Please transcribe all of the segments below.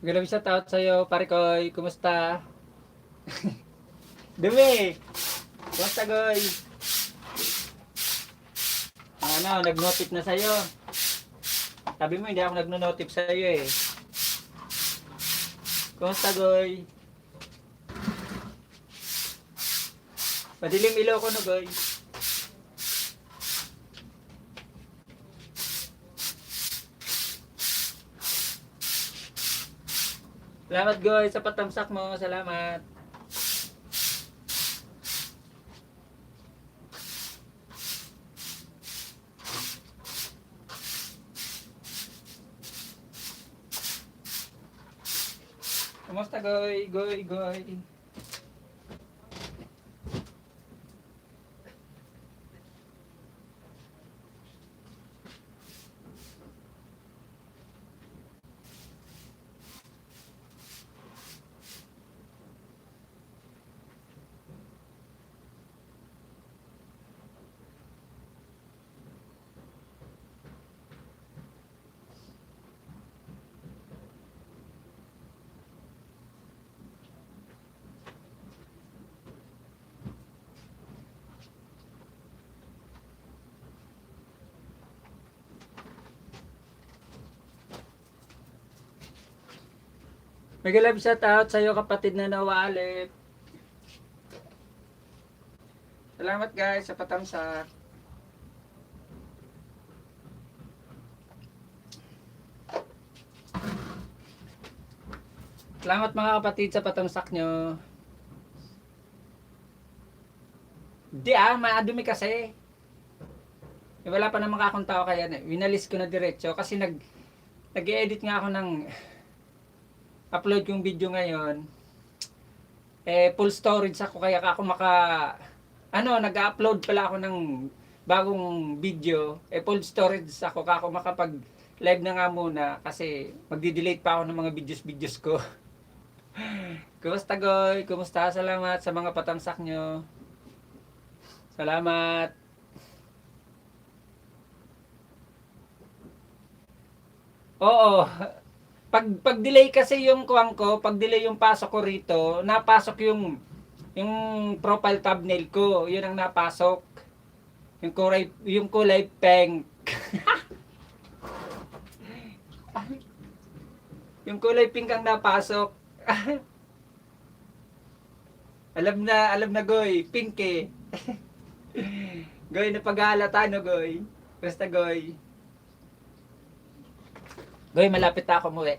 Magandang shout out sa'yo, pare Koy. Kumusta? Dumi! Kumusta, Goy? Nag-notif na sa'yo. Sabi mo, hindi ako nagno-notif sa'yo eh. Kumusta, Goy? Madilim ilaw ko no, Goy. Salamat, Goy, sa patamsak mo. Salamat. Kumusta, Goy? Goy, Goy. Mag-love shout out sa'yo, kapatid na nawaalip. Salamat, guys, sa patamsak. Salamat mga kapatid sa patamsak nyo. Di maadumi kasi. Wala pa namang akong tao kaya winalis ko na diretso kasi nag-edit nga ako ng upload yung video ngayon. Full storage ako kaya ako nag-upload pala ako ng bagong video. Full storage ako kaya ako makapag live na nga muna kasi magdi-delete pa ako ng mga videos ko. Kumusta, Goy? Kumusta? Salamat sa mga patamsak nyo. Salamat. Oo. Pag delay kasi yung kuwang ko, pag delay yung pasok ko rito, napasok yung profile thumbnail ko. Yun ang napasok. Yung kulay pink. Yung kulay pink ang napasok. alam na Goy, pink eh. Goy, napag-aalata no, Goy. Basta, Goy. Goy, malapit na ako umuwi.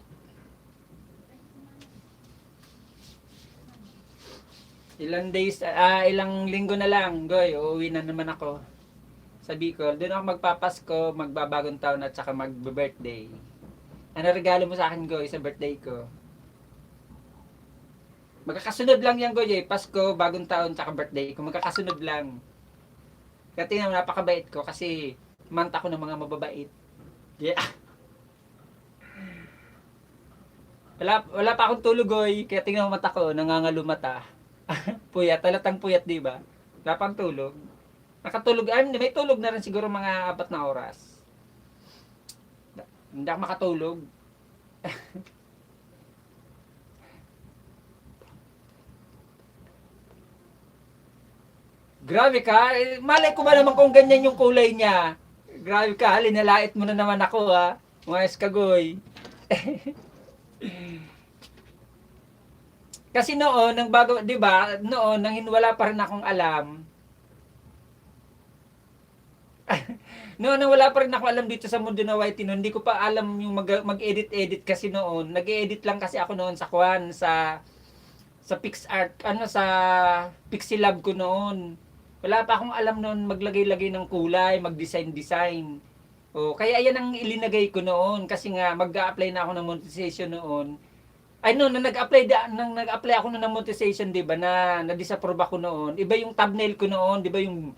Ilang linggo na lang, Goy. Uuwi na naman ako sa Bicol. Doon ako magpapasko, magbabagong taon at saka magbe-birthday. Ano regalo mo sa akin, Goy, sa birthday ko? Magkakasunod lang yan, Goy, eh. Pasko, bagong taon, tsaka birthday ko. Magkakasunod lang. Kaya tingnan, napakabait ko kasi manta ko ng mga mababait. Yeah. Wala pa akong tulog, Goy. Kaya tingnan mo mata ko, nangangalo mata. Puyat, talatang puyat, di ba? Wala pang tulog. Nakatulog, may tulog na rin siguro mga 4 na oras. Hindi ako makatulog. Grabe ka, malay ko ba naman kung ganyan yung kulay niya. Grabe ka, linalait mo na naman ako ha. Umayos ka, Goy. Kasi noon, nang bago, 'di ba? Noon nang wala pa rin akong alam. Noon nang wala pa rin ako alam dito sa mundo na white noon, hindi ko pa alam yung mag-edit kasi noon. Nag-edit lang kasi ako noon sa PixArt, sa Pixelab ko noon. Wala pa akong alam noon maglagay-lagay ng kulay, mag-design. O, kaya ayan ang ilinagay ko noon kasi nga mag-a-apply na ako ng monetization noon. Ay no, nang nag-apply ako ng monetization, 'di ba, na-disapprove ako noon. Iba yung thumbnail ko noon, 'di ba, yung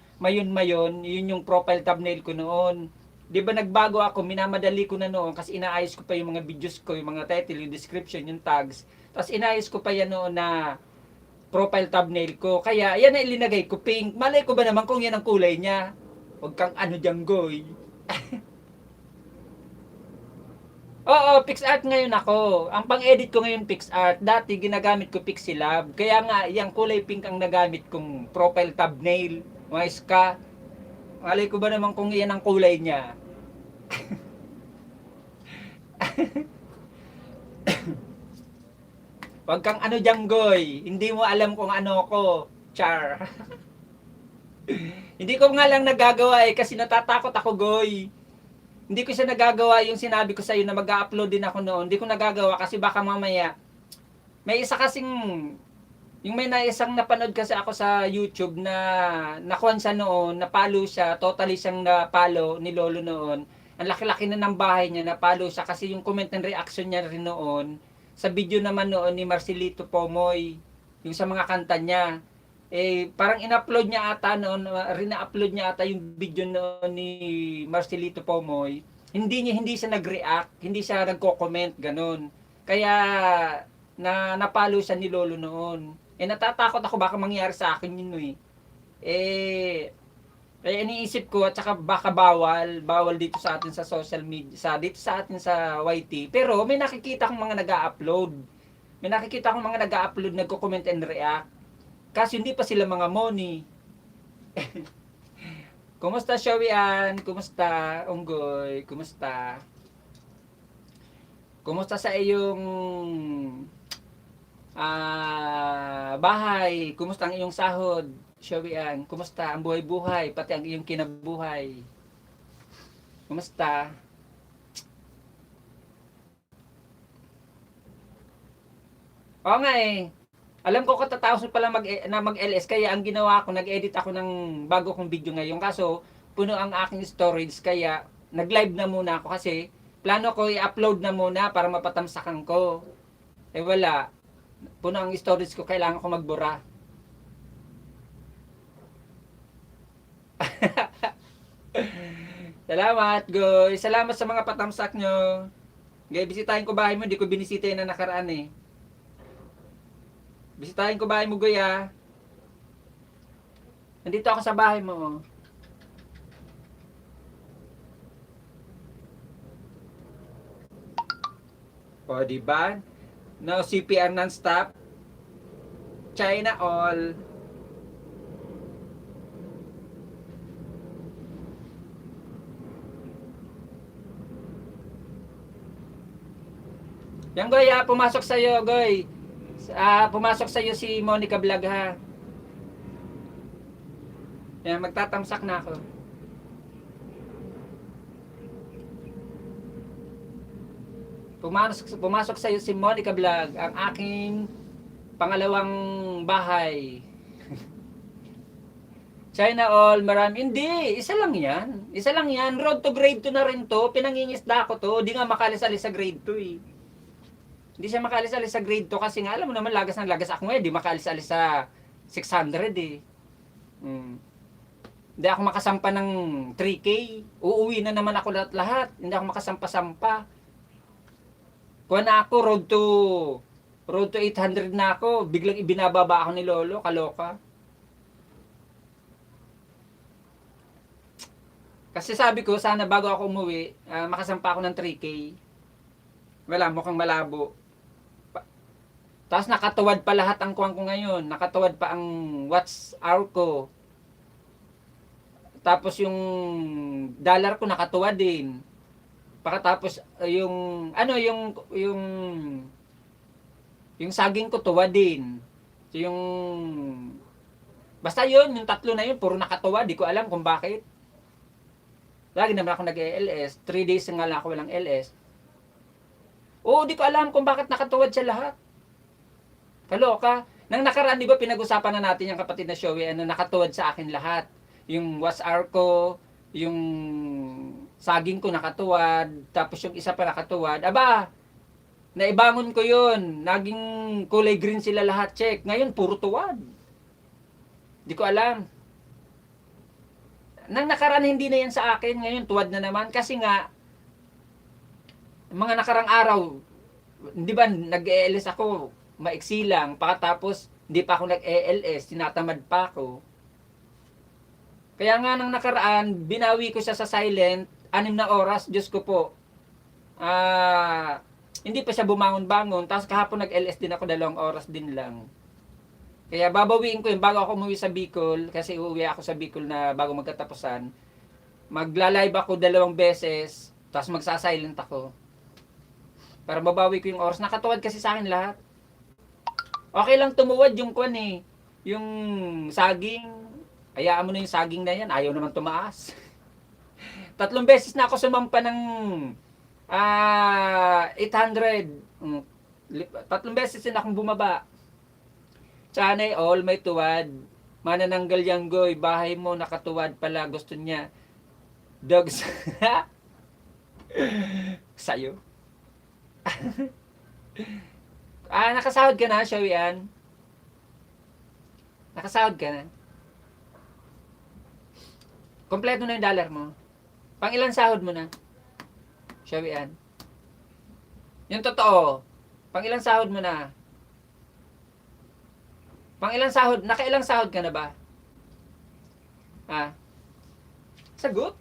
mayon, yun yung profile thumbnail ko noon. 'Di ba nagbago ako, minamadali ko na noon kasi inaayos ko pa yung mga videos ko, yung mga title, yung description, yung tags. Tapos inaayos ko pa yan noon na profile thumbnail ko. Kaya yan na ilinagay ko, pink. Malay ko ba naman kung yan ang kulay niya? Huwag kang ano diyan, Goy. Oo, PixArt ngayon ako. Ang pang-edit ko ngayon PixArt. Dati ginagamit ko Pixilab. Kaya nga, yung kulay pink ang nagamit kong profile thumbnail. Mga ska. Malay ko ba naman kung iyan ang kulay niya? Wag kang ano dyan, Goy. Hindi mo alam kung ano ko. Char. Hindi ko nga lang nagagawa kasi natatakot ako, Goy. Hindi ko siya nagagawa yung sinabi ko sa iyo na mag-upload din ako noon. Hindi ko nagagawa kasi baka mamaya may isa kasing yung may naisang napanood kasi ako sa YouTube na nakuhan siya noon, napalo siya, totally siyang napalo ni Lolo noon. Ang laki-laki na ng bahay niya, napalo siya kasi yung comment and reaction niya rin noon sa video naman noon ni Marcelito Pomoy, yung sa mga kanta niya. Parang in-upload niya ata noon, rina-upload niya ata yung video noon ni Marcelito Pomoy. Hindi siya nag-react, hindi siya nagko-comment ganun. Kaya napalo siya ni Lolo noon. Natatakot ako baka mangyari sa akin yun Eh, kaya iniisip ko at saka baka bawal dito sa atin sa social media, dito sa atin sa YT. Pero may nakikita akong mga nag-a-upload. May nakikita akong mga nag-a-upload, nagko-comment and react. Kasi hindi pa sila mga money. Kumusta, Shawian? Kumusta, Unggoy? Kumusta? Kumusta sa iyong bahay? Kumusta ang iyong sahod? Shawian, kumusta ang buhay-buhay? Pati ang iyong kinabuhay? Kumusta? Oo nga Alam ko katatapos pa lang mag-LS kaya ang ginawa ko, nag-edit ako ng bago kong video ngayon. Kaso puno ang aking storage kaya nag-live na muna ako kasi plano ko i-upload na muna para mapatamsakan ko. Wala. Puno ang storage ko, kailangan ko magbura. Salamat, Goy. Salamat sa mga patamsak nyo. Gaya, bisitahin ko bahay mo. Hindi ko binisita yun na nakaraan Bisitahin ko bahay mo, Goy, Nandito ako sa bahay mo, O, diba? No CPR non-stop. China all. Yan, Goy, pumasok sa'yo, Goy. Pumasok sa'yo si Monica Vlog, ha. Yan, magtatamsak na ako. Pumasok sa'yo si Monica Vlog, ang aking pangalawang bahay. China all, marami. Hindi, isa lang yan. Isa lang yan. Road to grade 2 na rin to. Pinangingisda ko to. Di nga makalisali sa grade 2 Hindi siya makaalis-alis sa grade 2 kasi nga alam mo naman lagas ng lagas ako ngayon, di makaalis-alis sa 600 Hindi ako makasampa ng 3K. Uuwi na naman ako lahat-lahat. Hindi ako makasampa-sampa. Kuha na ako, road to 800 na ako. Biglang ibinababa ako ni Lolo, kaloka. Kasi sabi ko, sana bago ako umuwi, makasampa ako ng 3K. Wala, mukhang malabo. Tapos nakatuwad pa lahat ang kuwang ko ngayon. Nakatuwad pa ang watch hour ko. Tapos yung dollar ko nakatuwad din. Pagkatapos yung saging ko tuwad din. So yung basta yun, yung tatlo na yun, puro nakatuwad. Di ko alam kung bakit. Lagi naman ako nag-LS. 3 days nga lang ako walang LS. Oo, di ko alam kung bakit nakatuwad siya lahat. Kaloka. Nang nakaraan, di ba pinag-usapan na natin yung kapatid na Showy, nakatuwad sa akin lahat. Yung watch hour ko, yung saging ko nakatuwad, tapos yung isa pa nakatuwad. Aba, naibangon ko yun. Naging kulay green sila lahat, check. Ngayon, puro tuwad. Di ko alam. Nang nakaraan, hindi na yan sa akin. Ngayon, tuwad na naman. Kasi nga, mga nakarang araw, di ba, nag-ELS ako, maiksi lang. Pagkatapos, hindi pa ako nag-ELS, tinatamad pa ako. Kaya nga nang nakaraan, binawi ko siya sa silent, 6 na oras, Diyos ko po. Ah, hindi pa siya bumangon-bangon. Tapos kahapon nag-LS din ako 2 oras din lang. Kaya babawiin ko yun bago ako umuwi sa Bicol. Kasi uuwi ako sa Bicol na bago magkatapusan. Magla-live ako 2 beses. Tapos magsa-silent ako. Para mabawi ko yung oras. Nakatuwad kasi sa akin lahat. Okay lang tumuwad yung kwan eh. Yung saging. Hayaan mo na yung saging na yan. Ayaw naman tumaas. 3 beses na ako sumampa ng 800. 3 beses din akong bumaba. Sana'y all may tuwad. Manananggal yang goy. Bahay mo nakatuwad pala. Gusto niya. Dogs. Sa'yo. Nakasahod ka na, Shawian? Nakasahod ka na? Kompleto na yung dollar mo? Pang ilang sahod mo na? Shawian? Yung totoo. Pang ilang sahod mo na? Pang ilang sahod? Nakailang sahod ka na ba? Sagot?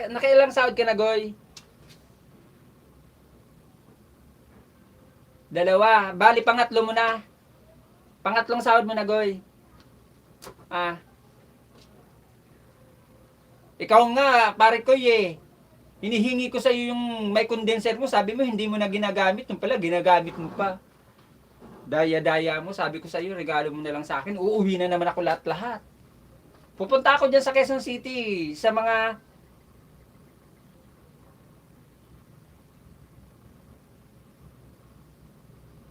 Nakailang sahod ka na, Goy? 2. Bali, pangatlo mo na. Pangatlong sahod mo na, Goy. Ikaw nga, pare ko eh. Hinihingi ko sa iyo yung may condenser mo. Sabi mo, hindi mo na ginagamit. Yung pala, ginagamit mo pa. Daya-daya mo. Sabi ko sa iyo, regalo mo na lang sa akin. Uuwi na naman ako lahat-lahat. Pupunta ako dyan sa Quezon City. Sa mga...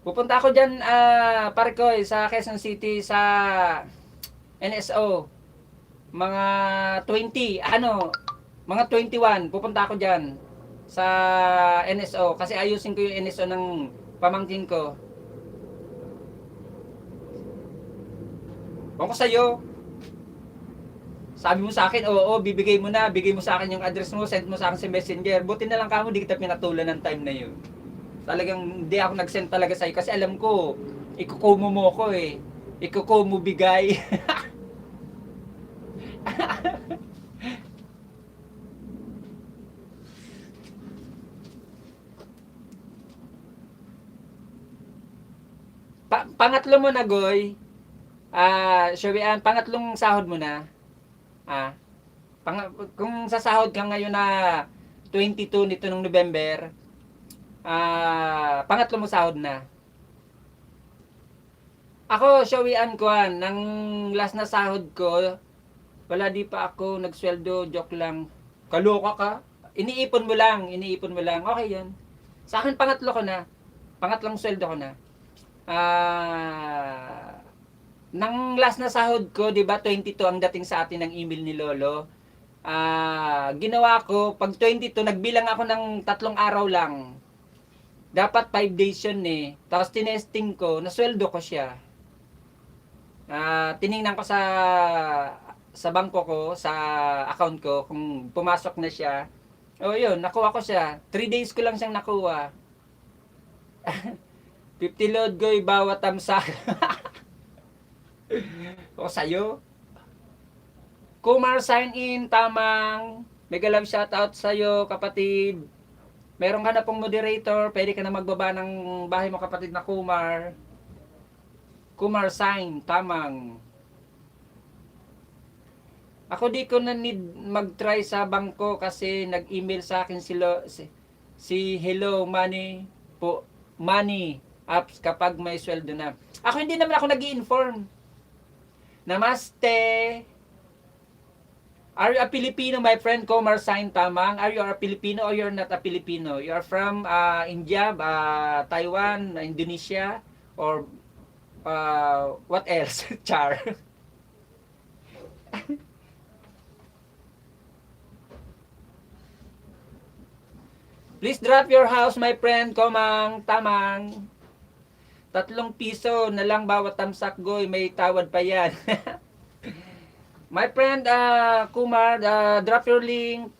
Pupunta ako dyan, pare ko, sa Quezon City, sa NSO. Mga 20, mga 21, pupunta ako dyan sa NSO. Kasi ayusin ko yung NSO ng pamangkin ko. Kung ko sa'yo, sabi mo sa akin, oo, bibigay mo na, bigay mo sa akin yung address mo, send mo sa akin sa messenger. Buti na lang kamo, di kita pinatulan ng time na yun. Talagang hindi ako nag-send talaga sa'yo kasi alam ko, ikukumo mo ko eh. Ikukumo bigay. Pangatlo mo na, Goy. Shawian, pangatlong sahod mo na. Kung sa sahod ka ngayon na 22 nito nung November, pangatlo mo sahod na. Ako, Shawian Kwan, nang last na sahod ko, wala di pa ako nagsweldo, joke lang. Kaloka ka? Iniipon mo lang. Okay yan. Sa akin, pangatlo ko na. Pangatlong sweldo ko na. Nang last na sahod ko, di ba, 22 ang dating sa atin ng email ni Lolo. Ginawa ko, pag 22, nagbilang ako ng 3 araw lang. Dapat 5 days yun eh. Tapos tinesting ko, nasweldo ko siya. Tiningnan ko sa bangko ko, sa account ko, kung pumasok na siya. Yun, nakuha ko siya. 3 days ko lang siyang nakuha. 50 load goy bawat tamsak. O sa'yo. Kumar sign in, tamang. Mega love shoutout sa'yo, kapatid. Meron ka na pong moderator, pwede ka na magbaba ng bahay mo, kapatid na Kumar. Kumar sign, tamang. Ako di ko na need mag-try sa bangko kasi nag-email sa akin si Hello Money po, Money apps kapag may sweldo na. Ako hindi naman ako nag-i-inform. Namaste. Are you a Filipino, my friend? Komar sign, tamang. Are you a Filipino or you're not a Filipino? You are from India, Taiwan, Indonesia, or what else? Char. Please drop your house, my friend. Komang, tamang. 3 piso na lang bawat tamsak, goy. May tawad pa yan. My friend Kumar, drop your link.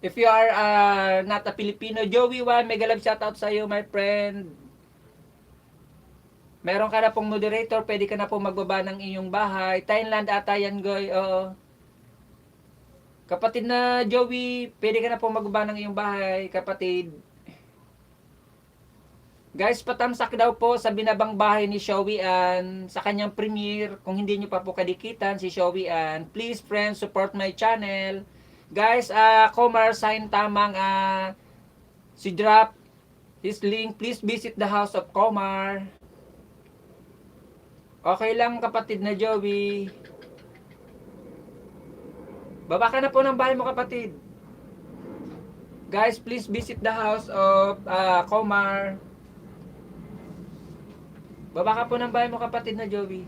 If you are not a Filipino, Joey Wan, mega love shoutout sa iyo, my friend. Meron ka na pong moderator, pwede ka na pong magbaba ng iyong bahay. Thailand ata yan, Goy. Oo. Kapatid na Joey, pwede ka na pong magbaba ng iyong bahay, kapatid. Guys, patamsak daw po sa binabang bahay ni Showy Ann sa kanyang premiere. Kung hindi nyo pa po kadikitan si Showy Ann, please friends, support my channel. Guys, Komar sign tamang si drop his link. Please visit the house of Komar. Okay lang kapatid na Joey. Baba ka na po ng bahay mo kapatid. Guys, please visit the house of Komar. Baba ka po ng bahay mo kapatid na Joey.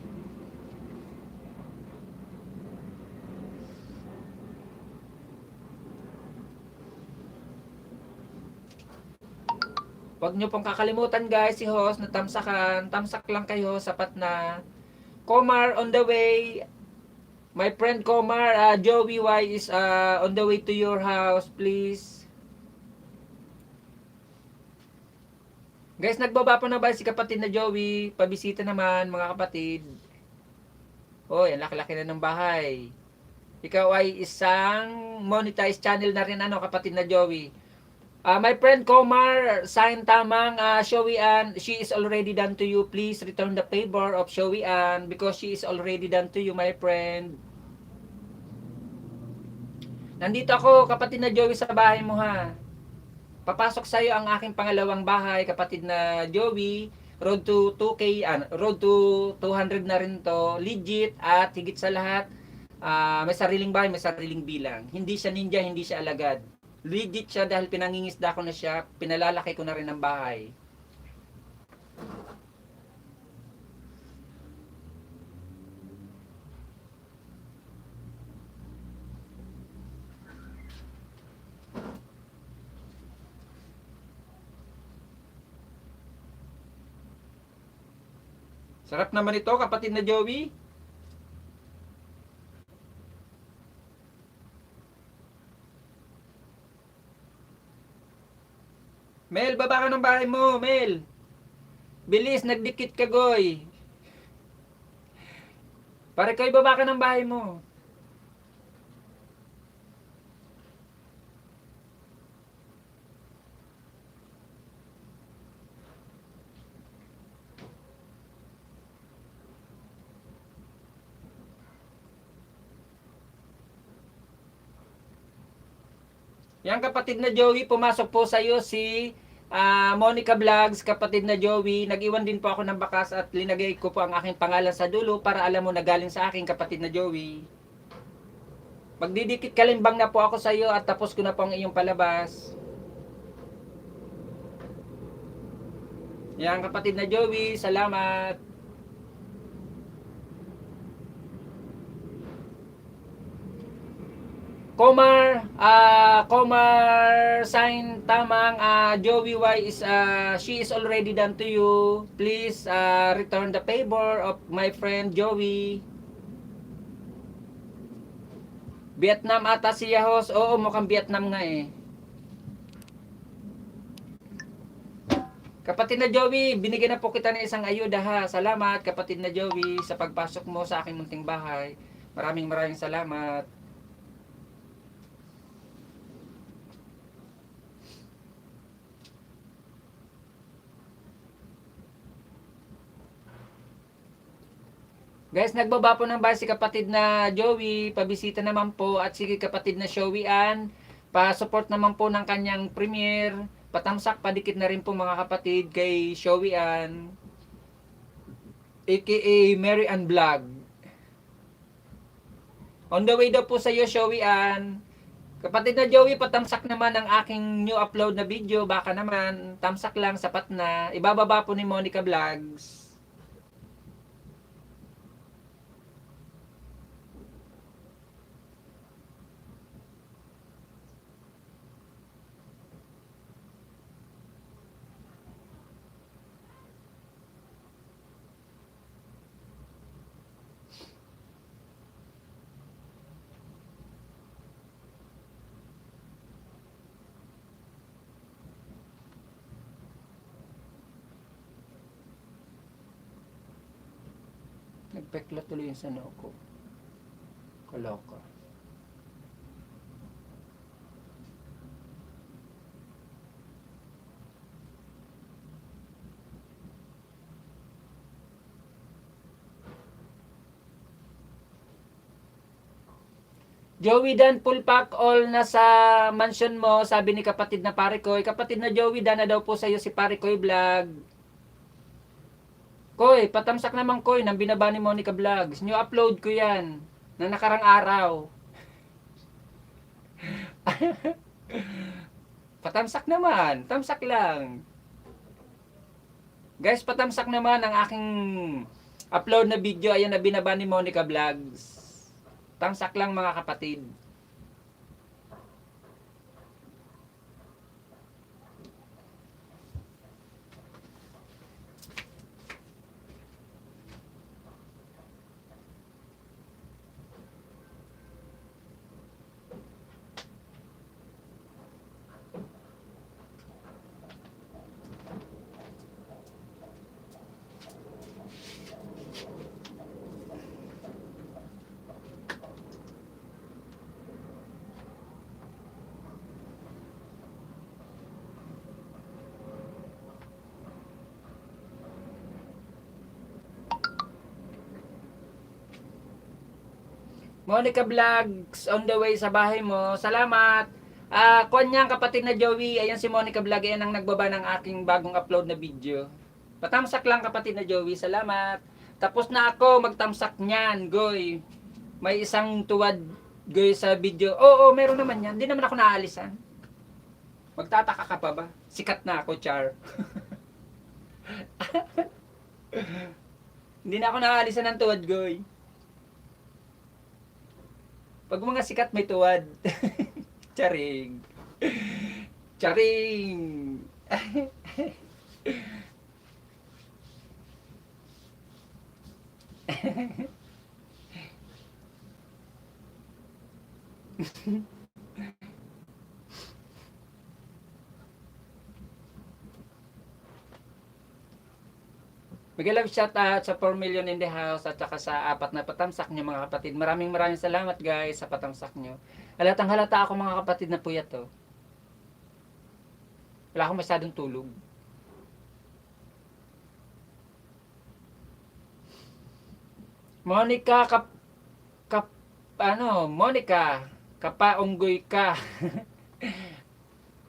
Huwag nyo pong kakalimutan guys, si host na tamsakan. Tamsak lang kayo, sapat na. Komar on the way. My friend Komar, Joey Y is on the way to your house, please. Guys, nagbaba po na ba si kapatid na Joey? Pabisita naman mga kapatid. Hoy, ang laki-laki na ng bahay. Ikaw ay isang monetized channel na rin kapatid na Joey. My friend Komar, sign tamang Showy Ann, she is already done to you. Please return the favor of Showy Ann because she is already done to you, my friend. Nandito ako, kapatid na Joey, sa bahay mo ha. Papasok sa iyo ang aking pangalawang bahay, kapatid na Joey. Road to 2K, road to 200 na rin to. Legit at higit sa lahat, may sariling bahay, may sariling bilang. Hindi siya ninja, hindi siya alagad. Legit siya dahil pinangingisda ko na siya, pinalalaki ko na rin ang bahay. Sarap naman ito, kapatid na Joey. Mel, baba ka ng bahay mo, Mel. Bilis, nagdikit ka, Goy. Pare kayo, baba ka ng bahay mo. Yan kapatid na Joey, pumasok po sa iyo si Monica Vlogs, kapatid na Joey. Nag-iwan din po ako ng bakas at linagay ko po ang aking pangalan sa dulo para alam mo na galing sa akin, kapatid na Joey. Magdidikit kalimbang na po ako sa iyo at tapos ko na po ang iyong palabas. Yan kapatid na Joey, salamat. Komar sign tamang Joey Y is she is already done to you. Please return the favor of my friend Joey. Vietnam ata siya host. Oo, mukhang Vietnam nga eh. Kapatid na Joey, binigyan na po kita ng isang ayuda ha. Salamat kapatid na Joey sa pagpasok mo sa aking munting bahay. Maraming salamat. Guys, nagbaba po ng bahay si kapatid na Joey. Pabisita naman po. At sige kapatid na Showy Ann, pa-support naman po ng kanyang premiere. Patamsak, padikit na rin po mga kapatid kay Showy Ann, aka Mary Ann Vlog. On the way daw po sa iyo, Showy Ann. Kapatid na Joey, patamsak naman ang aking new upload na video. Baka naman, tamsak lang, sapat na. Ibababa po ni Monica Vlogs. Nagpekla tuloy yung sano ko. Kaloka. Joey Dan, full pack all na sa mansion mo, sabi ni kapatid na pare ko. Kapatid na Joey Dan, na daw po sa iyo si pare Koy Vlog. Koy, patamsak naman Koy, nang binaba ni Monica Vlogs. New upload ko yan, na nakarang araw. Patamsak naman, tamsak lang. Guys, patamsak naman ang aking upload na video, ayan na binaba ni Monica Vlogs. Tamsak lang mga kapatid. Monica Vlogs on the way sa bahay mo. Salamat. Kuwan niyang kapatid na Joey. Ayan si Monica Vlog. Ayan ang nagbaba ng aking bagong upload na video. Patamsak lang kapatid na Joey. Salamat. Tapos na ako magtamsak niyan, goy. May isang tuwad, goy, sa video. Oo, meron naman yan. Hindi naman ako naalisan. Magtataka ka pa ba? Sikat na ako, char. Hindi na ako naalisan ng tuwad, goy. Pag mga sikat may tuwad. Charing. Charing. Mag-love shout out sa 4 million in the house at saka sa 4 na patamsak nyo mga kapatid. Maraming salamat guys sa patamsak nyo. Halatang halata ako mga kapatid na puyat to. Wala akong masyadong tulog. Monica, Monica, kapaunggoy ka.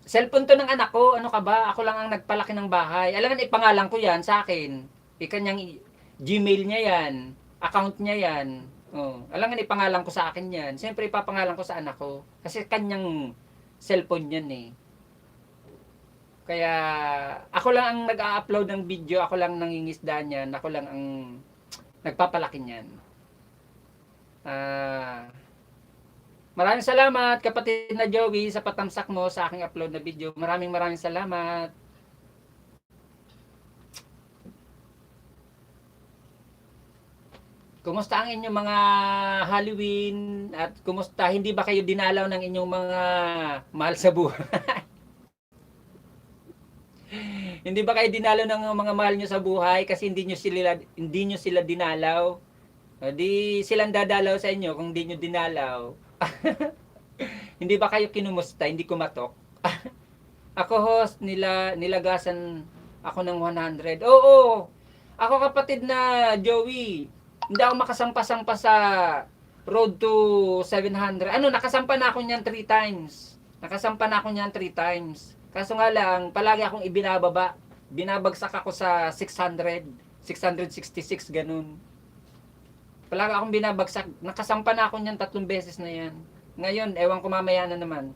Cellphone to ng anak ko, ano ka ba? Ako lang ang nagpalaki ng bahay. Alam nga, ipangalan ko yan sa akin. Ikanyang Gmail niya yan. Account niya yan. Oh. Alam nga, ipangalan ko sa akin yan. Siyempre, ipapangalan ko sa anak ko. Kasi kanyang cellphone yan eh. Kaya, ako lang ang nag-a-upload ng video. Ako lang nangingisda niyan. Ako lang ang nagpapalaki niyan. Maraming salamat kapatid na Joey sa patamsak mo sa aking upload na video. Maraming salamat. Kumusta ang inyong mga Halloween at kumusta, hindi ba kayo dinalaw ng inyong mga mahal sa buhay? Hindi ba kayo dinalaw ng mga mahal nyo sa buhay kasi hindi nyo sila dinalaw? O, di silang dadalaw sa inyo kung hindi nyo dinalaw. Hindi ba kayo kinumusta? Hindi kumatok? Ako host, nilagasan ako ng 100. Oo, ako kapatid na Joey. Hindi ako makasampa-sampa sa road to 700. Nakasampa na ako niyan 3 times. Nakasampa na ako niyan 3 times. Kaso nga lang, palagi akong ibinababa. Binabagsak ako sa 600, 666, ganun. Palagi akong binabagsak. Nakasampa na ako niyan 3 beses na yan. Ngayon, ewan ko mamaya na naman.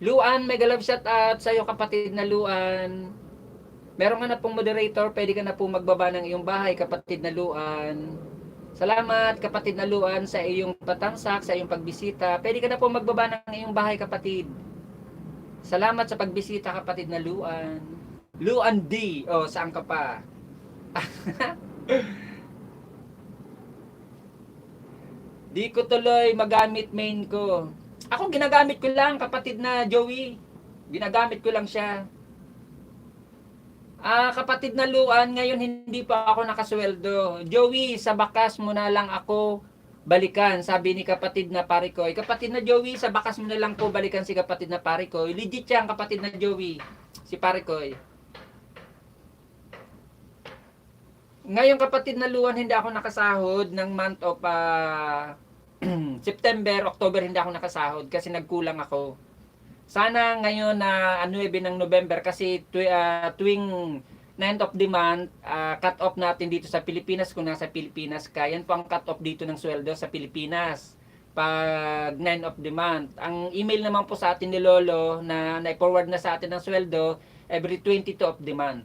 Luan, mega love shout out sa iyo kapatid na Luan. Meron ka na pong moderator, pwede ka na pong magbaba ng iyong bahay kapatid na Luan. Salamat kapatid na Luan sa iyong patamsak, sa iyong pagbisita. Pwede ka na pong magbaba ng iyong bahay kapatid. Salamat sa pagbisita kapatid na Luan. Luan D. O, saan ka pa? Di ko tuloy magamit main ko. Ako ginagamit ko lang kapatid na Joey. Ginagamit ko lang siya. Kapatid na Luan, ngayon hindi pa ako nakasweldo. Joey, sa bakas mo na lang ako balikan, sabi ni kapatid na Parikoy. Kapatid na Joey, sa bakas mo na lang po balikan si kapatid na Parikoy. Legit yan, kapatid na Joey, si Parikoy. Ngayon kapatid na Luan, hindi ako nakasahod ng month of September, October hindi ako nakasahod kasi nagkulang ako. Sana ngayon na 9 ng November kasi tuwing 9th of the month, cut off natin dito sa Pilipinas kung nasa Pilipinas ka. Yan po ang cut off dito ng sweldo sa Pilipinas. Pag 9 of the month. Ang email naman po sa atin ni Lolo na na-forward na sa atin ng sweldo every 22 of the month.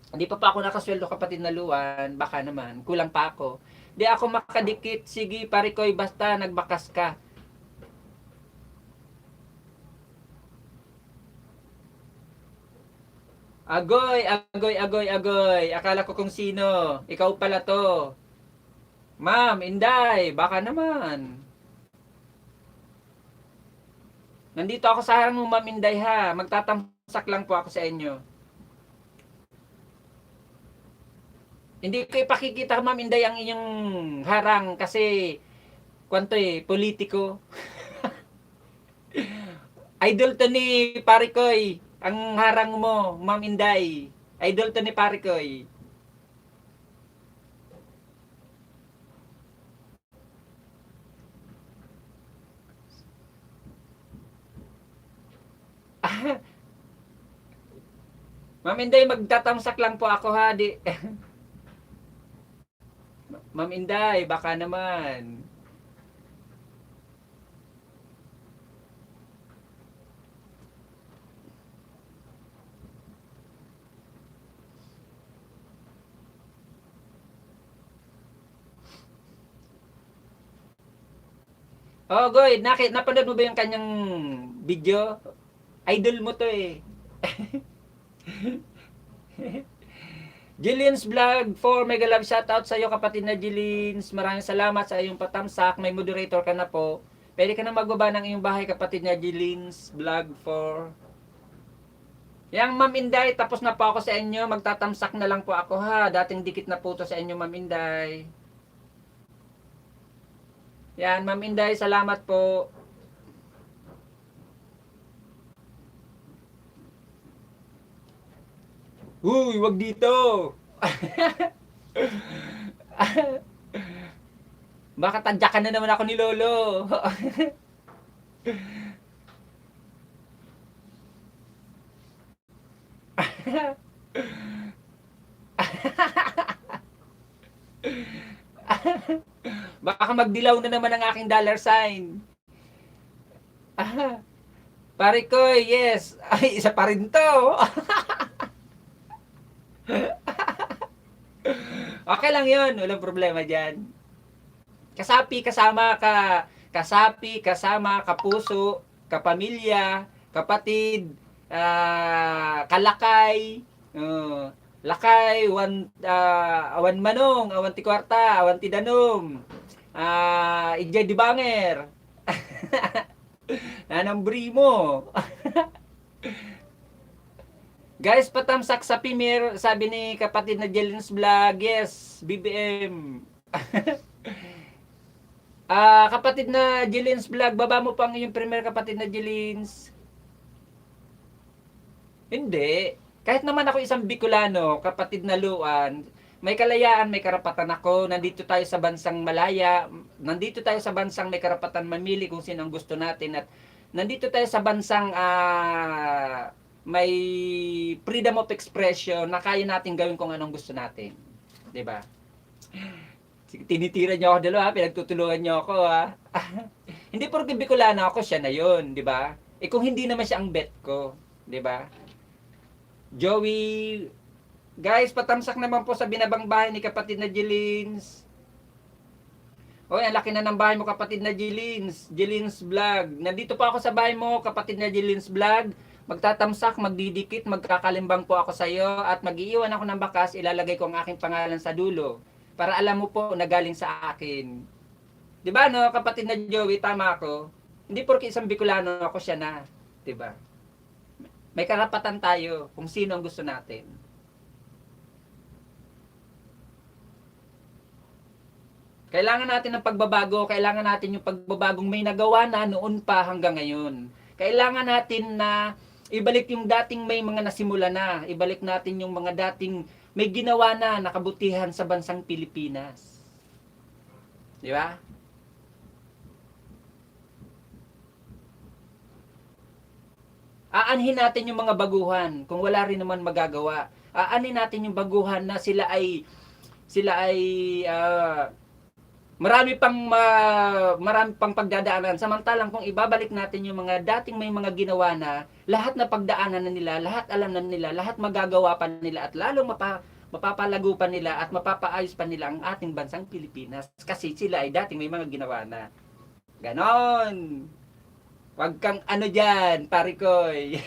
Hindi pa ako nakasweldo kapatid na Luan, baka naman, kulang pa ako. Di ako makadikit, sige Parikoy, basta nagbakas ka. Agoy, agoy, agoy, agoy. Akala ko kung sino. Ikaw pala to. Ma'am, Inday, baka naman. Nandito ako sa harang mo, Ma'am Inday ha. Magtatamsak lang po ako sa inyo. Hindi ko ipakikita, Ma'am Inday, ang inyong harang kasi kwanto politiko. Idol to ni Parikoy. Ang harang mo, Ma'am Inday. Idol to ni Parikoy. Ma'am Inday, magtatamsak lang po ako ha. Ma'am Inday, baka naman. Oh, Goy, napanood mo ba yung kanyang video? Idol mo to eh. Jillian's Vlog 4, mega love shoutout sa iyo kapatid na Jillian's. Maraming salamat sa iyong patamsak. May moderator ka na po. Pwede ka na magbaba ng iyong bahay kapatid na Jillian's Vlog 4. Yang Ma'am Inday, tapos na po ako sa inyo. Magtatamsak na lang po ako ha. Dating dikit na po to sa inyo Ma'am Inday. Yan, Ma'am Inday, salamat po. Uy, wag dito. Baka tadyakan na naman ako ni Lolo. Baka magdilaw na naman ang aking dollar sign. Pare ko, yes. Ay, isa pa rin to. Okay lang yun. Walang problema dyan. Kasapi, kasama ka. Kasapi, kasama, kapuso, kapamilya, kapatid, kalakay, lakay, awan manong, awan ti kwarta, awan ti danom, ijay di banger, nanambri mo. Guys, patamsak sa Pimir, sabi ni kapatid na Jelin's Vlog, yes, BBM. Kapatid na Jelin's Vlog, baba mo pang yung premier kapatid na Jelins. Hindi. Kahit naman ako isang Bicolano, kapatid na Luan, may kalayaan, may karapatan ako. Nandito tayo sa bansang malaya. Nandito tayo sa bansang may karapatan mamili kung sino ang gusto natin. At nandito tayo sa bansang may freedom of expression na kaya natin gawin kung anong gusto natin. 'Di ba? Tinitira niyo ako dalawa, pinagtutulungan niyo ako ha. Hindi porke Bicolano ako, siya na 'yon, 'di ba? Kung hindi naman siya ang bet ko, 'di ba? Joey, guys, patamsak naman po sa binabang bahay ni kapatid na Jelins. Oy, ang laki na ng bahay mo kapatid na Jelins. Jelins Vlog. Nandito po ako sa bahay mo kapatid na Jelins Vlog. Magtatamsak, magdidikit, magkakalimbang po ako sa iyo at mag-iiwan ako ng bakas, ilalagay ko ang aking pangalan sa dulo para alam mo po na galing sa akin. 'Di ba no, kapatid na Joey, tama ako? Hindi porke isang Bicolano ako siya na, 'di ba? May karapatan tayo kung sino ang gusto natin. Kailangan natin ng pagbabago, kailangan natin yung pagbabagong may nagawa na noon pa hanggang ngayon. Kailangan natin na ibalik yung dating may mga nasimula na, ibalik natin yung mga dating may ginawa na nakabutihan sa bansang Pilipinas. Di ba? Aanhin natin yung mga baguhan kung wala rin naman magagawa. Aanhin natin yung baguhan na sila ay marami pang pagdadaanan. Samantalang kung ibabalik natin yung mga dating may mga ginawa na, lahat na pagdaanan na nila, lahat alam na nila, lahat magagawa pa nila at lalong mapapalago pa nila at mapapaayos pa nila ang ating bansang Pilipinas kasi sila ay dating may mga ginawa na. Ganon. Wag kang ano dyan, parikoy.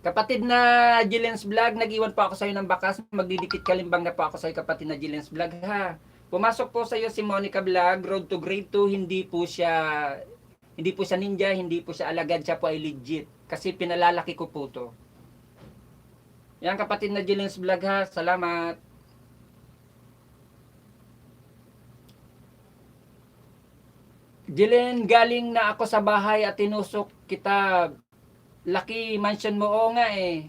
Kapatid na Jillian's Vlog, nag-iwan po ako sa iyo ng bakas. Magdidikit kalimbang na po ako sa iyo, kapatid na Jillian's Vlog, ha. Pumasok po sa iyo si Monica Vlog, Road to Grade 2, hindi po siya ninja, hindi po siya alagad, siya po ay legit. Kasi pinalalaki ko po to. Yan, kapatid na Jillian's Vlog, ha. Salamat. Jillian, galing na ako sa bahay at tinusok kita. Lucky mansion mo, oo nga eh.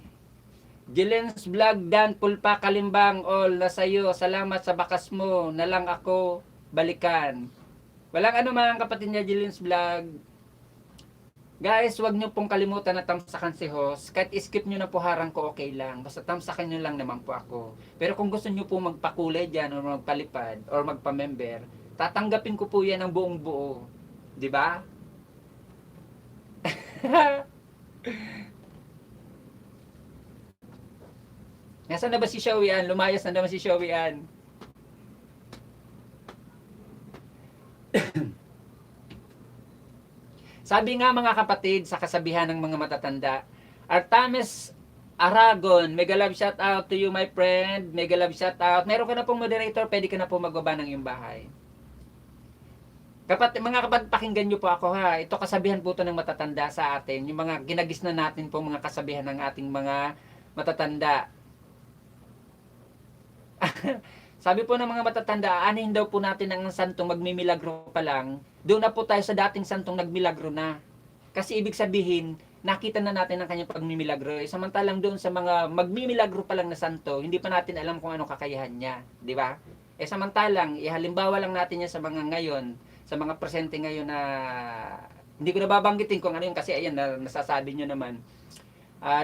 Jillian's Vlog, Dan, Pulpa, Kalimbang, all na sa'yo. Salamat sa bakas mo na lang ako balikan. Walang ano man, kapatid niya, Jillian's Vlog. Guys, wag niyo pong kalimutan na tamsakan si host. Kahit skip niyo na po harang ko, okay lang. Basta tamsakan niyo lang naman po ako. Pero kung gusto niyo po magpakulay dyan, o magpalipad, or magpa-member, tatanggapin ko po yan ng buong buo. Di ba? Nasaan na ba si Showian? Lumayas na naman si Showian. Sabi nga mga kapatid sa kasabihan ng mga matatanda, Artemis Aragon, mega love shout out to you my friend, mega love shout out. Meron ka na pong moderator, pwede ka na pong magbaba ng iyong bahay. Mga kapatid, pakinggan nyo po ako ha. Ito kasabihan po ito ng matatanda sa atin. Yung mga ginagis na natin po mga kasabihan ng ating mga matatanda. Sabi po ng mga matatanda, anihin daw po natin ang santong magmimilagro pa lang. Doon na po tayo sa dating santong nagmilagro na. Kasi ibig sabihin, nakita na natin ang kanyang pagmimilagro. Samantalang doon sa mga magmimilagro pa lang na santo, hindi pa natin alam kung ano kakayahan niya. Di ba? Samantalang, halimbawa lang natin yan sa mga ngayon, sa mga presente ngayon na hindi ko na babanggitin kung ano yun kasi ayan, nasasabi nyo naman.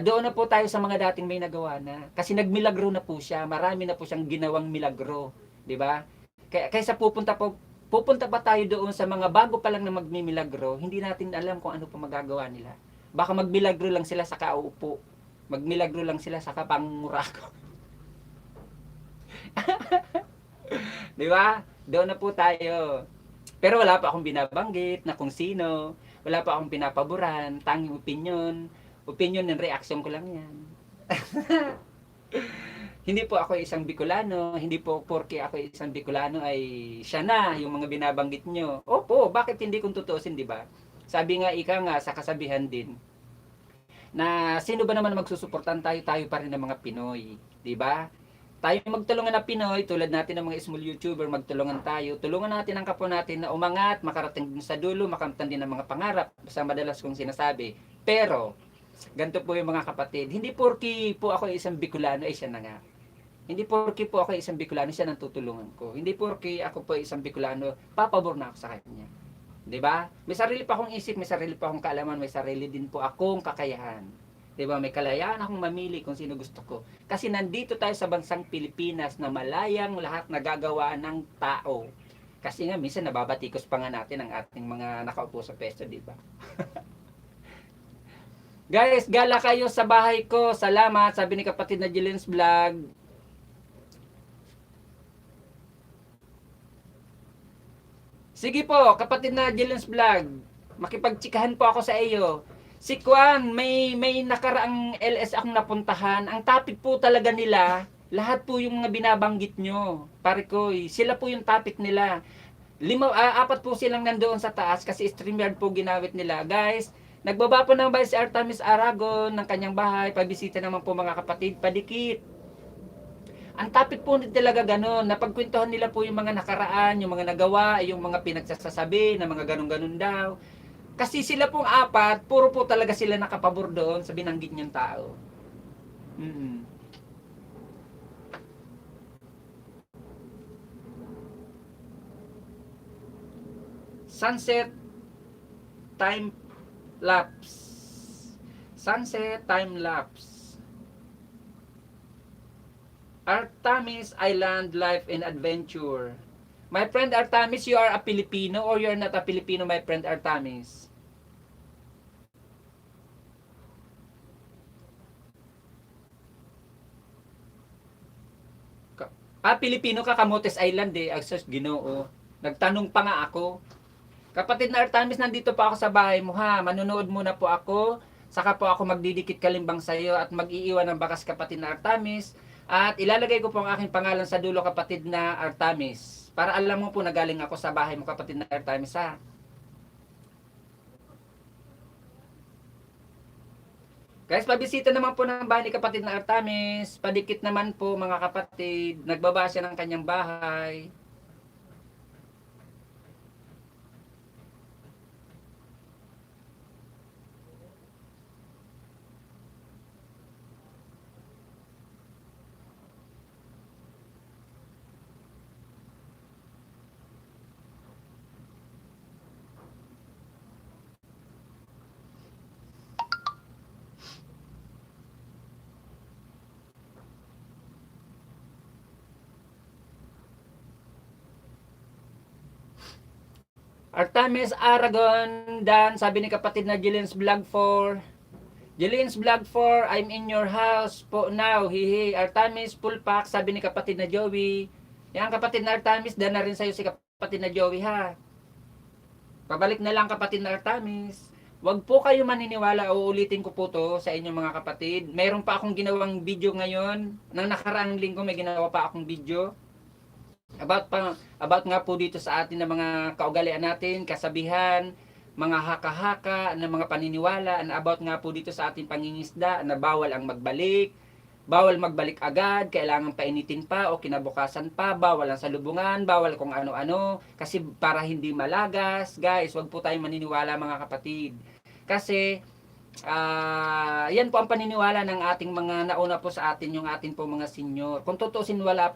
Doon na po tayo sa mga dating may nagawa na. Kasi nagmilagro na po siya. Marami na po siyang ginawang milagro. Di ba? Kaysa pupunta pa tayo doon sa mga bago pa lang na magmimilagro, hindi natin alam kung ano pa magagawa nila. Baka magmilagro lang sila sa kauupo. Magmilagro lang sila sa kapangurako. Di ba? Doon na po tayo. Pero wala pa akong binabanggit na kung sino. Wala pa akong pinapaboran. Tanging opinion and reaction ko lang yan. Hindi po ako isang Bicolano, hindi po porke ako isang Bicolano ay siya na yung mga binabanggit nyo. Opo, bakit hindi kung tutuusin, di ba? Sabi nga, ika nga, sa kasabihan din, na sino ba naman magsusuportan tayo pa rin ng mga Pinoy, di ba? Tayo magtulungan na Pinoy, tulad natin ng mga small YouTuber, magtulungan tayo, tulungan natin ang kapwa natin na umangat, makarating sa dulo, makamtan din ng mga pangarap, sa madalas kong sinasabi. Pero, ganito po yung mga kapatid, hindi porki po ako isang Bicolano, ay siya na nga. Hindi porki po ako isang Bicolano, siya nang tutulungan ko. Hindi porki ako po isang Bicolano, papabor na ako sa kanya. 'Di ba? May sarili pa akong isip, may sarili pa akong kaalaman, may sarili din po akong kakayahan. 'Di ba? May kalayaan akong mamili kung sino gusto ko. Kasi nandito tayo sa bansang Pilipinas na malayang lahat nagagawa ng tao. Kasi nga minsan nababatikos pa nga natin ang ating mga nakaupo sa pwesto, 'di ba? Guys, gala kayo sa bahay ko. Salamat, sabi ni kapatid na Jillian's Vlog. Sige po, kapatid na Jillian's Vlog. Makipagtsikahan po ako sa iyo. Si Kwan, may nakaraang LS akong napuntahan. Ang topic po talaga nila, lahat po yung mga binabanggit nyo. Pare ko, sila po yung topic nila. Apat po silang nandoon sa taas kasi StreamYard po ginamit nila. Guys, nagbaba po ng bahay si Artemis Aragon ng kanyang bahay. Pabisita naman po mga kapatid, padikit. Ang topic po talaga gano'n, napagkwentuhan nila po yung mga nakaraan, yung mga nagawa, yung mga pinagsasabi na mga ganun-ganun daw. Kasi sila pong apat, puro po talaga sila nakapabor doon sa binanggit niyang tao. Mm-hmm. Sunset time lapse. Sunset time lapse. Artemis Island Life and Adventure. My friend Artemis, you are a Filipino or you're not a Filipino, my friend Artemis? Pilipino ka, Camotes Island eh. Agsos, Ginoo. Nagtanong pa nga ako. Kapatid na Artemis, nandito pa ako sa bahay mo ha. Manunood muna po ako. Saka po ako magdidikit kalimbang sa iyo at mag-iiwan ng bakas kapatid na Artemis. At ilalagay ko po ang aking pangalan sa dulo kapatid na Artemis. Para alam mo po na galing ako sa bahay mo kapatid na Artemis ha. Guys, pabisita naman po ng bahay ni kapatid na Artemis. Padikit naman po mga kapatid. Nagbaba siya ng kanyang bahay. Artemis Aragon, Dan, sabi ni kapatid na Jillian's Vlog 4. Jillian's Vlog 4, I'm in your house po now, hihi. Artemis full pack, sabi ni kapatid na Joey. Yan kapatid na Artemis, Dan na rin sa'yo si kapatid na Joey ha. Pabalik na lang kapatid na Artemis. Huwag po kayo maniniwala, uulitin ko po to sa inyong mga kapatid. Meron pa akong ginawang video ngayon. Nang nakaraang linggo may ginawa pa akong video. About nga po dito sa atin na mga kaugalian natin, kasabihan, mga haka-haka, na mga paniniwala, na about nga po dito sa ating pangingisda, na bawal ang magbalik, bawal magbalik agad, kailangan painitin pa o kinabukasan pa, bawal ang salubungan, bawal kung ano-ano, kasi para hindi malagas. Guys, wag po tayong maniniwala mga kapatid. Kasi yan po ang paniniwala ng ating mga nauna po sa atin, yung ating po mga senior. Kung tutusin, wala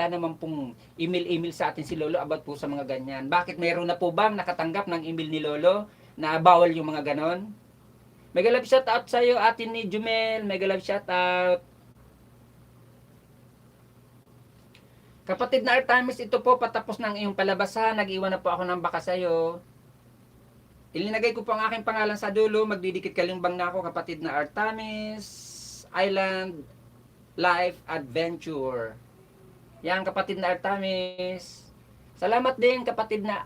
naman pong email sa atin si Lolo about po sa mga ganyan. Bakit mayroon na po bang nakatanggap ng email ni Lolo na bawal yung mga ganon? Mega love shout out sa iyo atin ni Jumel, mega love shout out. Kapatid na Artemis, ito po patapos ng iyong palabasan, nag-iwan na po ako ng baka sa iyo. Ilinagay ko po ang aking pangalan sa dulo, magdidikit kalimbang na ako kapatid na Artemis Island Life Adventure. Yan kapatid na Artemis. Salamat din kapatid na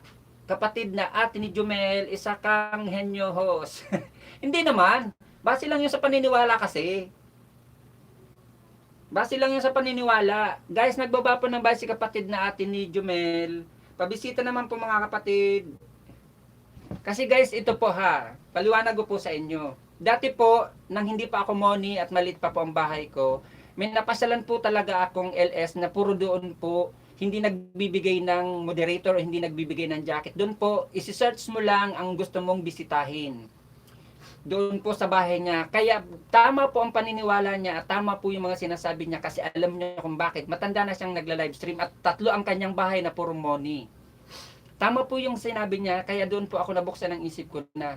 ate ni Jumel, isa kang henyo host. Hindi naman, base lang yun sa paniniwala kasi. Base lang yun sa paniniwala. Guys, nagbaba po ng bahay si kapatid na ate ni Jumel. Pabisita naman po mga kapatid. Kasi guys, ito po ha, paliwanag ko po sa inyo. Dati po, nang hindi pa ako money at maliit pa po ang bahay ko, may napasyalan po talaga akong LS na puro doon po, hindi nagbibigay ng moderator o hindi nagbibigay ng jacket. Doon po, isi-search mo lang ang gusto mong bisitahin. Doon po sa bahay niya. Kaya tama po ang paniniwala niya at tama po yung mga sinasabi niya kasi alam niya kung bakit. Matanda na siyang nagla-livestream at 3 ang kanyang bahay na puro money. Tama po yung sinabi niya, kaya doon po ako nabuksan ng isip ko na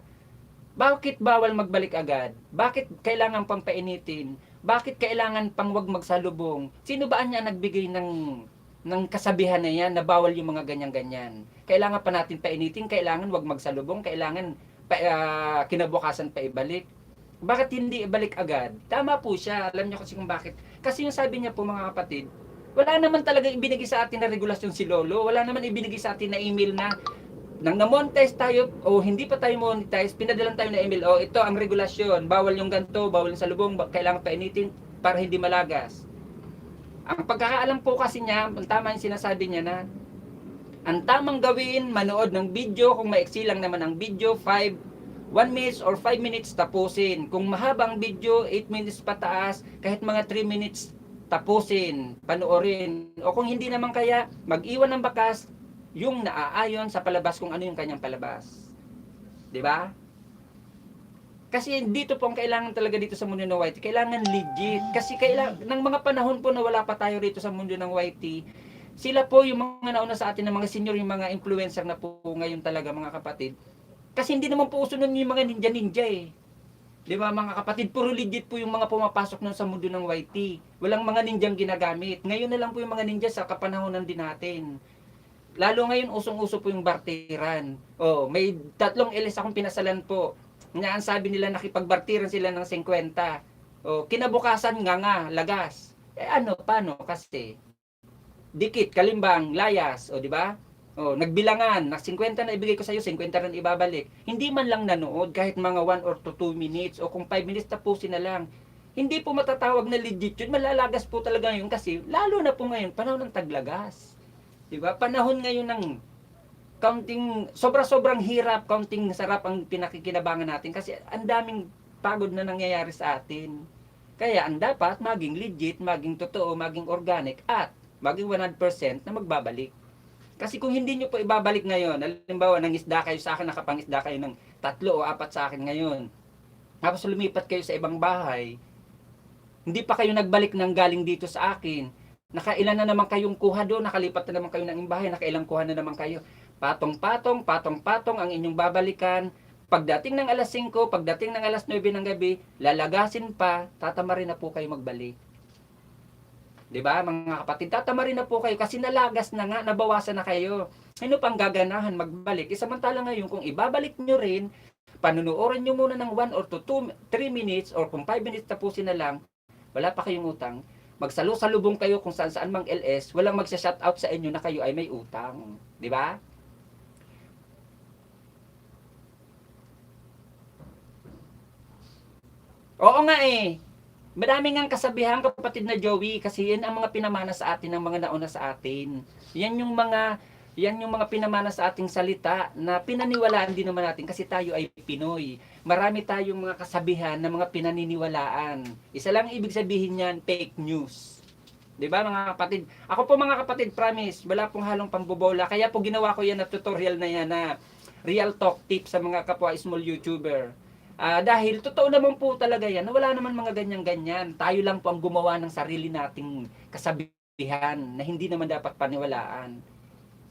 bakit bawal magbalik agad? Bakit kailangan pang painitin? Bakit kailangan pang wag magsalubong? Sino ba niya nagbigay ng kasabihan na yan na bawal yung mga ganyan-ganyan? Kailangan pa natin painitin, kailangan wag magsalubong, kailangan kinabukasan pa ibalik. Bakit hindi ibalik agad? Tama po siya, alam niyo kasi kung bakit. Kasi yung sabi niya po mga kapatid, wala naman talaga ibinigay sa atin na regulasyon si Lolo. Wala naman ibinigay sa atin na email na nang na-monetize tayo o hindi pa tayo monetize, pinadalan tayo na email. O ito ang regulasyon, bawal yung ganto, bawal yung salubong, kailangan painitin para hindi malagas. Ang pagkakaalam po kasi niya, tama yung sinasabi niya na Ang tamang gawin, manood ng video. Kung maiksi lang naman ang video, 1 minutes or 5 minutes tapusin. Kung mahabang video, 8 minutes pataas, kahit mga 3 minutes tapusin, panoorin. O kung hindi naman kaya, mag-iwan ng bakas yung naaayon sa palabas kung ano yung kanyang palabas. 'Di ba? Kasi dito po ang kailangan talaga dito sa mundo ng YT, kailangan legit. Kasi kailangan ng mga panahon po na wala pa tayo rito sa mundo ng YT, sila po yung mga nauna sa atin, ng mga senior, yung mga influencer na po ngayon talaga mga kapatid. Kasi hindi naman po uso nun yung mga ninja-ninja eh. Di ba mga kapatid, puro legit po yung mga pumapasok nun sa mundo ng YT. Walang mga ninjang ginagamit. Ngayon na lang po yung mga ninja sa kapanahonan din natin. Lalo ngayon, usong-uso po yung barteran. Oh, may 3 LS akong pinasalan po. Nga ang sabi nila, nakipagbarteran sila ng 50. Oh, kinabukasan nga, lagas. Ano, paano? Kasi dikit, kalimbang, layas, o di ba? O, nagbilangan, na 50 na ibigay ko sa iyo, 50 rin ibabalik. Hindi man lang nanood kahit mga 1 or 2 minutes o kung 5 minutes tapusin na lang. Hindi po matatawag na legit yun, malalagas po talaga yun kasi lalo na po ngayon, panahon ng taglagas. Di ba? Panahon ngayon ng counting, sobrang hirap, counting sarap ang pinakikinabangan natin kasi ang daming pagod na nangyayari sa atin. Kaya ang dapat maging legit, maging totoo, maging organic at maging 100% na magbabalik. Kasi kung hindi nyo po ibabalik ngayon, halimbawa nangisda kayo sa akin, nakapangisda kayo ng 3 o 4 sa akin ngayon, tapos lumipat kayo sa ibang bahay, hindi pa kayo nagbalik ng galing dito sa akin, nakailan na naman kayong kuha doon, nakalipat na naman kayo ng bahay, nakailang kuha na naman kayo, patong-patong ang inyong babalikan. Pagdating ng alas 5, pagdating ng alas 9 ng gabi, lalagasin pa, tatama rin na po kayo magbalik. 'Di ba mga kapatid, tatama rin na po kayo kasi nalagas na nga, nabawasan na kayo. Ano pang gaganahan magbalik? Samantala ngayon, kung ibabalik nyo rin, panunuorin nyo muna ng 1 or 2, 3 minutes or kung 5 minutes tapusin na lang, wala pa kayong utang. Magsalu-salubong kayo kung saan-saan mang LS, walang magsha-shoutout sa inyo na kayo ay may utang. 'Di ba? Oo nga eh. Madami ngang kasabihan, kapatid na Joey, kasi yan ang mga pinamana sa atin ng mga nauna sa atin. Yan yung mga pinamana sa ating salita na pinaniwalaan din naman natin kasi tayo ay Pinoy. Marami tayong mga kasabihan na mga pinaniniwalaan. Isa lang ibig sabihin niyan, fake news. 'Di ba mga kapatid? Ako po mga kapatid, promise, wala pong halong pambobola. Kaya po ginawa ko yan na tutorial na yan na real talk tips sa mga kapwa small YouTuber. Dahil totoo naman po talaga yan na wala naman mga ganyan-ganyan. Tayo lang po ang gumawa ng sarili nating kasabihan na hindi naman dapat paniwalaan.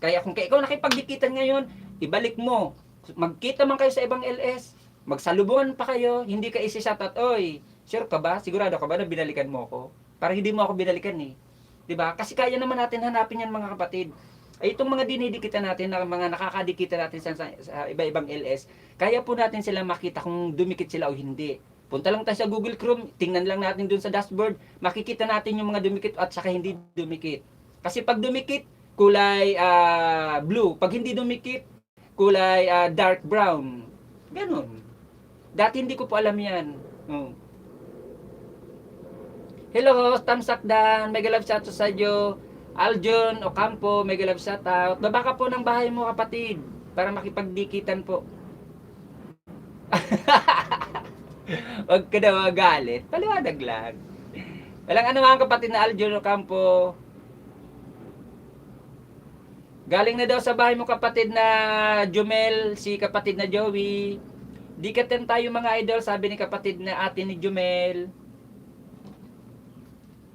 Kaya kung ikaw nakipagdikitan ngayon, ibalik mo. Magkita man kayo sa ibang LS, magsalubungan pa kayo, hindi ka isi-shoutout, oy, sure ka ba? Sigurado ka ba na binalikan mo ako? Para hindi mo ako binalikan eh. 'Di ba? Kasi kaya naman natin hanapin yan mga kapatid. Ay itong mga dinidikitan natin, na mga nakakadikitan natin sa iba-ibang LS, kaya po natin sila makita kung dumikit sila o hindi. Punta lang tayo sa Google Chrome, tingnan lang natin dun sa dashboard, makikita natin yung mga dumikit at saka hindi dumikit. Kasi pag dumikit, kulay blue. Pag hindi dumikit, kulay dark brown. Ganon. Dati hindi ko po alam yan. Oh. Hello, Tamsak Dan, mega love shout sa iyo. Aljon Ocampo, mega love shout out. Baba ka po ng bahay mo kapatid para makipagdikitan po. Huwag ka na magalit. Paliwanag lang. Walang ano mga kapatid na Aljon Ocampo. Galing na daw sa bahay mo kapatid na Jumel, si kapatid na Joey. Di ka tayo mga idol, sabi ni kapatid na ate ni Jumel.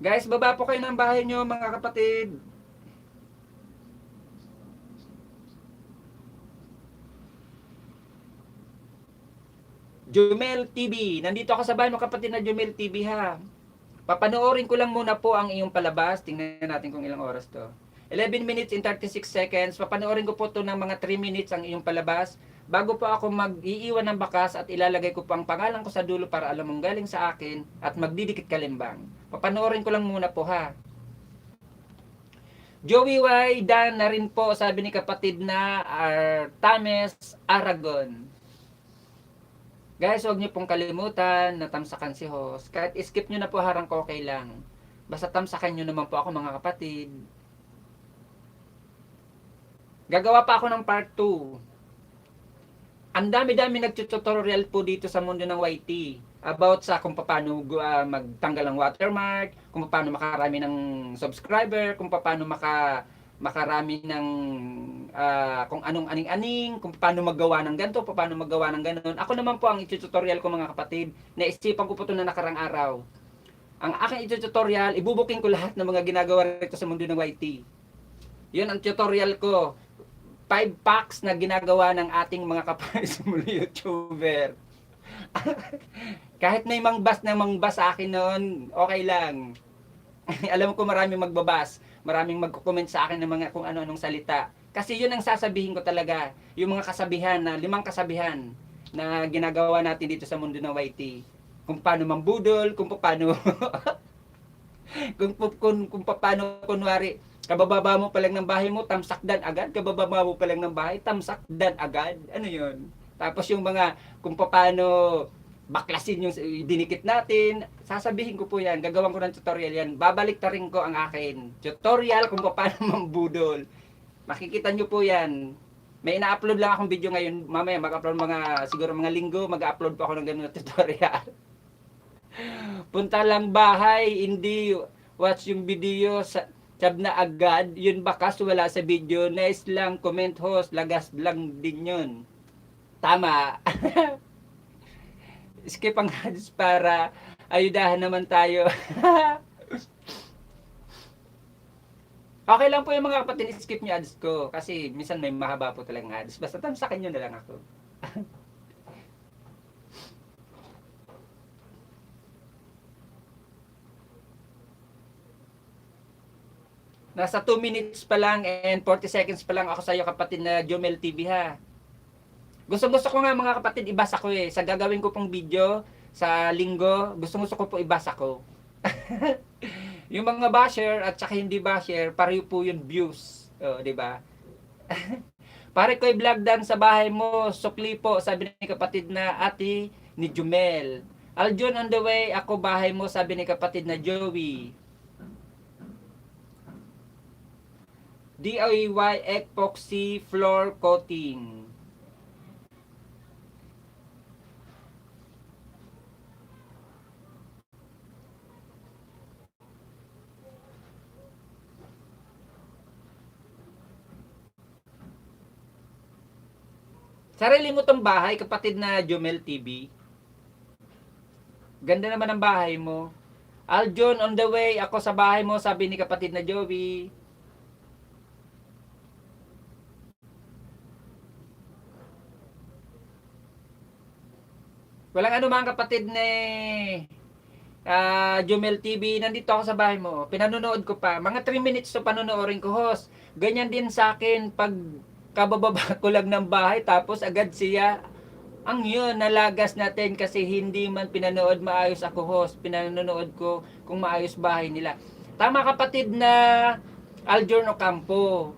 Guys, baba po kayo ng bahay nyo mga kapatid. Jumel TV. Nandito ako sa bahay mo kapatid na Jumel TV ha. Papanoorin ko lang muna po ang iyong palabas. Tingnan natin kung ilang oras to. 11 minutes and 36 seconds. Papanoorin ko po to ng mga 3 minutes ang iyong palabas. Bago po ako mag-iiwan ng bakas at ilalagay ko po ang pangalan ko sa dulo para alam mong galing sa akin at magdidikit kalimbang. Papanoorin ko lang muna po ha. Joey Y. Dan na rin po, sabi ni kapatid na Tames Aragon. Guys, huwag niyo pong kalimutan na tamsakan si host. Kahit skip niyo na po harang ko, okay lang. Basta tamsakan niyo naman po ako mga kapatid. Gagawa pa ako ng part 2. Ang dami-dami nagtutorial po dito sa mundo ng YT about sa kung paano magtanggal ng watermark, kung paano makarami ng subscriber, kung paano makarami ng kung anong aning-aning, kung paano maggawa ng ganito, paano maggawa ng ganon. Ako naman po ang tutorial ko mga kapatid. Naisipan ko po ito na nakarang araw. Ang aking tutorial, ibubuking ko lahat ng mga ginagawa rito sa mundo ng YT. Yun ang tutorial ko. 5 packs na ginagawa ng ating mga kapatid YouTuber. Kahit may mangbas na mangbas sa akin noon, okay lang. Alam ko maraming magbabas, maraming magko-comment sa akin ng mga kung ano-anong salita. Kasi yun ang sasabihin ko talaga, yung mga kasabihan na 5 kasabihan na ginagawa natin dito sa mundo ng YT. Kung paano mambudol, kung paano kung paano kunwari kabababa mo pa lang ng bahay mo, tamsakdan agad. Kabababa mo pa lang ng bahay, tamsakdan agad. Ano yun? Tapos yung mga kung paano baklasin yung dinikit natin, sasabihin ko po yan. Gagawin ko ng tutorial yan. Babalik ta rin ko ang akin. Tutorial kung paano mambudol. Makikita nyo po yan. May ina-upload lang akong video ngayon. Mamaya mag-upload siguro mga linggo, mag-upload po ako ng ganun na tutorial. Punta lang bahay, hindi watch yung video sa tab na agad, yun bakas wala sa video, nice lang, comment host, lagas lang din yun. Tama. Skip ang ads para ayudahan naman tayo. Okay lang po yung mga kapatid, skip nyo ads ko, kasi minsan may mahaba po talagang ads. Basta tamsakin nyo na lang ako. Nasa 2 minutes pa lang and 40 seconds pa lang ako sa iyo kapatid na Jomel TV ha. Gusto ko nga mga kapatid ibasa ko eh. Sa gagawin ko pong video sa linggo, gusto ko po ibasa ko. Yung mga basher at saka hindi basher, pareho po yung views. Oh, di ba? Pare ko i-vlog dan sa bahay mo, sukli po, sabi ni kapatid na ate ni Jomel. Aljon on the way, ako bahay mo, sabi ni kapatid na Joey. DIY epoxy floor coating. Sarili mo tong bahay, kapatid na Jomel TV. Ganda naman ang bahay mo. Aljon on the way, ako sa bahay mo, sabi ni kapatid na Joey. Walang ano mga kapatid ni Jomel TV, nandito ako sa bahay mo. Pinanonood ko pa. Mga 3 minutes to panonoorin ko, host. Ganyan din sa akin pag kabababa ko lang ng bahay tapos agad siya. Ang yun, nalagas natin kasi hindi man pinanood maayos ako, host. Pinanonood ko kung maayos bahay nila. Tama kapatid na Aljorn Ocampo.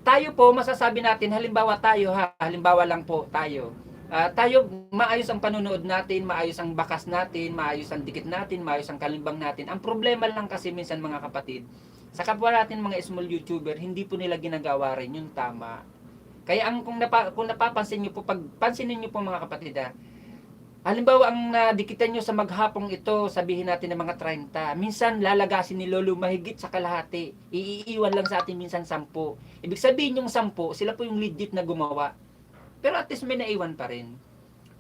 Tayo po, masasabi natin, halimbawa tayo ha, halimbawa lang po tayo. Tayo, maayos ang panunood natin, maayos ang bakas natin, maayos ang dikit natin, maayos ang kalimbang natin. Ang problema lang kasi minsan mga kapatid, sa kapwa natin mga small YouTuber, hindi po nila ginagawa rin yung tama. Kaya kung napapansin niyo po, pansinin niyo po mga kapatid halimbawa ang nadikitan niyo sa maghapong ito, sabihin natin ng mga 30, minsan lalagasin ni Lolo mahigit sa kalahati. Iiiwan lang sa atin minsan 10. Ibig sabihin yung 10, sila po yung legit na gumawa. Pero at least may naiwan pa rin.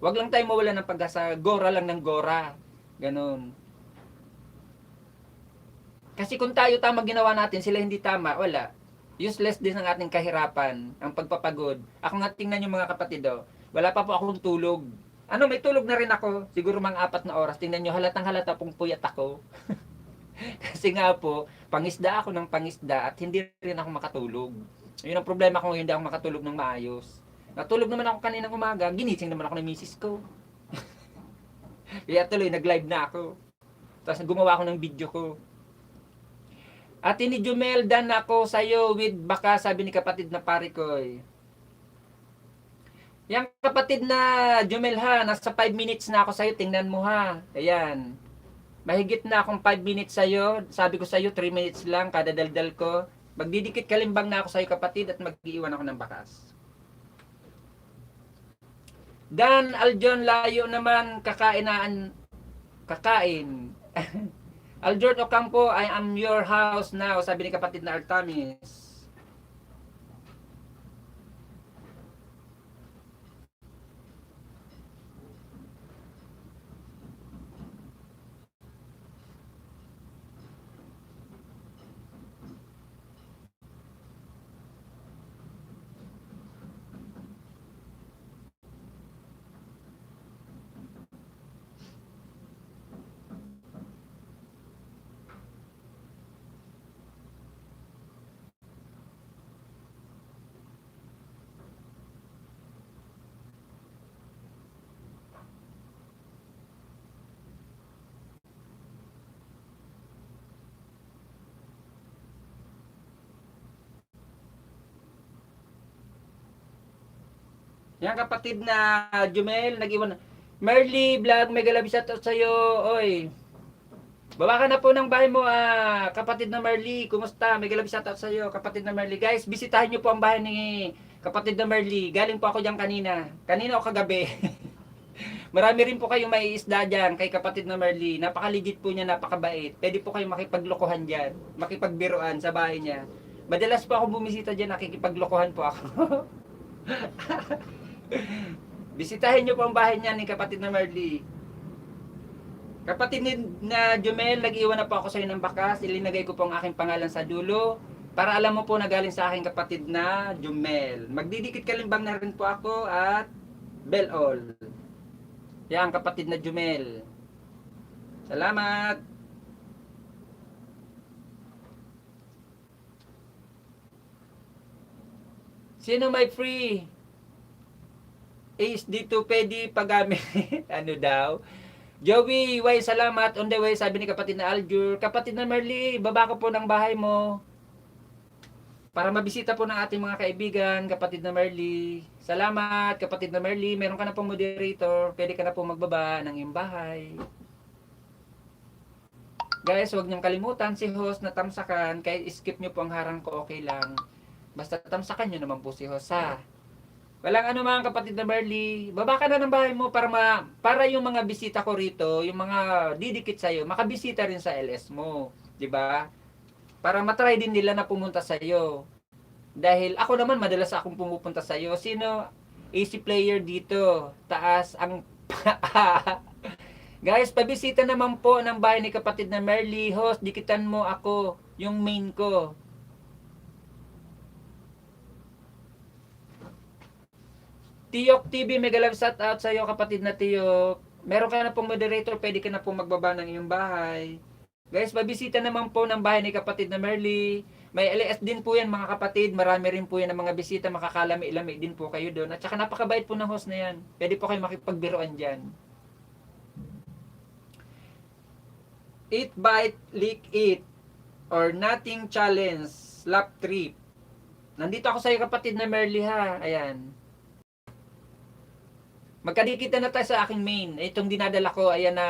Huwag lang tayo mawala ng pag-asa, gora lang ng gora. Ganon. Kasi kung tayo tama ginawa natin, sila hindi tama, wala. Useless din ang ating kahirapan, ang pagpapagod. Ako nga tingnan nyo mga kapatid, wala pa po akong tulog. May tulog na rin ako, siguro mga 4 na oras. Tingnan nyo, halatang halata pong puyat ako. Kasi nga po, pangisda ako ng pangisda at hindi rin ako makatulog. Yun ang problema ko, hindi ako makatulog ng maayos. Natulog naman ako kaninang umaga, ginising naman ako ng misis ko. Kaya tuloy, nag-live na ako. Tapos gumawa ako ng video ko. Ate ni Jomel, dan ako sa'yo with baka, sabi ni kapatid na pare ko. Yang kapatid na Jomel ha, nasa 5 minutes na ako sa'yo, tingnan mo ha. Ayan. Mahigit na akong 5 minutes sa'yo. Sabi ko sa'yo, 3 minutes lang, kada daldal ko. Magdidikit kalimbang na ako sa'yo kapatid at mag-iwan ako ng bakas. Dan Aljon layo naman kakain. Aljon Ocampo, I am your house now, sabi ni kapatid na Artamis. Yan kapatid na Jumel, nag-iwan. Merly Vlog, mega love shoutout sa'yo. Oy, baba ka na po ng bahay mo, kapatid na Merly. Kumusta? Mega love shoutout sa'yo, kapatid na Merly. Guys, bisitahin nyo po ang bahay ni kapatid na Merly. Galing po ako dyan kanina. Kanina o kagabi. Marami rin po kayong maiisda dyan kay kapatid na Merly. Napaka-legit po niya, napakabait. Pwede po kayong makipaglokohan dyan. Makipagbiruan sa bahay niya. Madalas po ako bumisita dyan, nakikipaglokohan po ako. Bisitahin nyo po ang bahay niya ni kapatid na Merly. Kapatid na Jumel, nag-iwan na po ako sa iyo ng bakas. Ilinagay ko po ang aking pangalan sa dulo para alam mo po na galing sa aking kapatid na Jumel. Magdidikit kalimbang na rin po ako at bell all. Yan kapatid na Jumel. Salamat. Sino may free? Is dito pwede paggamit. Ano daw? Joey, way salamat. On the way, sabi ni kapatid na Aljur. Kapatid na Merly, baba ko po ng bahay mo. Para mabisita po ng ating mga kaibigan, kapatid na Merly. Salamat, kapatid na Merly. Meron ka na pong moderator. Pwede ka na po magbaba ng iyong bahay. Guys, huwag niyong kalimutan si host na tamsakan. Kahit skip niyo po ang harang ko, okay lang. Basta tamsakan niyo naman po si host, ha? Walang ano mga kapatid na Merly, baba ka na ng bahay mo para yung mga bisita ko rito, yung mga didikit sa iyo, makabisita rin sa LS mo, 'di ba? Para matry din nila na pumunta sa iyo. Dahil ako naman madalas akong pumupunta sa iyo. Sino AC player dito? Taas ang Guys, pabisita naman po ng bahay ni kapatid na Merly, host, dikitan mo ako, yung main ko. Tiyok TV, mega love shout out sa iyo kapatid na Tiyok. Meron ka na pong moderator, pwede ka na pong magbaba ng iyong bahay. Guys, babisita naman po ng bahay ni kapatid na Merly. May LS din po yan mga kapatid. Marami rin po yan ng mga bisita. Makakalami-lami din po kayo doon. At saka napakabait po ng host na yan. Pwede po kayo makipagbiruan dyan. Eat, bite, lick, eat. Or nothing challenge. Lap trip. Nandito ako sa iyo kapatid na Merly, ha. Ayan. Magkadikita na tayo sa aking main. Itong dinadala ko, ayan na,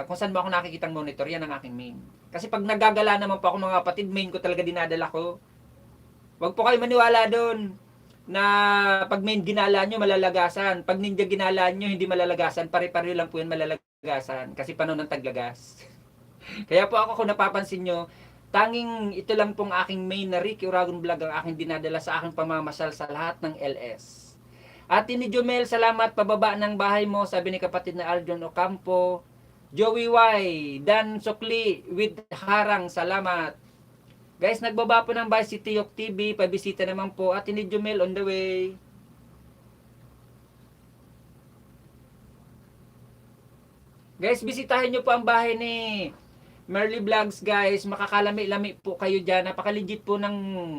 kung saan mo ako nakikitang monitor, yan ang aking main. Kasi pag nagagala naman po ako mga kapatid, main ko talaga dinadala ko. Huwag po kayo maniwala doon na pag main ginala nyo, malalagasan. Pag ninja ginala nyo, hindi malalagasan. Pare-pare lang po yan malalagasan. Kasi panahon ng taglagas. Kaya po ako, kung napapansin nyo, tanging ito lang pong aking main na Ricky Uragon Vlog ang aking dinadala sa aking pamamasyal sa lahat ng LS. Ate ni Jumel, salamat, pababa ng bahay mo, sabi ni kapatid na Aljon Ocampo. Joey Y, Dan Sukli with Harang, salamat. Guys, nagbaba po ng bahay si Tiyok TV, pabisita naman po. Ate ni Jumel on the way. Guys, bisitahin nyo po ang bahay ni Merly Vlogs, guys. Makakalami-lami po kayo dyan. Napaka-legit po ng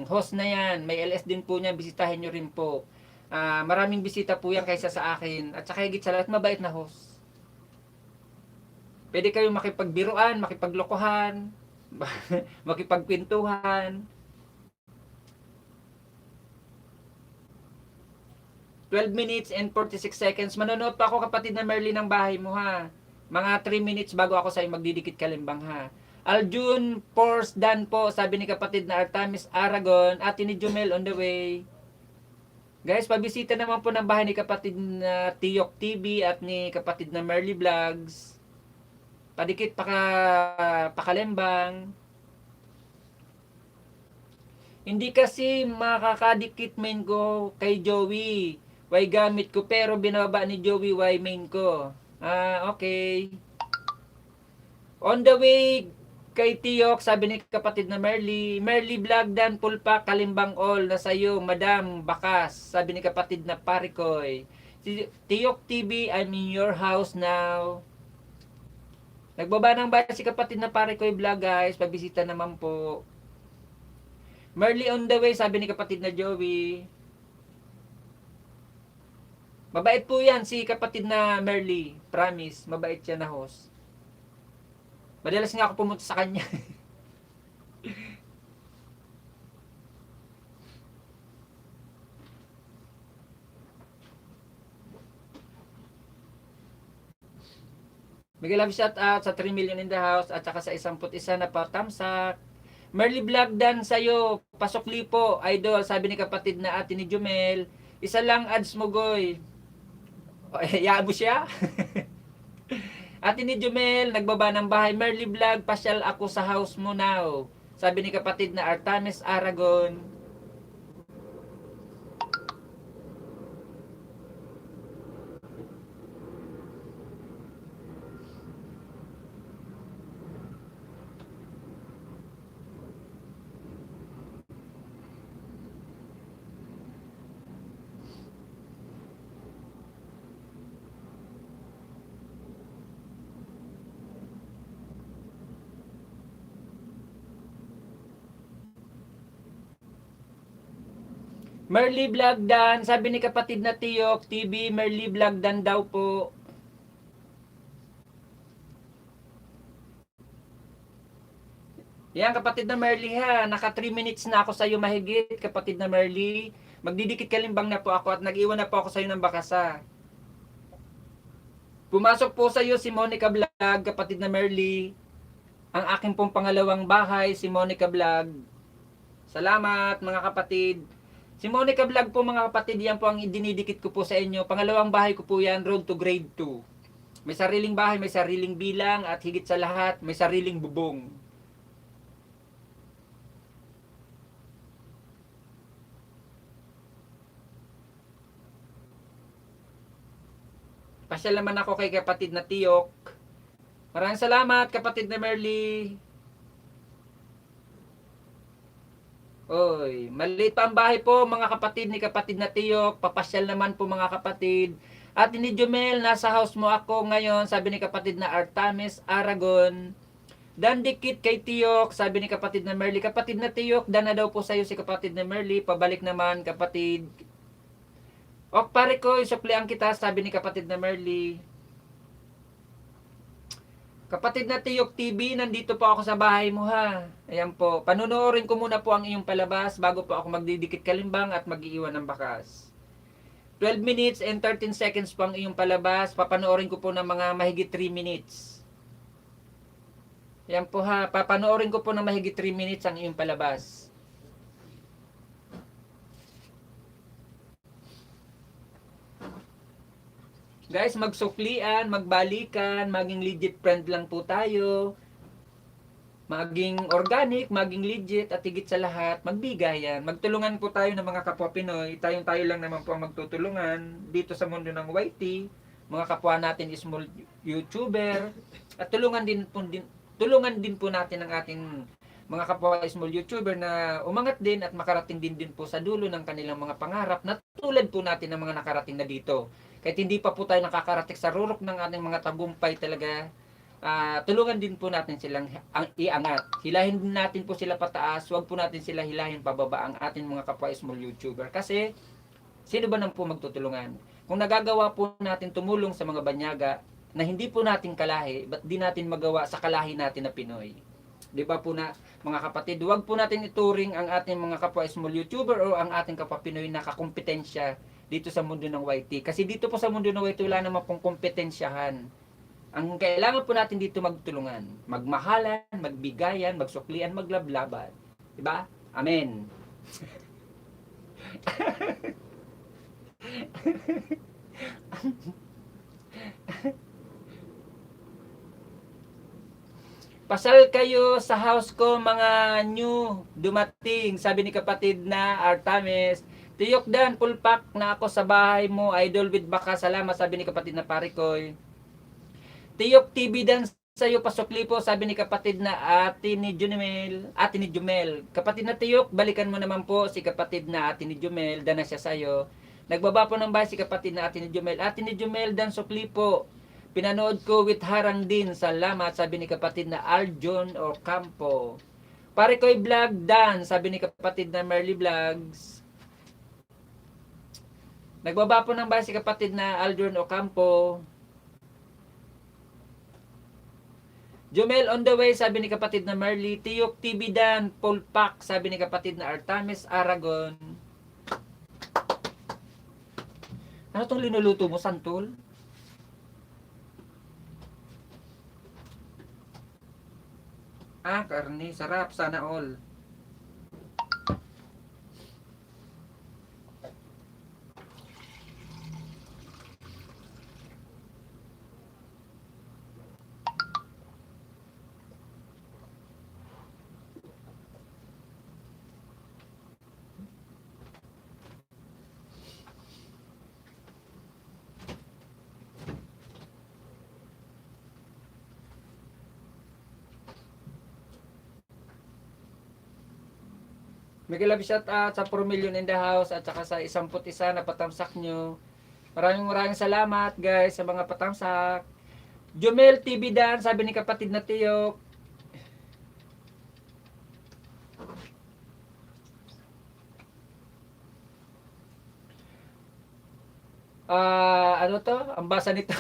host na yan. May LS din po niya, bisitahin nyo rin po. Maraming bisita po yan kaysa sa akin. At saka higit sa lahat, mabait na host. Pwede kayong makipagbiruan, makipaglokohan, makipagpintuhan. 12 minutes and 46 seconds. Manonood pa ako kapatid na Merly ng bahay mo, ha. Mga 3 minutes bago ako sa'yo magdidikit kalimbang, ha. Aljun Force Dan po, sabi ni kapatid na Artemis Aragon. Ate ni Jumel on the way. Guys, pabisita naman po ng bahay ni kapatid na Tiyok TV at ni kapatid na Merly Vlogs. Padikit pakalembang. Hindi kasi makakadikit main ko kay Joey. Why gamit ko pero binaba ni Joey why main ko. Okay. On the way kay Tiyok, sabi ni kapatid na Merly. Merly Vlog Dan Pulpa Kalimbang All na sa'yo, Madam Bakas. Sabi ni kapatid na Parikoy. Tiyok TV, I'm in your house now. Nagbaba ng bayan si kapatid na Parikoy Vlog guys. Pabisita naman po. Merly on the way, sabi ni kapatid na Joey. Mabait po yan si kapatid na Merly. Promise, mabait siya na host. Madalas nga ako pumunta sa kanya. Bigay love shout out sa 3 million in the house at saka sa 11 na patamsak. Merly Vlog Dan sa'yo, pasokli po, idol, sabi ni kapatid na ate ni Jumel. Isa lang ads mo, goy. Yabo siya. Ate ni Jumel, nagbaba ng bahay. Merly Vlog, pasyal ako sa house mo now. Sabi ni kapatid na Artemis Aragon. Merly Vlog Dan, sabi ni kapatid na Tiyok TV, Merly Vlog Dan daw po. Yan kapatid na Merly ha, naka 3 minutes na ako sa iyo mahigit kapatid na Merly. Magdidikit kalimbang na po ako at nag-iwan na po ako sa iyo ng bakasa. Pumasok po sa iyo si Monica Vlog, kapatid na Merly. Ang akin pong pangalawang bahay, si Monica Vlog. Salamat mga kapatid. Si Monica Vlog po mga kapatid, yan po ang dinidikit ko po sa inyo. Pangalawang bahay ko po yan, road to grade 2. May sariling bahay, may sariling bilang, at higit sa lahat, may sariling bubong. Pasyal naman ako kay kapatid na Tiyok. Maraming salamat kapatid na Merly. Oy, maliit pa ang bahay po mga kapatid ni kapatid na Tiyok. Papasyal naman po mga kapatid. At ni Jumel, nasa house mo ako ngayon, sabi ni kapatid na Artemis Aragon. Dan dikit kay Tiyok, sabi ni kapatid na Merly. Kapatid na Tiyok, dan na daw po sa'yo si kapatid na Merly. Pabalik naman kapatid. Ok pare ko, isuklian kita, sabi ni kapatid na Merly. Kapatid na Tiyok TV, nandito po ako sa bahay mo ha. Ayan po, panonoorin ko muna po ang iyong palabas bago po ako magdidikit kalimbang at mag-iiwan ng bakas. 12 minutes and 13 seconds po ang iyong palabas. Papanoorin ko po ng mga mahigit 3 minutes. Ayan po ha, papanoorin ko po ng mahigit 3 minutes ang iyong palabas. Guys, magsuklian, magbalikan, maging legit friend lang po tayo. Maging organic, maging legit, at higit sa lahat, magbigayan. Magtulungan po tayo ng mga kapwa Pinoy. Tayo lang naman po ang magtutulungan dito sa mundo ng YT. Mga kapwa natin small YouTuber. At tulungan din po natin ang ating mga kapwa small YouTuber na umangat din at makarating din po sa dulo ng kanilang mga pangarap na tulad po natin ng mga nakarating na dito. Kahit hindi pa po tayo nakakarating sa rurok ng ating mga tagumpay talaga, tulungan din po natin silang iangat. Hilahin din natin po sila pataas, huwag po natin sila hilahin pababa ang ating mga kapwa small YouTuber. Kasi, sino ba nang po magtutulungan? Kung nagagawa po natin tumulong sa mga banyaga na hindi po natin kalahi, ba't di natin magawa sa kalahi natin na Pinoy? Di ba po na mga kapatid, huwag po natin ituring ang ating mga kapwa small YouTuber o ang ating kapwa Pinoy na kakumpetensya dito sa mundo ng YT. Kasi dito po sa mundo ng YT, wala naman pong kompetensyahan. Ang kailangan po natin dito magtulungan, magmahalan, magbigayan, magsuklian, maglablaban. Diba? Amen. Pasal kayo sa house ko mga new dumating, sabi ni kapatid na Artames. Tiyok dan, pulpak na ako sa bahay mo, idol with baka, salamat, sabi ni kapatid na Parikoy. Tiyok TV dan sa'yo, pasukli po, sabi ni kapatid na ate ni Jumel. Kapatid na Tiyok, balikan mo naman po si kapatid na ate ni Jumel, dan na siya sa'yo. Nagbaba po ng bahay si kapatid na ate ni Jumel. Ate ni Jumel, dan sukli po. Pinanood ko with harang din. Salamat, sabi ni kapatid na Aljon Ocampo. Pare ko'y vlog dan, sabi ni kapatid na Merly Vlogs. Nagbaba po ng bahay si kapatid na Aljon Ocampo. Jumel on the way, sabi ni kapatid na Merly. Tiyok TV dan, Pulpak, sabi ni kapatid na Artames Aragon. Ano tong linuluto mo, Santol? Karne. Sarap. Sana all. Mega love shout out sa 4 million in the house at saka sa 11 na patamsak nyo. Maraming salamat guys sa mga patamsak. Jumel TV Dan, sabi ni kapatid na Tiyok. Ano to? Ang basa nito.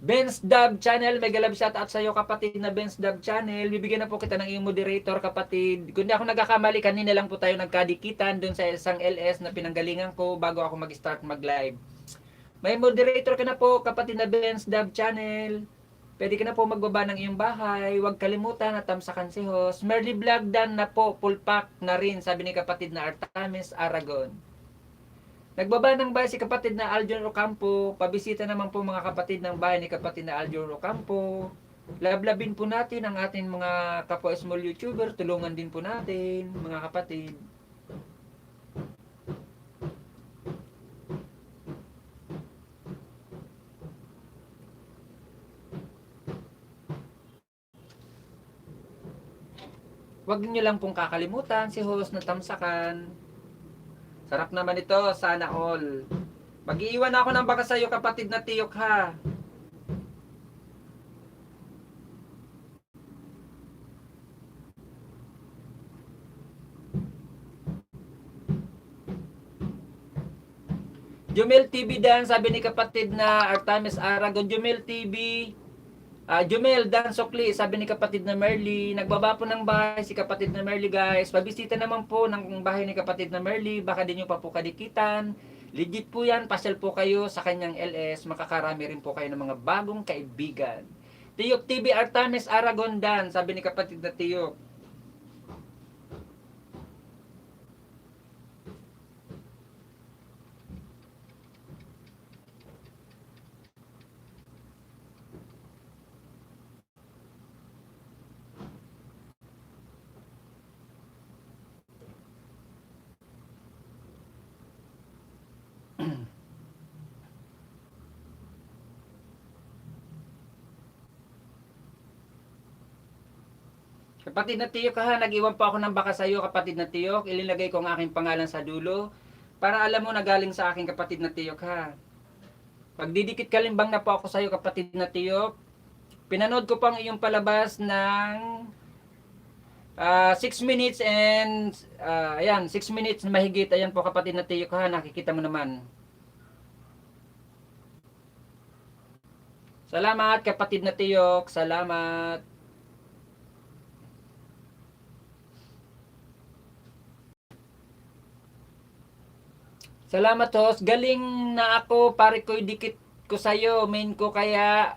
Ben's Dub Channel, mega love shout out sa iyo kapatid na Ben's Dub Channel. Bibigyan na po kita ng iyong moderator kapatid. Kung di ako nagkakamali, kanina lang po tayo nagkadikitan doon sa isang LS na pinanggalingan ko bago ako mag-start mag-live. May moderator ka na po kapatid na Ben's Dub Channel. Pwede ka na po magbaba ng iyong bahay. Huwag kalimutan na tamsakan si host. Merly Vlog Dan na po, pulpak na rin, sabi ni kapatid na Artames Aragon. Nagbaba ng bahay si kapatid na Aljon Ocampo. Pabisita naman po mga kapatid ng bahay ni kapatid na Aljon Ocampo. Lablabin po natin ang ating mga kapwa small YouTuber. Tulungan din po natin mga kapatid. Huwag niyo lang pong kakalimutan si host na tamsakan. Sarap naman ito, sana all. Mag-iiwan ako ng baka sa'yo kapatid na Tiyok ha. Jumel TV Dan, sabi ni kapatid na Artames Aragon. Jumel TV, Jumel Dan Sokli, sabi ni kapatid na Merly. Nagbaba po ng bahay si kapatid na Merly guys. Pabisita naman po ng bahay ni kapatid na Merly. Baka din nyo pa po kadikitan. Legit po yan, pasyal po kayo sa kanyang LS. Makakarami rin po kayo ng mga bagong kaibigan. Tiyok TV Artames Aragon Dan, sabi ni kapatid na Tiyok. Kapatid na Tiyok ha, nag-iwan po ako ng baka sa iyo kapatid na Tiyok. Ilinagay ko ang aking pangalan sa dulo para alam mo na galing sa aking kapatid na Tiyok ha. Pagdidikit kalimbang na po ako sa iyo kapatid na Tiyok. Pinanood ko pang iyong palabas ng 6 minutes and ayan, 6 minutes na mahigit. Ayan po kapatid na Tiyok ha, nakikita mo naman. Salamat kapatid na Tiyok, salamat. Salamat host, galing na ako, pare ko dikit ko sa'yo, main ko kaya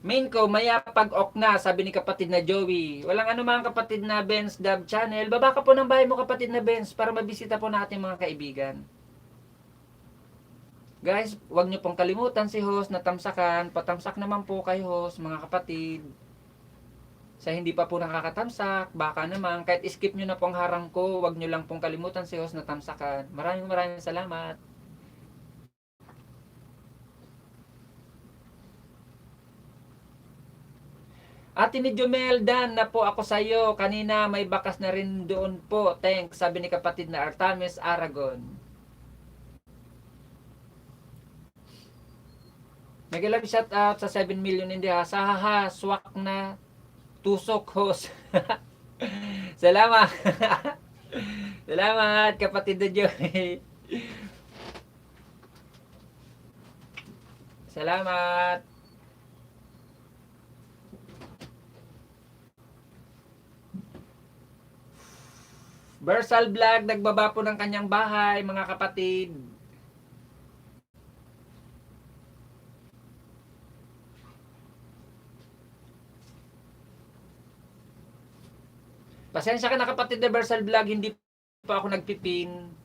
Main ko, mayapag ok na, sabi ni kapatid na Joey. Walang ano mga kapatid na Benz Dub Channel. Baba ka po ng bahay mo kapatid na Benz para mabisita po natin mga kaibigan. Guys, huwag nyo pong kalimutan si host na tamsakan. Patamsak naman po kay host mga kapatid. Sa hindi pa po nakakatamsak, baka naman, kahit skip nyo na pong harang ko, huwag nyo lang pong kalimutan si host na tamsakan. Maraming salamat. Ate ni Jumel, Dan na po ako sa iyo. Kanina may bakas na rin doon po. Thanks, sabi ni kapatid na Artames Aragon. Nag-love shout out sa 7 million hindi ha. Sahaha, swak na tusok host. Salamat. Salamat kapatid na Joey. Salamat. Versal Vlog, nagbaba po ng kanyang bahay, mga kapatid. Pasensya ka na kapatid na Versal Vlog, hindi pa ako nagpipin.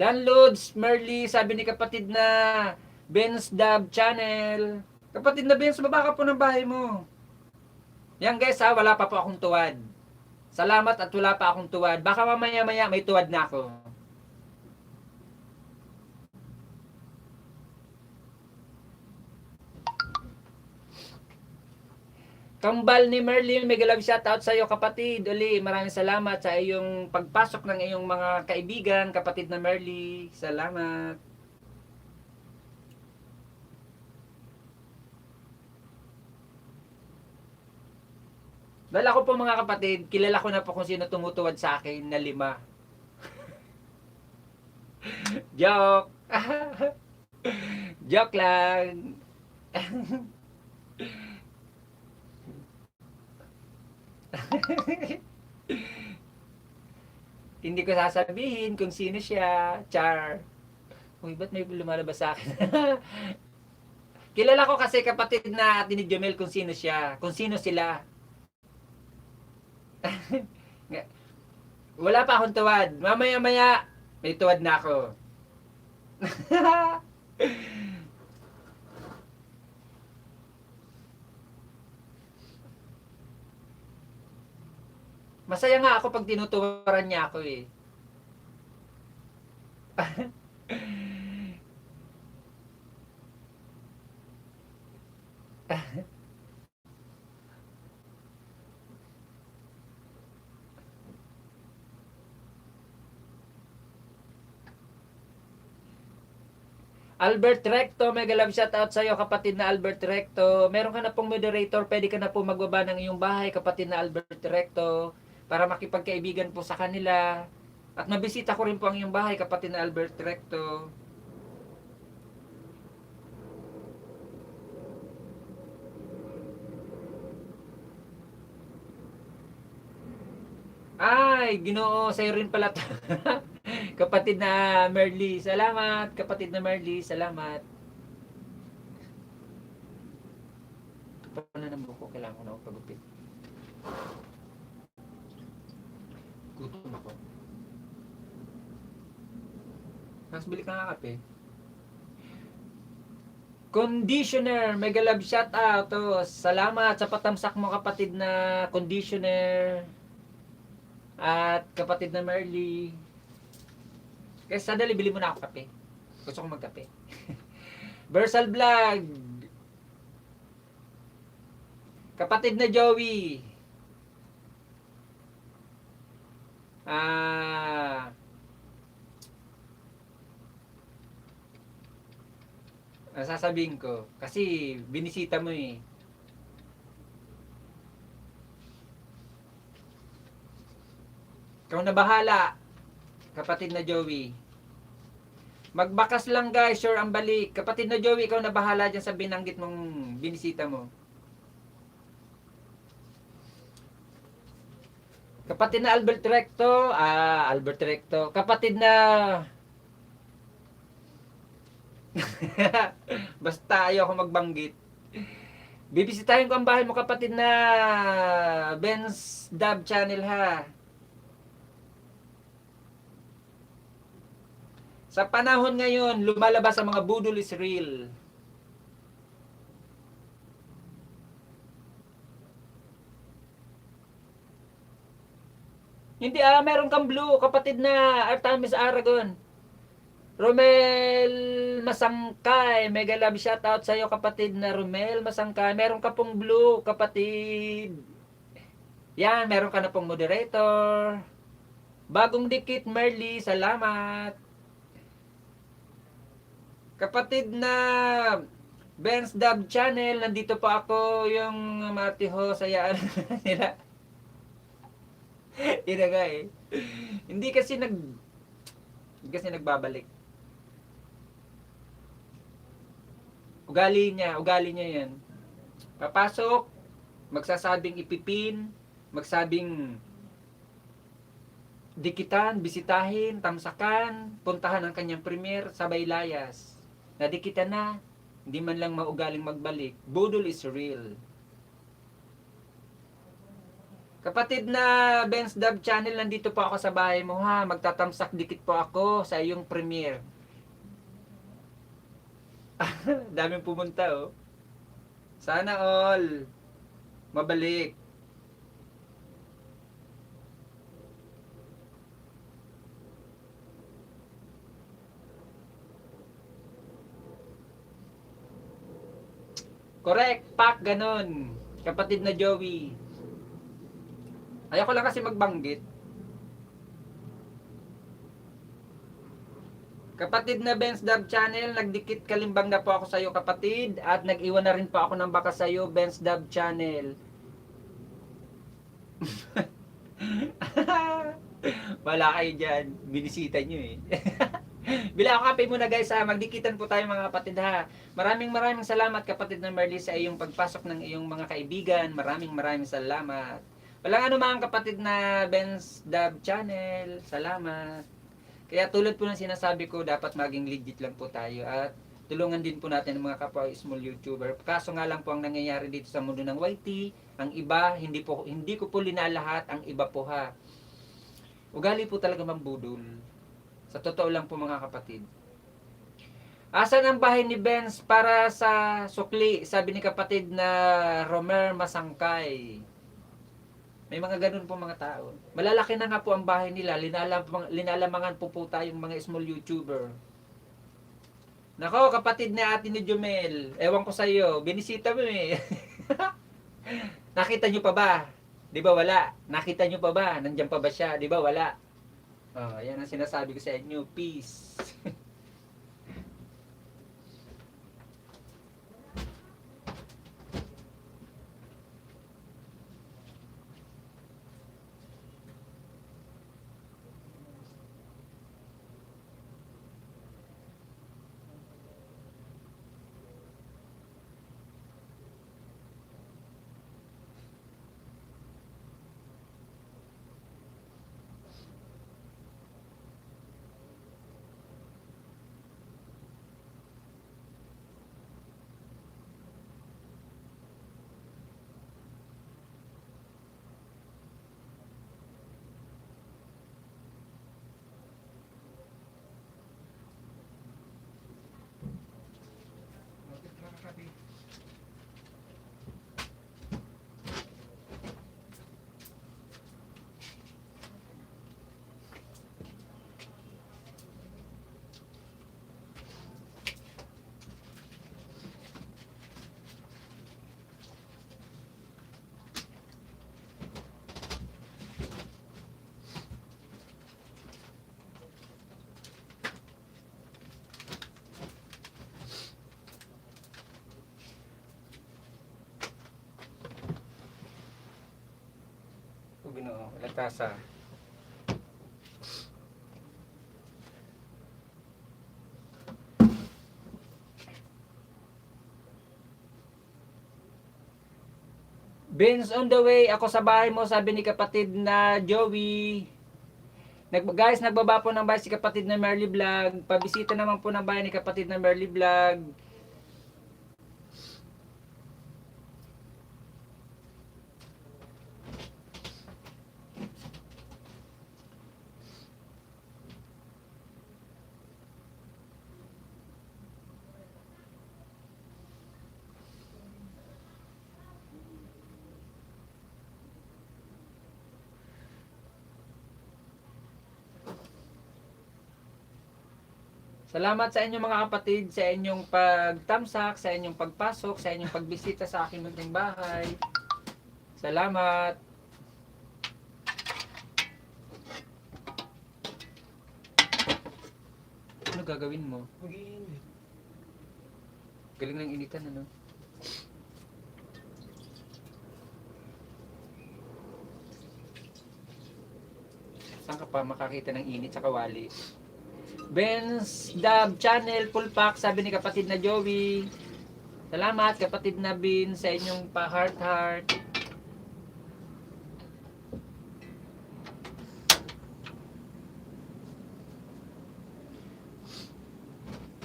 Downloads, Merly, sabi ni kapatid na Benz Dub Channel. Kapatid na Benz, baba ka po ng bahay mo. Yan guys ha, wala pa po akong tuwad. Salamat at wala pa akong tuwad. Baka mamaya-maya may tuwad na ako. Kambal ni Merlin, mega love shoutout sa iyo kapatid. Uli, maraming salamat sa iyong pagpasok ng iyong mga kaibigan, kapatid na Merly. Salamat. Dala ko po mga kapatid, kilala ko na po kung sino tumutuwad sa akin na 5. Joke. Joke lang. Hindi ko sasabihin kung sino siya. Char. Uy, ba't may lumalabas sa akin? Kilala ko kasi kapatid na Ate ni Jomel kung sino siya. Kung sino sila. Wala pa akong tuwad. Mamaya-maya, may tuwad na ako. Masaya nga ako pag tinutuwaran niya ako eh. Albert Recto, mega love shoutout sa iyo kapatid na Albert Recto. Meron ka na pong moderator, pwede ka na po magbaba ng iyong bahay kapatid na Albert Recto para makipagkaibigan po sa kanila. At mabisita ko rin po ang iyong bahay kapatid na Albert Recto. Ay, Ginoo, sa'yo rin pala to. Kapatid na Merly, salamat. Kapatid na Merly, salamat. Ito na ng buko, kailangan ko na pagupit. Gutom ako. Mas bili ka nga kape. Conditioner, mega love shout out. Salamat sa patamsak mo kapatid na conditioner. At kapatid na Merly. Kaya sadali, bili mo na ako kape. Gusto kong magkape. Versal Vlog. Kapatid na Joey. Sasabihin ko. Kasi binisita mo eh. Ikaw na bahala, kapatid na Joey. Magbakas lang guys, sure ang balik. Kapatid na Joey, ikaw na bahala dyan sa binanggit mong binisita mo. Kapatid na Albert Recto, Albert Recto. Kapatid na basta ayoko magbanggit. Bibisitahin ko ang bahay mo kapatid na Ben's Dub Channel ha. Sa panahon ngayon, lumalabas ang mga budol is real. Hindi meron kang blue kapatid na Artemis Aragon. Romel Masangkay, mega love shoutout sa iyo kapatid na Romel Masangkay. Meron ka pong blue kapatid. Yan, meron ka na pong moderator. Bagong dikit Merly, salamat. Kapatid na Ben's Dub Channel, nandito pa ako yung Matiho sayaan nila. Inaga eh. Hindi kasi nagbabalik. Ugali niya yan. Papasok, magsasabing ipipin, magsabing dikitan, bisitahin, tamsakan, puntahan ang kanyang premier, sabay layas. Nadikitan na, hindi man lang maugaling magbalik. Budol is real. Kapatid na Ben's Dub Channel, nandito po ako sa bahay mo ha. Magtatamsak dikit po ako sa iyong premiere. Daming pumunta oh. Sana all mabalik. Correct, pak ganun. Kapatid na Joey. Ayoko lang kasi magbanggit. Kapatid na Ben's Dub Channel, nagdikit kalimbang na po ako sa iyo kapatid at nag-iwan na rin po ako ng baka sa iyo Ben's Dub Channel. Wala kayo dyan, binisita nyo eh. Bila ako kape muna guys ha, magdikitan po tayo mga kapatid ha. Maraming salamat kapatid na Merly sa iyong pagpasok ng iyong mga kaibigan. Maraming salamat. Walang ano mga kapatid na Ben's Dub Channel, salamat. Kaya tulad po ng sinasabi ko, dapat maging legit lang po tayo at tulungan din po natin ang mga kapwa small YouTuber. Kaso nga lang po ang nangyayari dito sa mundo ng YT, ang iba, hindi ko po linalahat, ang iba po ha. Ugali po talaga mambudol. Sa totoo lang po mga kapatid. Asan ang bahay ni Benz para sa sukli? Sabi ni kapatid na Romer Masangkay. May mga ganun po mga tao. Malalaki na nga po ang bahay nila. Linalamangan po tayong mga small YouTuber. Nako, kapatid na ate ni Jumel. Ewan ko sa iyo. Binisita mo eh. Nakita nyo pa ba? Di ba wala? Nakita nyo pa ba? Nandiyan pa ba siya? Di ba wala? Oh, yan ang sinasabi ko sa inyo. Peace. Ginoo, latasa. Benz on the way, ako sa bahay mo, sabi ni kapatid na Joey. Guys, nagbaba po ng bahay si kapatid na Merly Vlog. Pabisita naman po ng bahay ni kapatid na Merly Vlog. Salamat sa inyong mga kapatid, sa inyong pagtamsak, sa inyong pagpasok, sa inyong pagbisita sa aking munting bahay. Salamat. Ano gagawin mo? Mag-iinit. Galing ng initan, ano? Saan ka pa makakita ng init sa kawali? Ben's Dub Channel, full pack, sabi ni kapatid na Joey. Salamat kapatid na Bin sa inyong pa-heart.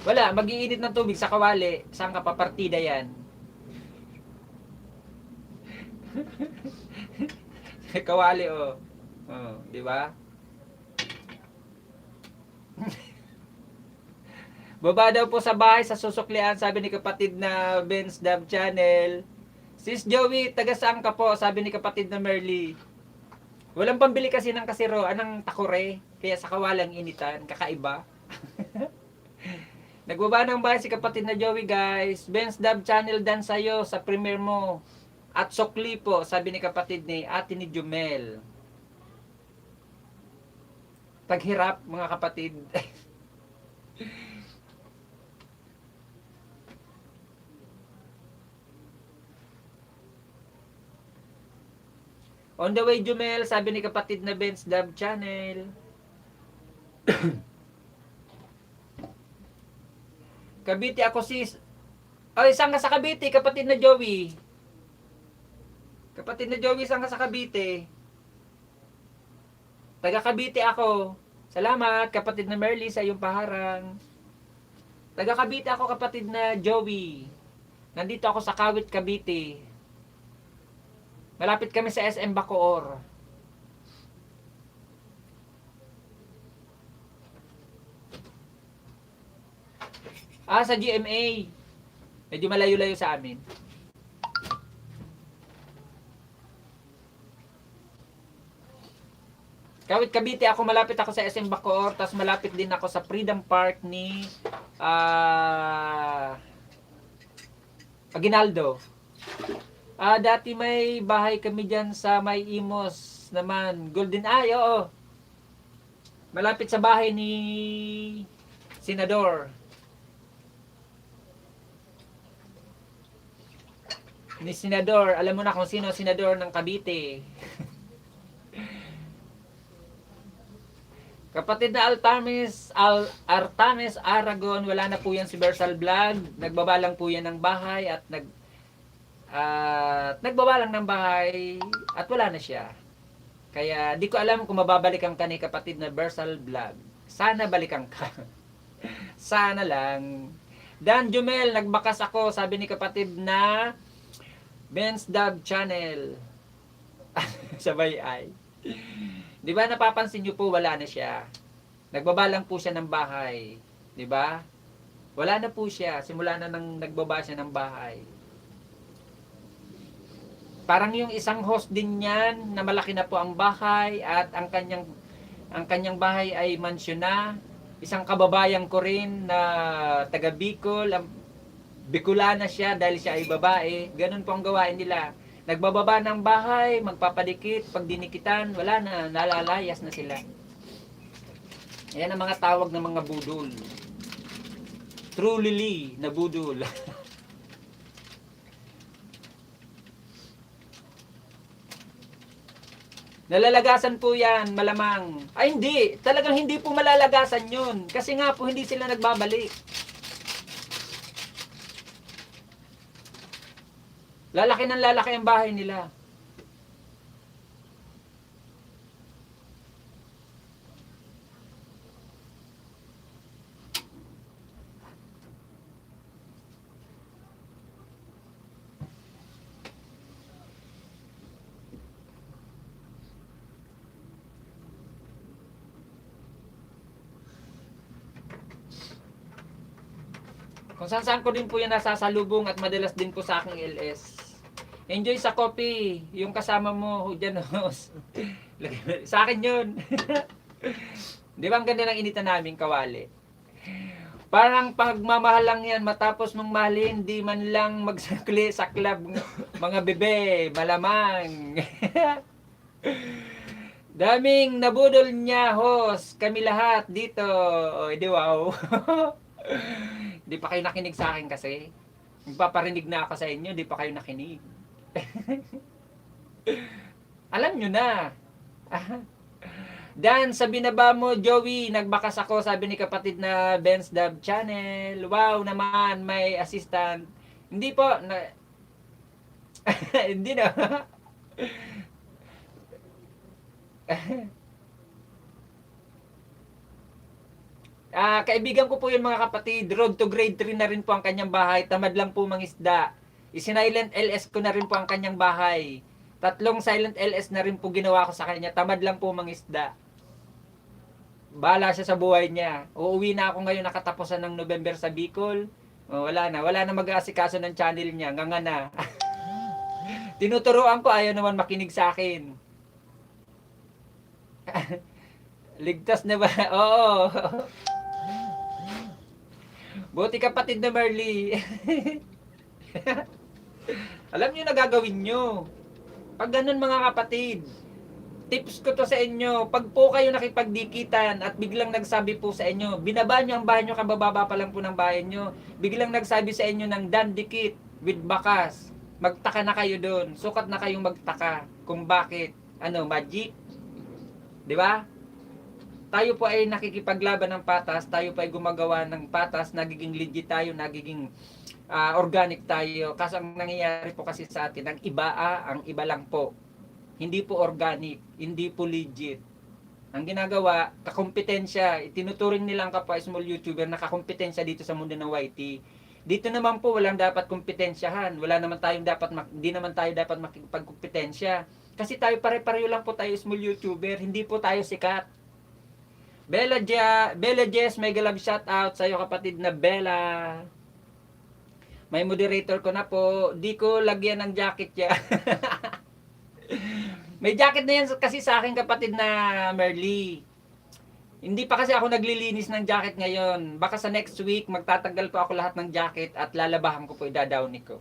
Wala, mag-iinit ng tubig sa kawali. Saan ka pa partida yan? Kawali, oh. Oh, di ba? Baba daw po sa bahay sa susuklian, sabi ni kapatid na Ben's Dub Channel. Sis Joey, taga saan ka po? Sabi ni kapatid na Merly. Walang pambili kasi ng kasiro, anong takore. Kaya sa kawalang initan, kakaiba. Nagbaba ng bahay si kapatid na Joey, guys. Ben's Dub Channel dan sa'yo sa premiere mo. At sukli po, sabi ni kapatid ni ate ni Jumel. Taghirap, mga kapatid. On the way, Jumel, sabi ni kapatid na Ben's Dub Channel. Cavite ako sis. Ay, saan ka sa Cavite, kapatid na Joey? Kapatid na Joey, saan ka sa Cavite? Taga Cavite ako. Salamat, kapatid na Merly, sa iyong paharang. Taga Cavite ako, kapatid na Joey. Nandito ako sa Kawit, Cavite. Malapit kami sa SM Bacoor. Sa GMA. Medyo malayo-layo sa amin. Kawit Cavite ako, malapit ako sa SM Bacoor, tapos malapit din ako sa Freedom Park ni Aguinaldo. Dati may bahay kami dyan sa May Imos naman. Golden Eye, oo. Malapit sa bahay ni Senador. Ni Senador. Alam mo na kung sino Senador ng Cavite. Kapatid na Artames Aragon, wala na po yan si Bersal Vlog. Nagbaba lang po yan ng bahay at nagbaba lang ng bahay at wala na siya. Kaya di ko alam kung mababalikan ka ni kapatid na Bersal Vlog. Sana balikan ka. Sana lang. Dan Jumel, nagbakas ako, sabi ni kapatid na Ben's Dub Channel. Sabay ay. Di ba napapansin nyo po, wala na siya. Nagbaba lang po siya ng bahay. Di ba? Wala na po siya. Simula na nang nagbaba siya ng bahay. Parang yung isang host din yan, na malaki na po ang bahay at ang kanyang bahay ay mansyon na. Isang kababayan ko rin na taga Bicol, Bicolana siya dahil siya ay babae. Ganun po ang gawain nila. Nagbababa ng bahay, magpapadikit, pag dinikitan, wala na, nalalayas na sila. Ayan ang mga tawag ng mga budol. Truly na budol. Nalalagasan po yan, malamang. Ay hindi, talagang hindi po malalagasan yun. Kasi nga po hindi sila nagbabalik. Lalaki ng lalaki ang bahay nila. Kung saan ko din po yan nasasalubong at madalas din po sa aking LS. Enjoy sa coffee. Yung kasama mo dyan, host. Sa akin yun. Di ba ang ganda ng initan namin kawali? Parang pagmamahal lang yan, matapos mong mahalin, di man lang magsakli sa club, mga bebe, malamang. Daming nabudol niya, host. Kami lahat dito. O, di wow. Di pa kayo nakinig sa akin kasi. Magpaparinig na ako sa inyo, di pa kayo nakinig. Alam nyo na. Dan, sa binaba mo, Joey, nagbakas ako, sabi ni kapatid na Ben's Dub Channel. Wow naman, may assistant. Hindi po, hindi na. Kaibigan ko po yun mga kapatid. Road to grade 3 na rin po ang kanyang bahay. Tamad lang po mangisda. Isinilent LS ko na rin po ang kanyang bahay. 3 silent LS na rin po ginawa ko sa kanya. Tamad lang po mangisda. Bahala siya sa buhay niya. Uuwi na ako ngayon nakatapusan ng November sa Bicol. Wala na mag-aasikaso ng channel niya. Nganga na. Tinuturoan ko, ayaw naman makinig sa akin. Ligtas na ba? Oo. Buti kapatid na Marley. Alam niyo na gagawin niyo. Pag ganun mga kapatid, tips ko to sa inyo, pag po kayo nakipagdikitan at biglang nagsabi po sa inyo, binaba nyo ang bahay nyo, kabababa pa lang po ng bahay nyo, biglang nagsabi sa inyo ng dandikit with bakas, magtaka na kayo doon, sukat na kayong magtaka kung bakit, magic, di ba? Tayo po ay nakikipaglaban ng patas, tayo po ay gumagawa ng patas, nagiging legit tayo, nagiging organic tayo, kaso ang nangyayari po kasi sa atin, ang iba lang po. Hindi po organic, hindi po legit. Ang ginagawa, kakompetensya, itinuturing nilang kapwa small YouTuber na kakompetensya dito sa mundo ng YT. Dito naman po walang dapat kompetensyahan. Hindi naman tayo dapat makipagkompetensya. Kasi tayo pare-pareho lang po tayo small YouTuber, hindi po tayo sikat. Bella Jess, mega love shout out sa iyo kapatid na Bella. May moderator ko na po, di ko lagyan ng jacket ya. May jacket na yan kasi sa akin kapatid na Merly. Hindi pa kasi ako naglilinis ng jacket ngayon. Baka sa next week magtatagal po ako lahat ng jacket at lalabahan ko po, idadowny ko.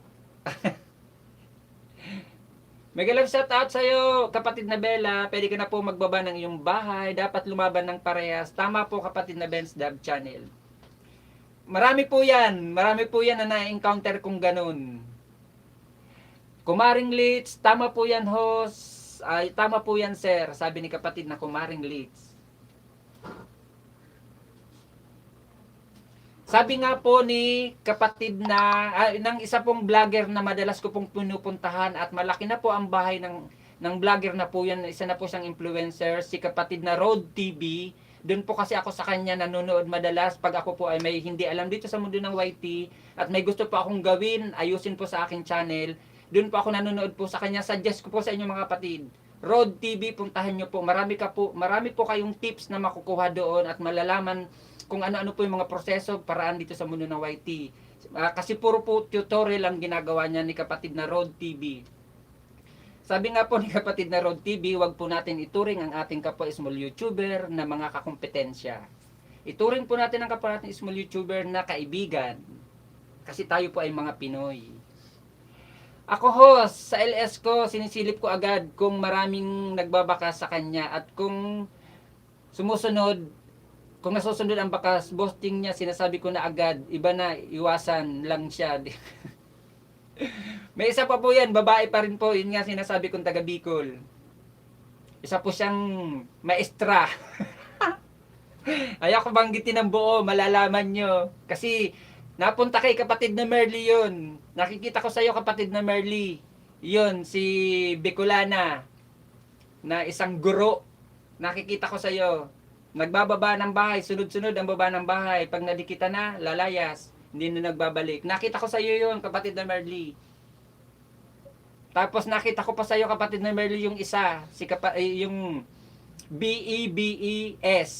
Mega love shout out sa iyo kapatid na Bella. Pwede ka na po magbaba ng iyong bahay. Dapat lumaban ng parehas. Tama po kapatid na Ben's Dub Channel. Marami po yan na na-encounter kong ganun. Kumaring Litz, tama po yan host. Ay, tama po yan sir, sabi ni kapatid na Kumaring Litz. Sabi nga po ni kapatid na, ng isa pong vlogger na madalas ko pong pinupuntahan at malaki na po ang bahay ng vlogger na po yan, isa na po siyang influencer, si kapatid na Road TV. Doon po kasi ako sa kanya nanonood madalas pag ako po ay may hindi alam dito sa mundo ng YT at may gusto po akong gawin, ayusin po sa aking channel. Doon po ako nanonood po sa kanya. Suggest ko po sa inyo mga kapatid. Road TV, puntahan nyo po. Marami po kayong tips na makukuha doon at malalaman kung ano-ano po yung mga proseso, paraan dito sa mundo ng YT. Kasi puro po tutorial ang ginagawa niya ni kapatid na Road TV. Sabi nga po ni kapatid na Road TV, wag po natin ituring ang ating kapwa small YouTuber na mga kakompetensya. Ituring po natin ang kapwa natin small YouTuber na kaibigan. Kasi tayo po ay mga Pinoy. Ako host, sa LS ko, sinisilip ko agad kung maraming nagbabakas sa kanya at kung nasusunod ang bakas, boasting niya, sinasabi ko na agad, iba na, iwasan lang siya. May isa pa po yan, babae pa rin po, yun nga sinasabi kong taga Bicol. Isa po siyang maestra. Ayaw ko banggitin ng buo, malalaman nyo. Kasi, napunta kay kapatid na Merly yun. Nakikita ko sa iyo kapatid na Merly. Yun, si Bicolana. Na isang guro. Nakikita ko sa iyo. Nagbababa ng bahay, sunod-sunod ang baba ng bahay. Pag nadikita na, lalayas. Hindi na nagbabalik. Nakita ko sa iyo yun, kapatid na Merly. Tapos nakita ko pa sa iyo kapatid na Merly yung isa. Yung BEBES.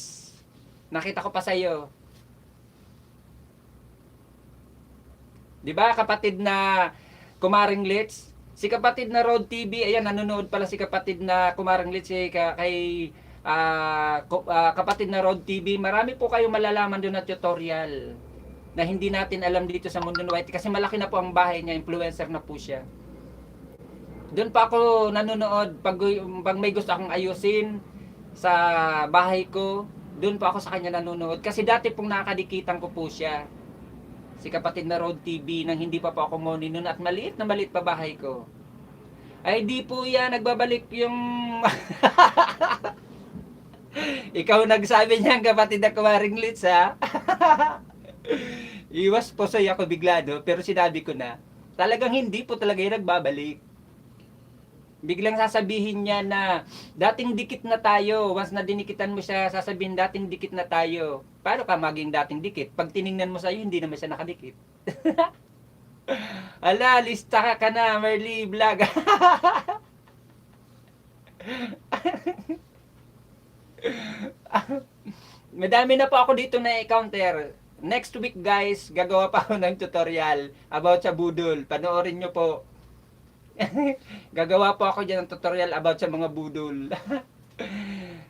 Nakita ko pa sa iyo. 'Di ba kapatid na Kumaring Litz? Si kapatid na Road TV, ayan nanonood pala si kapatid na Kumaring Litz kay kapatid na Road TV. Marami po kayong malalaman doon na tutorial na hindi natin alam dito sa mundo ng YT kasi malaki na po ang bahay niya, influencer na po siya. Doon pa ako nanonood pag may gusto akong ayusin sa bahay ko, doon pa ako sa kanya nanonood kasi dati pong nakadikitan ko po siya. Si kapatid na Road TV nang hindi pa po ako moni noon at maliit na maliit pa bahay ko. Ay di po yan, nagbabalik yung ikaw nagsabi niya kapatid na Kumaring Litz ha. Iwas po sa'yo ako biglado pero sinabi ko na talagang hindi po talaga yung nagbabalik. Biglang sasabihin niya na dating dikit na tayo. Once na dinikitan mo siya, sasabihin dating dikit na tayo. Paano ka maging dating dikit? Pag tiningnan mo sa'yo, hindi naman siya nakadikit. Ala, lista ka na, Merly Vlog. Madami na po ako dito na encounter. Next week guys, gagawa pa ako ng tutorial about sa budol. Panoorin nyo po. Gagawa po ako dyan ng tutorial about sa mga budol.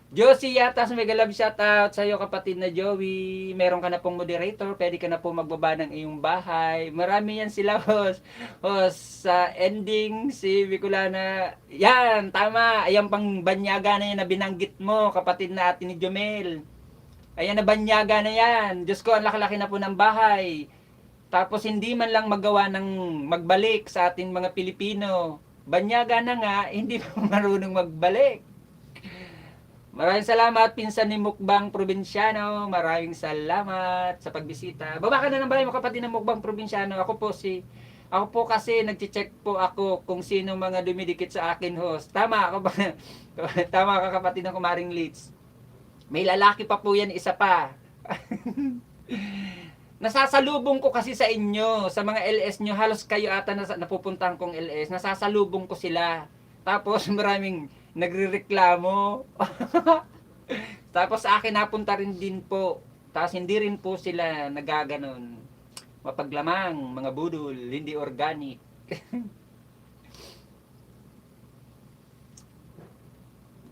Josie Yatas, mega love shoutout sa iyo kapatid na Joey. Meron ka na pong moderator, pwede ka na pong magbaba ng iyong bahay. Marami yan sila host. Host sa ending si Bicolana. Yan, tama. Ayan pang banyaga na yan na binanggit mo kapatid na atin ni Jomel. Ayan na banyaga na yan. Diyos ko, ang laki-laki na po ng bahay. Tapos hindi man lang magawa ng magbalik sa ating mga Pilipino. Banyaga na nga, hindi pa marunong magbalik. Maraming salamat, pinsan ni Mukbang Probinsyano. Maraming salamat sa pagbisita. Baba ka na ng bahay mo kapatid ng Mukbang Probinsyano. Ako po kasi nagche-check po ako kung sino mga dumidikit sa akin host. Tama ako ba? Tama ka kapatid ng Kumaring Litz. May lalaki pa po yan, isa pa. Nasasalubong ko kasi sa inyo, sa mga LS nyo, halos kayo ata napupuntahan kong LS, nasasalubong ko sila. Tapos maraming nagrereklamo. Tapos sa akin napunta rin din po. Tapos hindi rin po sila nagaganon. Mapaglamang, mga budol, hindi organic.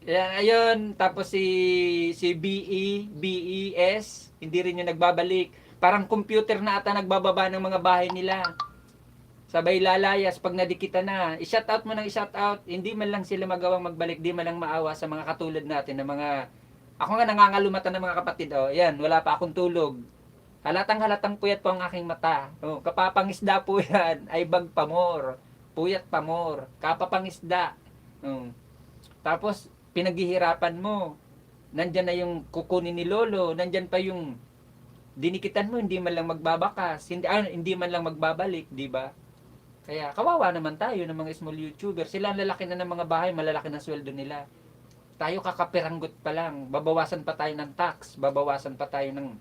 Yan, ayun, tapos si BES, hindi rin yung nagbabalik. Parang computer na ata nagbababa ng mga bahay nila. Sabay lalayas pag nadikita na. I-shoutout mo nang i-shoutout. Hindi man lang sila magawang magbalik. Di man lang maawa sa mga katulad natin na mga... Ako nga nangangalumatan ng mga kapatid. Oh, yan, wala pa akong tulog. Halatang puyat po ang aking mata. Oh, kapapangisda po yan. Ay bag pamor. Puyat pamor. Kapapangisda. Oh. Tapos, pinaghihirapan mo. Nandyan na yung kukunin ni Lolo. Nandyan pa yung dinikitan mo, hindi man lang magbabakas, hindi man lang magbabalik, di ba? Kaya kawawa naman tayo ng mga small YouTuber. Sila ang lalaki na ng mga bahay, malalaki na sweldo nila. Tayo kakapiranggot pa lang, babawasan pa tayo ng tax, babawasan pa tayo ng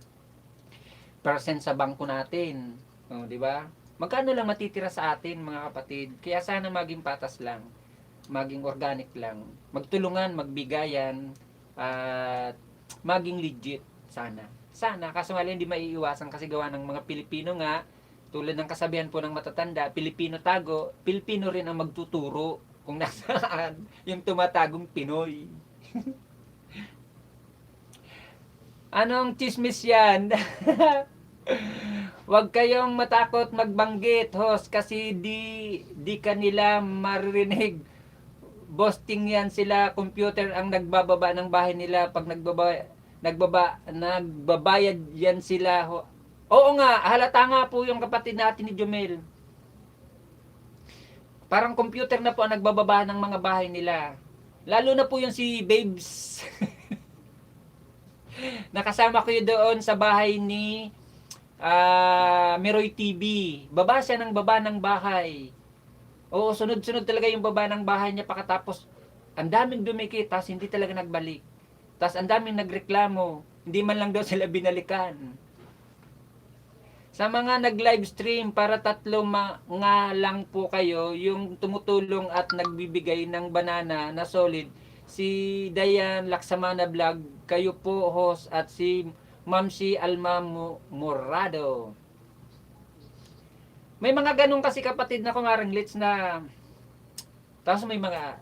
percent sa bangko natin. O, di ba? Magkano lang matitira sa atin, mga kapatid? Kaya sana maging patas lang, maging organic lang, magtulungan, magbigayan, at maging legit sana. Sana, kaso nga hindi maiiwasan kasi gawa ng mga Pilipino nga, tulad ng kasabihan po ng matatanda, Pilipino tago, Pilipino rin ang magtuturo kung nasaan yung tumatagong Pinoy. Anong chismis yan? Huwag kayong matakot magbanggit, host, kasi di kanila maririnig. Boasting yan sila, computer ang nagbababa ng bahay nila pag nagbabayad yan sila. Oo nga, halata nga po yung kapatid natin ni Jomel. Parang computer na po ang nagbababa ng mga bahay nila. Lalo na po yung si Babes. Nakasama ko yun doon sa bahay ni Meroy TV. Baba siya ng baba ng bahay. Oo, sunod-sunod talaga yung baba ng bahay niya pakatapos. Ang daming dumikit, tas hindi talaga nagbalik. Tas ang daming nagreklamo, hindi man lang daw sila binalikan. Sa mga nag-live stream, para tatlo nga lang po kayo, yung tumutulong at nagbibigay ng banana na solid, si Dayan Laksamana Vlog, kayo po host, at si Mamsi Alma Morado. May mga ganun kasi kapatid na kumarang lits na, tapos may mga,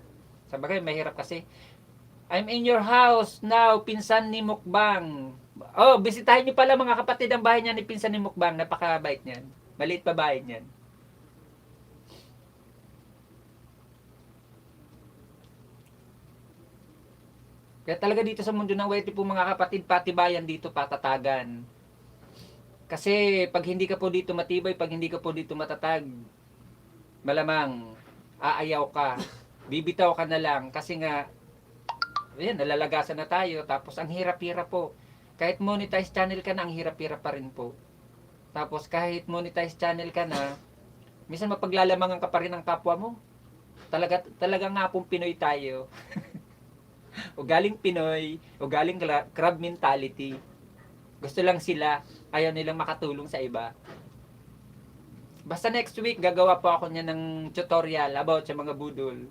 sabagay mahirap kasi, I'm in your house now, pinsan ni Mukbang. Oh, bisitahin niyo pala mga kapatid ang bahay niya ni pinsan ni Mukbang. Napakabait niyan. Maliit pa bahay niyan. Kaya talaga dito sa mundo ng YT po mga kapatid, patibayan dito, patatagan. Kasi pag hindi ka po dito matibay, pag hindi ka po dito matatag, malamang aayaw ka. Bibitaw ka na lang kasi nga ayan, nalalagasan na tayo. Tapos ang hirap-hirap po. Kahit monetize channel ka na, ang hirap-hirap pa rin po. Tapos kahit monetize channel ka na, minsan mapaglalamangan ka pa rin ng kapwa mo. Talaga nga pong Pinoy tayo. O galing Pinoy, o galing crab mentality. Gusto lang sila, ayaw nilang makatulong sa iba. Basta next week, gagawa po ako niya ng tutorial about sa mga budol.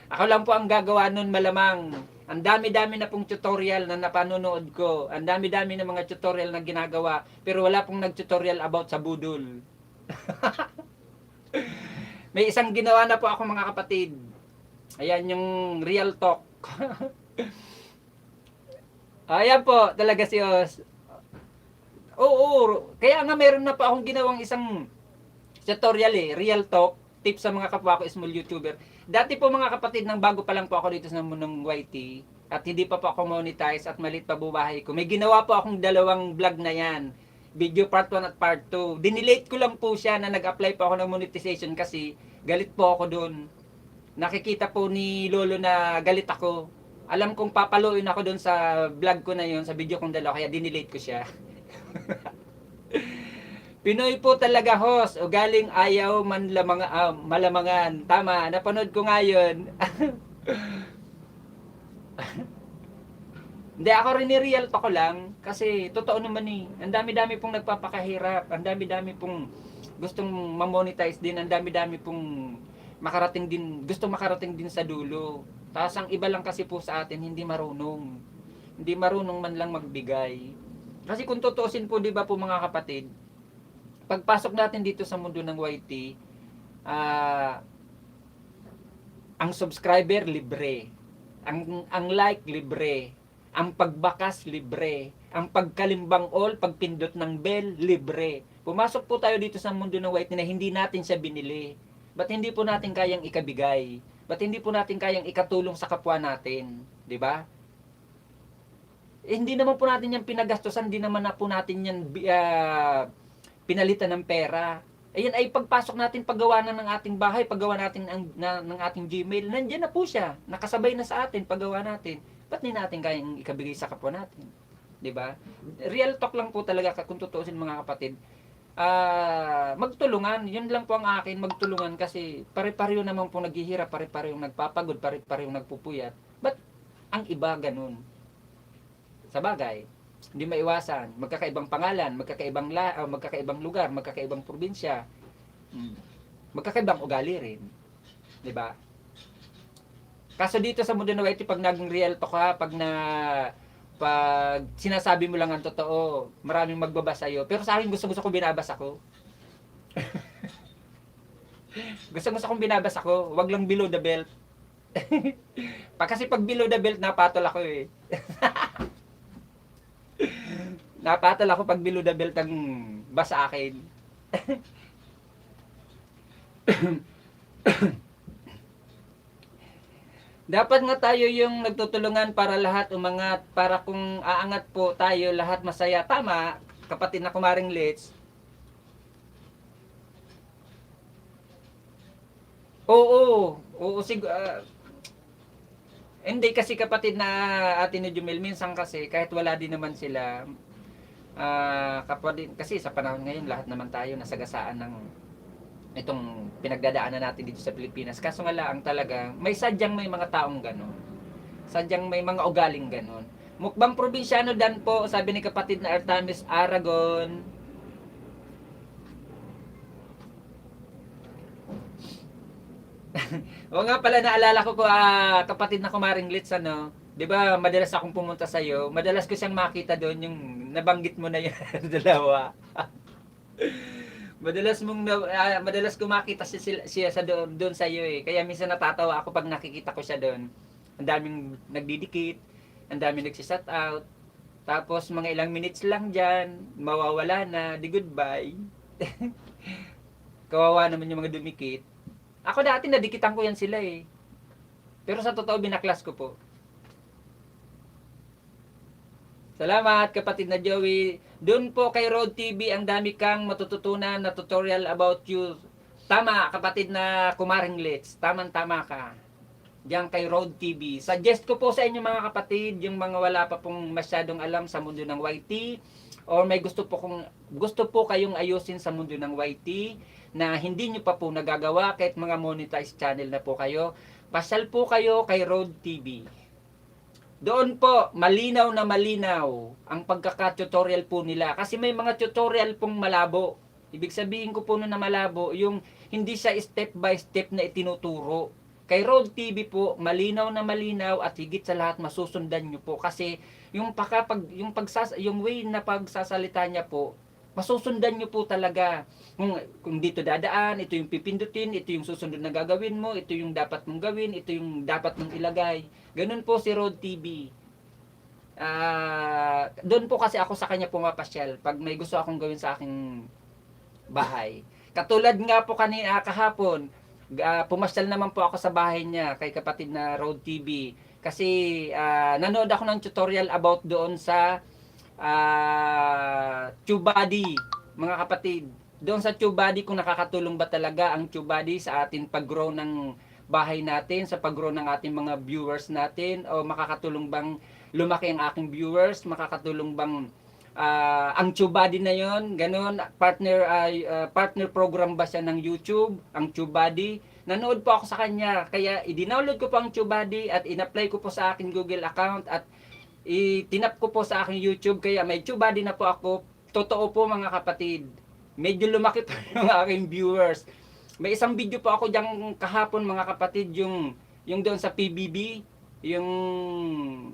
Ako lang po ang gagawa nun malamang. Ang dami-dami na pong tutorial na napanonood ko. Ang dami-dami na mga tutorial na ginagawa. Pero wala pong nag-tutorial about sa budol. May isang ginawa na po ako mga kapatid. Ayan yung real talk. Ayan po, talaga si Os. Oo, kaya nga meron na po akong ginawang isang tutorial real talk, tips sa mga kapwa ko small YouTuber. Dati po mga kapatid, nang bago pa lang po ako dito sa mundong YT, at hindi pa po ako monetize at maliit pa bubahay ko, may ginawa po akong dalawang vlog na yan. Video part 1 at part 2. Dinelete ko lang po siya na nag-apply po ako ng monetization kasi galit po ako doon. Nakikita po ni Lolo na galit ako. Alam kong papaluin ako doon sa vlog ko na yun, sa video kong dalawa, kaya dinelete ko siya. Pinoy po talaga host, o galing ayaw man malamangan. Tama, napanood ko nga yun. Hindi, ako rin ni-real talk ko lang. Kasi totoo naman ang dami-dami pong nagpapakahirap. Ang dami-dami pong gustong mamonetize din. Ang dami-dami pong makarating din, gustong makarating din sa dulo. Tapos ang iba lang kasi po sa atin, hindi marunong. Hindi marunong man lang magbigay. Kasi kung tutuusin po, di ba po mga kapatid, pagpasok natin dito sa mundo ng YT, ang subscriber libre, ang like libre, ang pagbakas libre, ang pagkalimbang all, pagpindot ng bell libre. Pumasok po tayo dito sa mundo ng YT na hindi natin siya binili. Ba't hindi po natin kayang ikabigay? Ba't hindi po natin kayang ikatulong sa kapwa natin? 'Di ba? Hindi naman po natin yan pinagastusan, hindi naman na po natin yan pinalitan ng pera. Ayan ay pagpasok natin, paggawa na ng ating bahay, paggawa natin ng ating Gmail, nandiyan na po siya, nakasabay na sa atin, paggawa natin. Ba't hindi natin kayang ikabigay sa kapwa natin? 'Di ba? Real talk lang po talaga kung tutuusin mga kapatid. Magtulungan, yun lang po ang akin, magtulungan kasi pare-pareho naman po naghihirap, pare-pareho nagpapagod, pare-pareho nagpupuyat. Ba't ang iba ganun? Sa bagay, hindi maiwasan, magkakaibang pangalan, magkakaibang lugar, magkakaibang probinsya, magkakaibang ugali rin, 'di ba? Kaso dito sa mundo ng YT, pag naging real talk ha, pag sinasabi mo lang ang totoo, maraming magbabasa sa'yo. Pero sa akin, gusto ko binabasa ko. gusto kong binabasa ko, wag lang below the belt. Kasi pag below the belt, napatol ako eh. Napatol ako pag below the belt ang basa akin. Dapat nga tayo yung nagtutulungan para lahat umangat, para kung aangat po tayo, lahat masaya. Tama, kapatid na kumaring Litz. Oo, hindi kasi kapatid na Ate ni Jumel, minsan kasi kahit wala din naman sila, kapatid, kasi sa panahon ngayon lahat naman tayo nasagasaan ng itong pinagdadaanan natin dito sa Pilipinas. Kaso nga lang talaga, sadyang may mga taong ganon. Sadyang may mga ugaling ganon. Mukbang probinsyano dan po, sabi ni kapatid na Artemis Aragon. O nga pala, naalala ko kapatid na kumaring Litz, ano, 'Di ba, madalas akong pumunta sa iyo, madalas ko siyang makita doon yung nabanggit mo na yun dalawa. Madalas ko makita siya sa doon sa iyo eh. Kaya minsan natatawa ako pag nakikita ko siya doon. Ang daming nagdidikit, ang daming nagsi-shout out. Tapos mga ilang minutes lang diyan, mawawala na, di goodbye. Kawawa naman yung mga dumikit. Ako dati nadikitan ko yan sila eh. Pero sa totoo binaklas ko po. Salamat kapatid na Joey. Doon po kay Road TV, ang dami kang matututunan na tutorial about you. Tama kapatid na Kumaring Litz. Tama ka. Diyan kay Road TV. Suggest ko po sa inyo mga kapatid, yung mga wala pa pong masyadong alam sa mundo ng YT, or may gusto po kayong ayusin sa mundo ng YT na hindi nyo pa po nagagawa kahit mga monetized channel na po kayo. Pasyal po kayo kay Road TV. Doon po, malinaw na malinaw ang pagkaka-tutorial po nila. Kasi may mga tutorial pong malabo. Ibig sabihin ko po na malabo, yung hindi siya step by step na itinuturo. Kay Road TV po, malinaw na malinaw at higit sa lahat masusundan nyo po. Kasi yung way na pagsasalita niya po, masusundan nyo po talaga. Kung dito dadaan, ito yung pipindutin, ito yung susunod na gagawin mo, ito yung dapat mong gawin, ito yung dapat mong ilagay. Ganun po si Road TV. Doon po kasi ako sa kanya pumapasyal pag may gusto akong gawin sa aking bahay. Katulad nga po kanina kahapon, pumasyal naman po ako sa bahay niya kay kapatid na Road TV. Kasi nanood ako ng tutorial about doon sa TubeBuddy, mga kapatid. Doon sa TubeBuddy, kung nakakatulong ba talaga ang TubeBuddy sa atin pag-grow ng bahay natin, sa pag-grow ng ating mga viewers natin, o makakatulong bang lumaki ang aking viewers, makakatulong bang ang TubeBuddy na yon, ganun, partner program ba siya ng YouTube, ang TubeBuddy. Nanood po ako sa kanya, kaya i-download ko po ang TubeBuddy at in-apply ko po sa aking Google account at itinap ko po sa aking YouTube, kaya may TubeBuddy na po ako. Totoo po mga kapatid, medyo lumaki pa yung aking viewers. May isang video po ako diyang kahapon mga kapatid, yung doon sa PBB, yung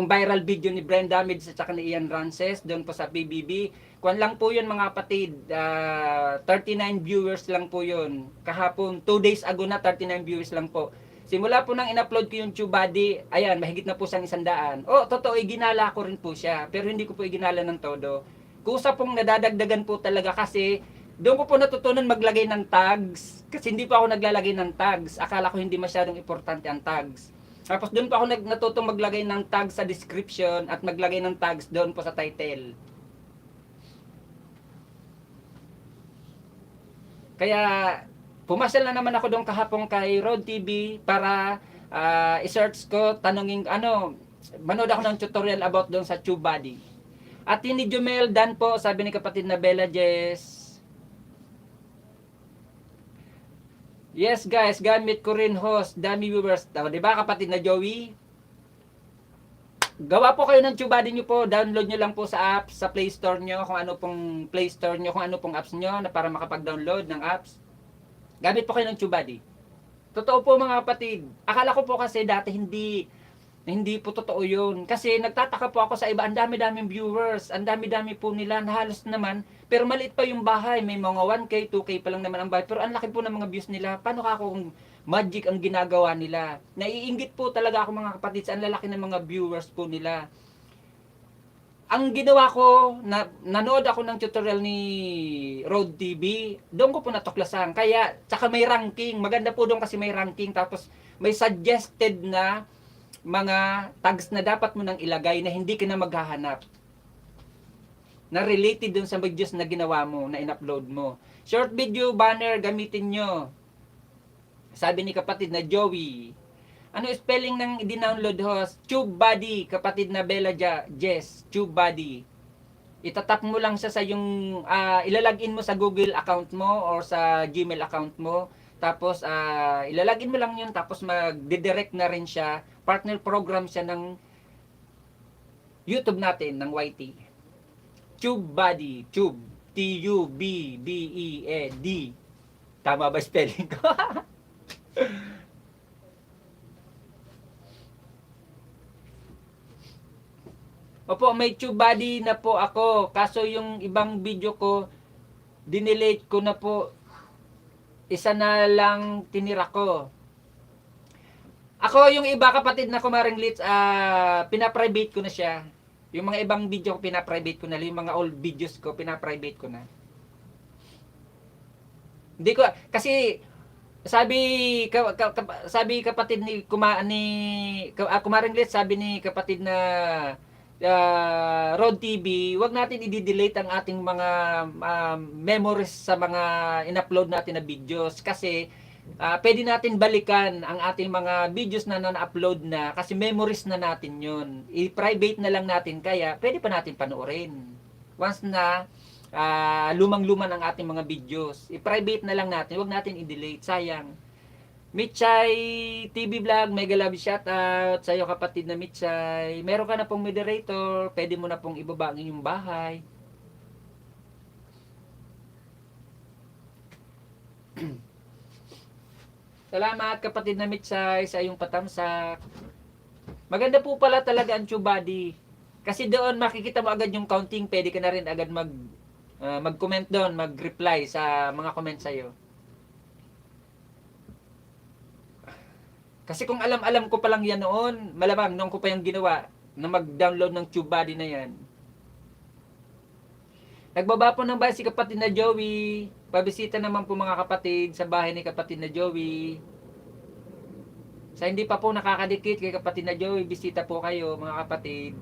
viral video ni Brenda Mids at saka ni Ian Rances doon po sa PBB. Kuan lang po yun mga kapatid, 39 viewers lang po yun. Kahapon, 2 days ago na 39 viewers lang po. Simula po nang in-upload ko yung TubeBuddy, ayan, mahigit na po siyang 100. Totoo, iginala ko rin po siya. Pero hindi ko po iginala ng todo. Kusa pong nadadagdagan po talaga kasi doon ko po natutunan maglagay ng tags. Kasi hindi pa ako naglalagay ng tags. Akala ko hindi masyadong importante ang tags. Tapos doon pa ako natutong maglagay ng tags sa description at maglagay ng tags doon po sa title. Kaya pumasyal na naman ako doon kahapon kay Road TV para i-search ko, tanongin, manood ako ng tutorial about doon sa TubeBuddy. At ni Jumel Dan po, sabi ni kapatid na Bella Jess. Yes guys, gamit ko rin host, dami viewers. Diba kapatid na Joey? Gawa po kayo ng TubeBuddy nyo po, download nyo lang po sa apps, sa Play Store nyo, kung ano pong Play Store nyo, kung ano pong apps nyo na para makapag-download ng apps. Gamit po kayo ng TubeBuddy. Totoo po mga kapatid. Akala ko po kasi dati hindi po totoo yun. Kasi nagtataka po ako sa iba, ang dami-daming viewers, ang dami-dami po nila, halos naman, pero maliit pa yung bahay, may mga 1K, 2K pa lang naman ang bahay, pero ang laki po ng mga views nila. Paano ka kung magic ang ginagawa nila? Naiinggit po talaga ako mga kapatid sa ang lalaki ng mga viewers po nila. Ang ginawa ko, nanood ako ng tutorial ni Road TV, doon ko po natuklasan. Kaya, tsaka may ranking. Maganda po doon kasi may ranking. Tapos, may suggested na mga tags na dapat mo nang ilagay na hindi ka na maghahanap. Na related doon sa videos na ginawa mo, na in-upload mo. Short video, banner, gamitin nyo. Sabi ni kapatid na Joey. Ano spelling ng i-download host? TubeBuddy, kapatid na Bella Jess, TubeBuddy. Itatap mo lang siya sa yung, ilalagin mo sa Google account mo or sa Gmail account mo. Tapos, ilalagin mo lang yun, tapos mag-direct na rin siya. Partner program siya ng YouTube natin, ng YT. TubeBuddy, Tube, T-U-B-B-E-D. Tama ba spelling ko? Opo, may TubeBuddy na po ako. Kaso yung ibang video ko, dinelete ko na po. Isa na lang tinira ko. Ako, yung iba kapatid na kumaring Litz, pinaprivate ko na siya. Yung mga ibang video ko, pinaprivate ko na. Yung mga old videos ko, pinaprivate ko na. Hindi ko, kasi sabi sabi kapatid ni kumaring Litz, sabi ni kapatid na Rod TV, wag natin i-delete ang ating mga memories sa mga in-upload natin na videos kasi pwede natin balikan ang ating mga videos na na-upload na kasi memories na natin yun. I-private na lang natin kaya pwede pa natin panoorin. Once na lumang-luman ang ating mga videos, i-private na lang natin, wag natin i-delete, sayang. Mitchay TV Vlog, mega love shoutout sa iyo kapatid na Mitchay. Meron ka na pong moderator, pwede mo na pong ibaba ang inyong bahay. Salamat kapatid na Mitchay sa iyong patamsak. Maganda po pala talaga ang TubeBuddy. Kasi doon makikita mo agad yung counting, pwede ka na rin agad mag-comment doon, mag-reply sa mga comment sa iyo. Kasi kung alam ko pa lang yan noon, malamang noon ko pa yung ginawa na mag-download ng TubeBuddy na yan. Nagbaba po ng bahay si kapatid na Joey. Pabisita naman po mga kapatid sa bahay ni kapatid na Joey. Sa hindi pa po nakakadikit kay kapatid na Joey, bisita po kayo mga kapatid.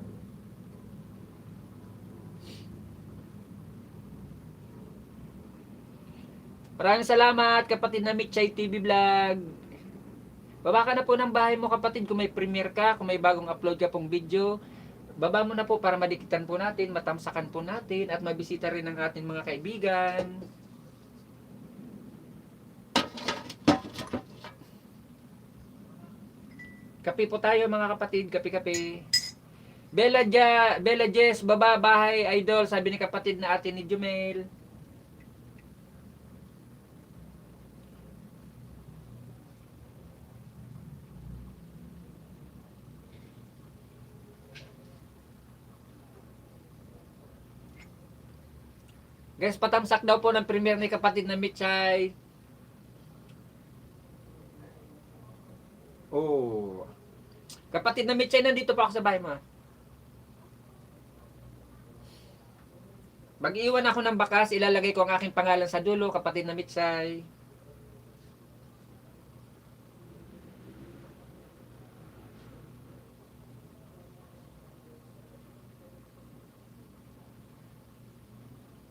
Maraming salamat kapatid na Mitchay TV Vlog. Baba ka na po ng bahay mo kapatid kung may premiere ka, kung may bagong upload ka pong video. Baba mo na po para madikitan po natin, matamsakan po natin, at mabisita rin ang ating mga kaibigan. Kape po tayo mga kapatid, kape-kape. Bella Jess, baba bahay idol, sabi ni kapatid na atin ni Jumel. Guys, patamsak daw po ng premiere ni kapatid na Mitchay. Oh. Kapatid na Mitchay, nandito pa ako sa bahay mo. Mag-iwan ako ng bakas, ilalagay ko ang aking pangalan sa dulo, kapatid na Mitchay.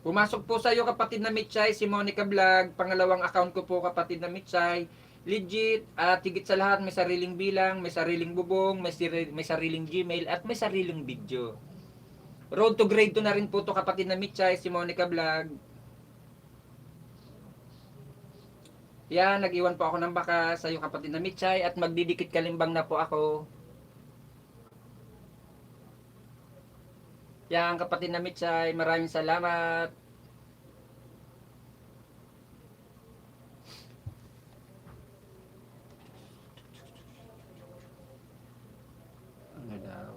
Pumasok po sa iyo kapatid na Mitchay, si Monica Vlog, pangalawang account ko po kapatid na Mitchay. Legit, at higit sa lahat may sariling bilang, may sariling bubong, may sariling Gmail, at may sariling video. Road to grade 2 na rin po to kapatid na Mitchay, si Monica Vlog. Yan, nag-iwan po ako ng bakas sa iyo kapatid na Mitchay, at magdidikit kalimbang na po ako. Yan kapatid na Mitchay, maraming salamat. Ano daw?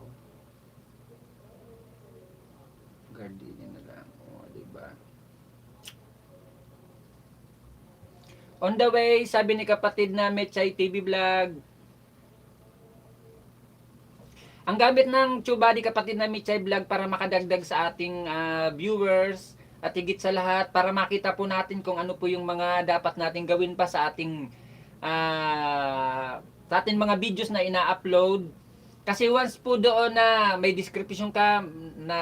Gardenia na lang. O, diba? On the way, sabi ni kapatid na Mitchay TV Vlog. Ang gamit ng TubeBuddy kapatid na Mitchay Vlog para makadagdag sa ating viewers at higit sa lahat para makita po natin kung ano po yung mga dapat natin gawin pa sa ating mga videos na ina-upload. Kasi once po doon na may description ka na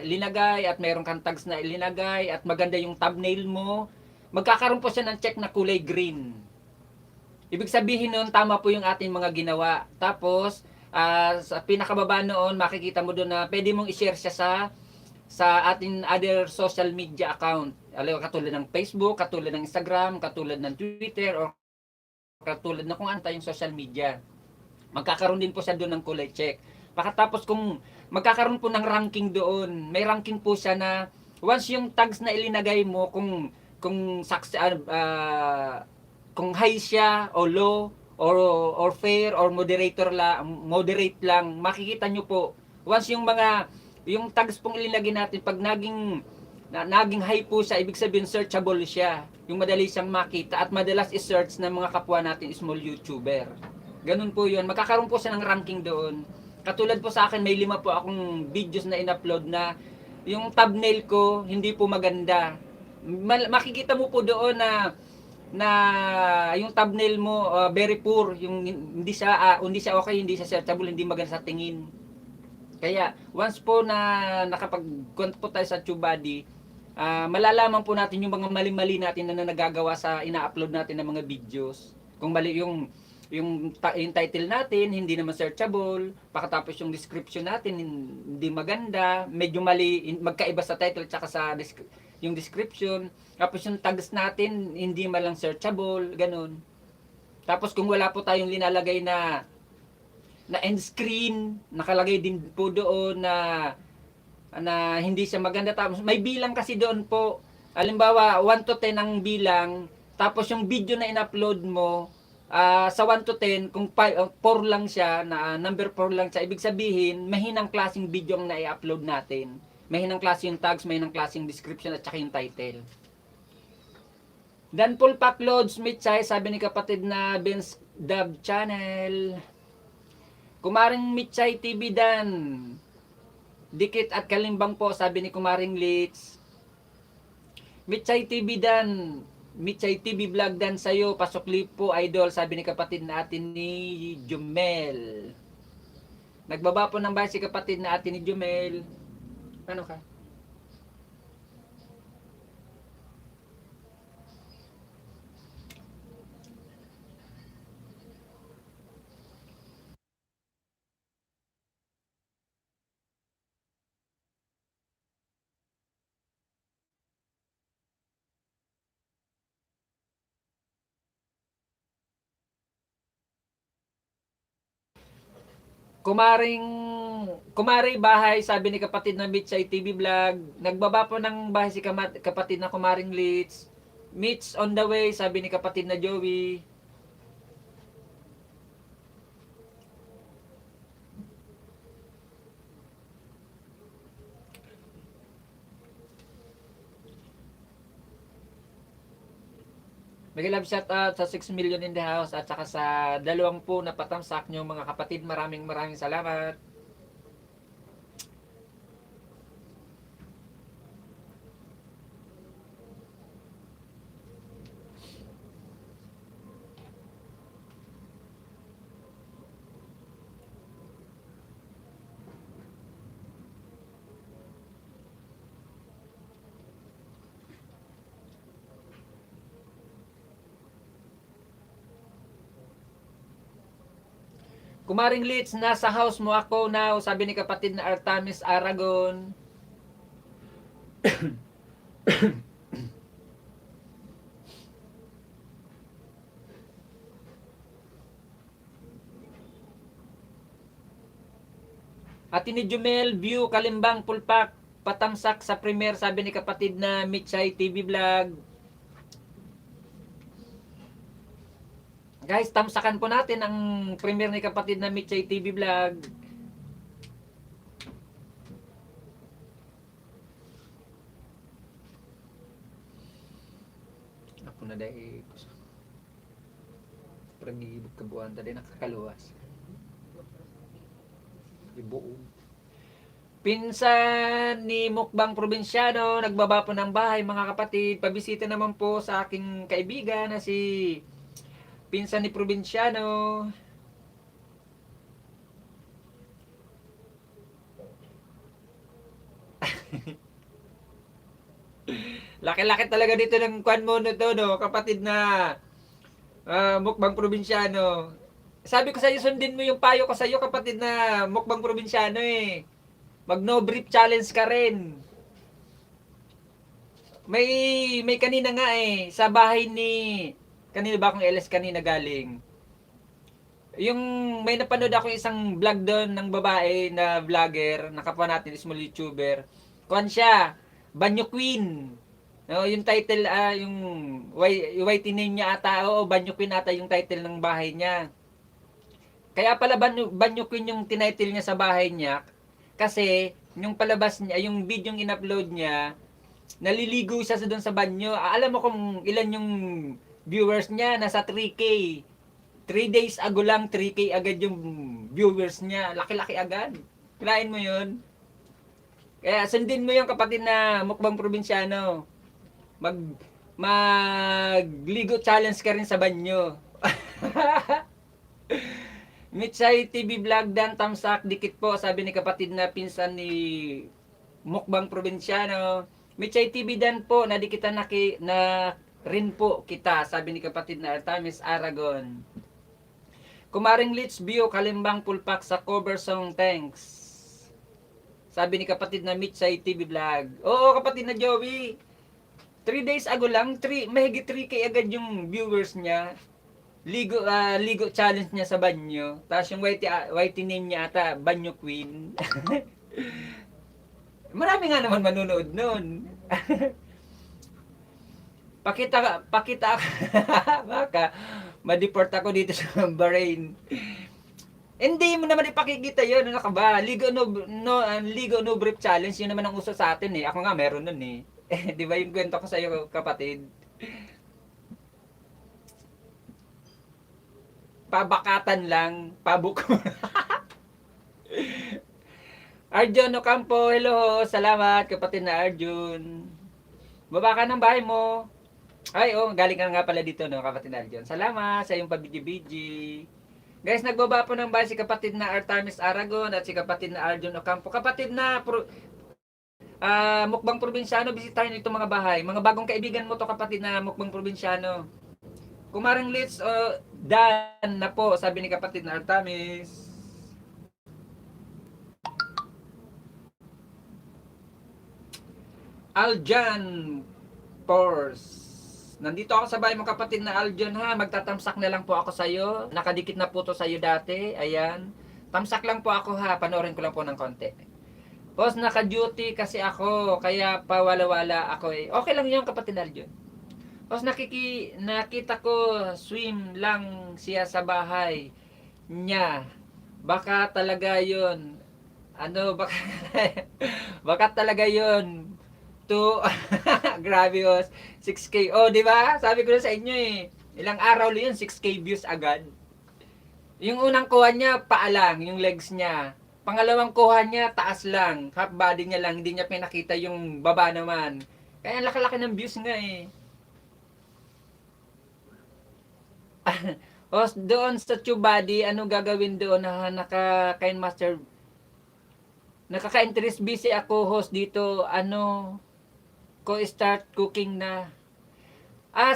ilinagay at mayroon kang tags na ilinagay at maganda yung thumbnail mo, magkakaroon po siya ng check na kulay green. Ibig sabihin nun, tama po yung ating mga ginawa. Tapos, sa pinakababa noon, makikita mo doon na pwede mong i-share siya sa ating other social media account. Katulad ng Facebook, katulad ng Instagram, katulad ng Twitter, o katulad na kung ano tayong social media. Magkakaroon din po siya doon ng kulay check. Pagkatapos kung magkakaroon po ng ranking doon, may ranking po siya na once yung tags na ilinagay mo, kung high siya o low, or fair or moderate lang, makikita nyo po once yung mga Yung tags pong ilinagay natin, pag naging high po siya, ibig sabihin searchable siya. Yung madali siyang makita at madalas i-search ng mga kapwa natin small YouTuber. Ganun po yun. Magkakaroon po siya ng ranking doon. Katulad po sa akin, may 5 po akong videos na in-upload na yung thumbnail ko hindi po maganda. Makikita mo po doon na yung thumbnail mo very poor, yung hindi siya okay, hindi siya searchable, hindi maganda sa tingin. Kaya once po na nakapag-count po tayo sa TubeBuddy, malalaman po natin yung mga mali-mali natin na nagagawa sa ina-upload natin ng mga videos. Kung mali yung title natin, hindi naman searchable, pakatapos yung description natin, hindi maganda, medyo mali, magkaiba sa title tsaka sa yung description, tapos yung tags natin, hindi man lang searchable, ganun. Tapos kung wala po tayong linalagay na end screen, nakalagay din po doon na hindi siya maganda. Tapos may bilang kasi doon po. Halimbawa, 1 to 10 ang bilang. Tapos yung video na in-upload mo, sa 1 to 10, kung 4 lang siya, number 4 lang siya, ibig sabihin, mahinang klaseng video ang na-upload natin. Mahinang klase yung tags, mahinang klase yung description at saka yung title. Dan Paul Pacloads, Mitchay, sabi ni kapatid na Ben's Dub Channel. Kumaring Mitchay TV Dan. Dikit at Kalimbang po, sabi ni Kumaring Litz. Mitchay TV Dan. Mitchay TV Vlog Dan sa'yo. Pasukli po, idol, sabi ni kapatid na atin ni Jumel. Nagbaba po ng bahay si kapatid na atin ni Jumel. Ano ka? Kumari bahay, sabi ni kapatid na Mitch ay TV Vlog. Nagbaba po ng bahay si kapatid na Kumaring Litz. Mitch on the way, sabi ni kapatid na Joey. Mega love shout out sa 6 million in the house at saka sa 20 na patamsak nyo mga kapatid. Maraming salamat. Kumaring Litz, nasa house mo ako now, sabi ni kapatid na Artamis Aragon. At ni Jumel, view, Kalimbang, Pulpak, patamsak sa premiere, sabi ni kapatid na Mitchay TV Vlog. Guys, tamsakan po natin ang premiere ni kapatid na Mitchay TV Vlog. Ako na dahil parang gigibot kabuhan tadi nakakaluwas. Ibuong. Pinsan ni Mukbang Probinsyano, nagbaba po ng bahay mga kapatid. Pabisita naman po sa aking kaibigan na si Pinsan ni Probinsyano. Laki-laki talaga dito ng kwan mo to, no? Kapatid na Mukbang Probinsyano. Sabi ko sa iyo, sundin mo yung payo ko sa iyo, kapatid na Mukbang Probinsyano eh. Mag no brief challenge ka rin. May kanina nga eh, sa bahay ni kanina ba akong LS kanina galing. Yung may napanood ako isang vlog doon ng babae na vlogger, nakapwa natin, small YouTuber. Kuan siya, Banyo Queen. No, yung title yung white name niya ata, o Banyo Queen ata yung title ng bahay niya. Kaya pala Banyo Queen yung tinitle niya sa bahay niya kasi yung palabas niya, yung video yung in-upload niya, naliligo siya sa doon sa banyo. Alam mo kung ilan yung viewers niya? Nasa 3K. 3 days ago lang, 3K agad yung viewers niya. Laki-laki agad. Kailain mo yun? Kaya sundin mo yung kapatid na mukbang probinsyano. Mag magligo challenge ka rin sa banyo. Michay TV Vlog Dan Tamsak dikit po, sabi ni kapatid na pinsan ni mukbang probinsyano. Michay TV Dan po, nadikitan na rin po kita, sabi ni kapatid na Artemis Aragon. Kumaring Litz View, Kalimbang Pulpak sa cover song, thanks. Sabi ni kapatid na Michay TV Vlog. Oo, kapatid na Joey. 3 days ago lang, mahigit 3K agad yung viewers niya. Ligo challenge niya sa banyo. Tapos yung whitey name niya ata, Banyo Queen. Marami nga naman manonood noon. pakita baka ma-deport ako dito sa Bahrain. Hindi mo naman ipakikita yun. Ano ka ba? Ligo no brief challenge, yun naman ang uso sa atin eh. Ako nga meron nun eh. Di ba yung kwento ko sa iyo, kapatid? Pabakatan lang, pabuko. Arjun Ocampo, hello, salamat kapatid na Arjun. Baba ka ng bahay mo. Ay, oh, galing ka nga pala dito, no, kapatid na Arjun. Salamat sa iyong pabidyo-bidyo. Guys, nagbaba po ng bahay si kapatid na Artemis Aragon at si kapatid na Arjun Ocampo. Kapatid na mukbang probinsyano, bisitahin ito mga bahay. Mga bagong kaibigan mo to, kapatid na mukbang probinsyano. Kumarang Litz, Dan na po, sabi ni kapatid na Artemis. Aljan Force. Nandito ako sa bahay mo, kapatid na Aljan ha. Magtatamsak na lang po ako sa iyo. Nakadikit na po to sa iyo dati. Ayan. Tamsak lang po ako ha. Panoorin ko lang po ng konti. Boss, naka-duty kasi ako. Kaya pawala-wala ako eh. Okay lang yun, kapatid na Aljan. Tapos nakita ko swim lang siya sa bahay niya. Baka talaga yon. Ano, baka talaga yon. To, grabe os. 6K. Oh, di ba? Sabi ko na sa inyo eh. Ilang araw lang yun, 6K views agad. Yung unang kuha niya, paa lang, yung legs niya. Pangalawang kuha niya, taas lang. Half body niya lang, hindi niya pinakita yung baba naman. Kaya laki-laki ng views nga eh. O doon sa TubeBuddy, ano gagawin doon na naka-Kind Master? Nakaka-interest busy ako host dito. Ano ko start cooking na.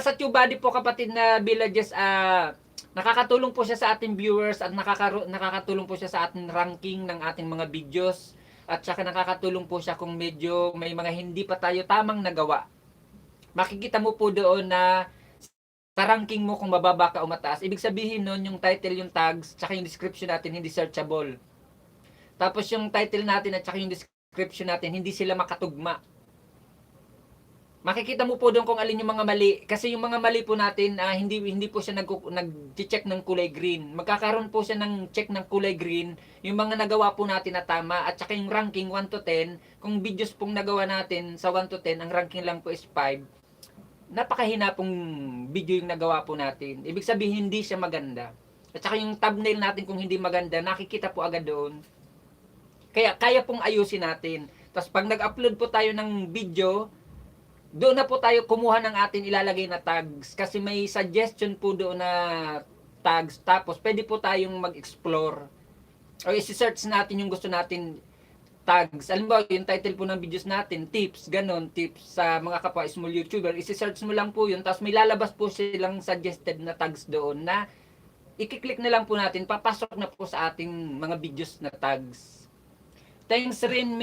Sa TubeBuddy po, kapatid na Villages, nakakatulong po siya sa ating viewers at nakakatulong po siya sa ating ranking ng ating mga videos. At saka nakakatulong po siya kung medyo may mga hindi pa tayo tamang nagawa. Makikita mo po doon na sa ranking mo kung mababa ka o mataas. Ibig sabihin nun, yung title, yung tags, tsaka yung description natin, hindi searchable. Tapos yung title natin at tsaka yung description natin, hindi sila makatugma. Makikita mo po doon kung alin yung mga mali. Kasi yung mga mali po natin, hindi po siya nag-check ng kulay green. Magkakaroon po siya ng check ng kulay green, yung mga nagawa po natin na tama. At tsaka yung ranking 1 to 10, kung videos pong nagawa natin sa 1 to 10, ang ranking lang po is 5. Napakahina pong video yung nagawa po natin. Ibig sabihin, hindi siya maganda. At saka yung thumbnail natin kung hindi maganda, nakikita po agad doon. Kaya pong ayusin natin. Tapos pag nag-upload po tayo ng video, doon na po tayo kumuha ng atin ilalagay na tags. Kasi may suggestion po doon na tags. Tapos pwede po tayong mag-explore. O isi-search natin yung gusto natin tags. Alam mo, yung title po ng videos natin, tips, ganon, tips sa mga kapwa small YouTuber, isi-search mo lang po yun, tapos may lalabas po silang suggested na tags doon na i-click na lang po natin, papasok na po sa ating mga videos na tags. Thanks rin,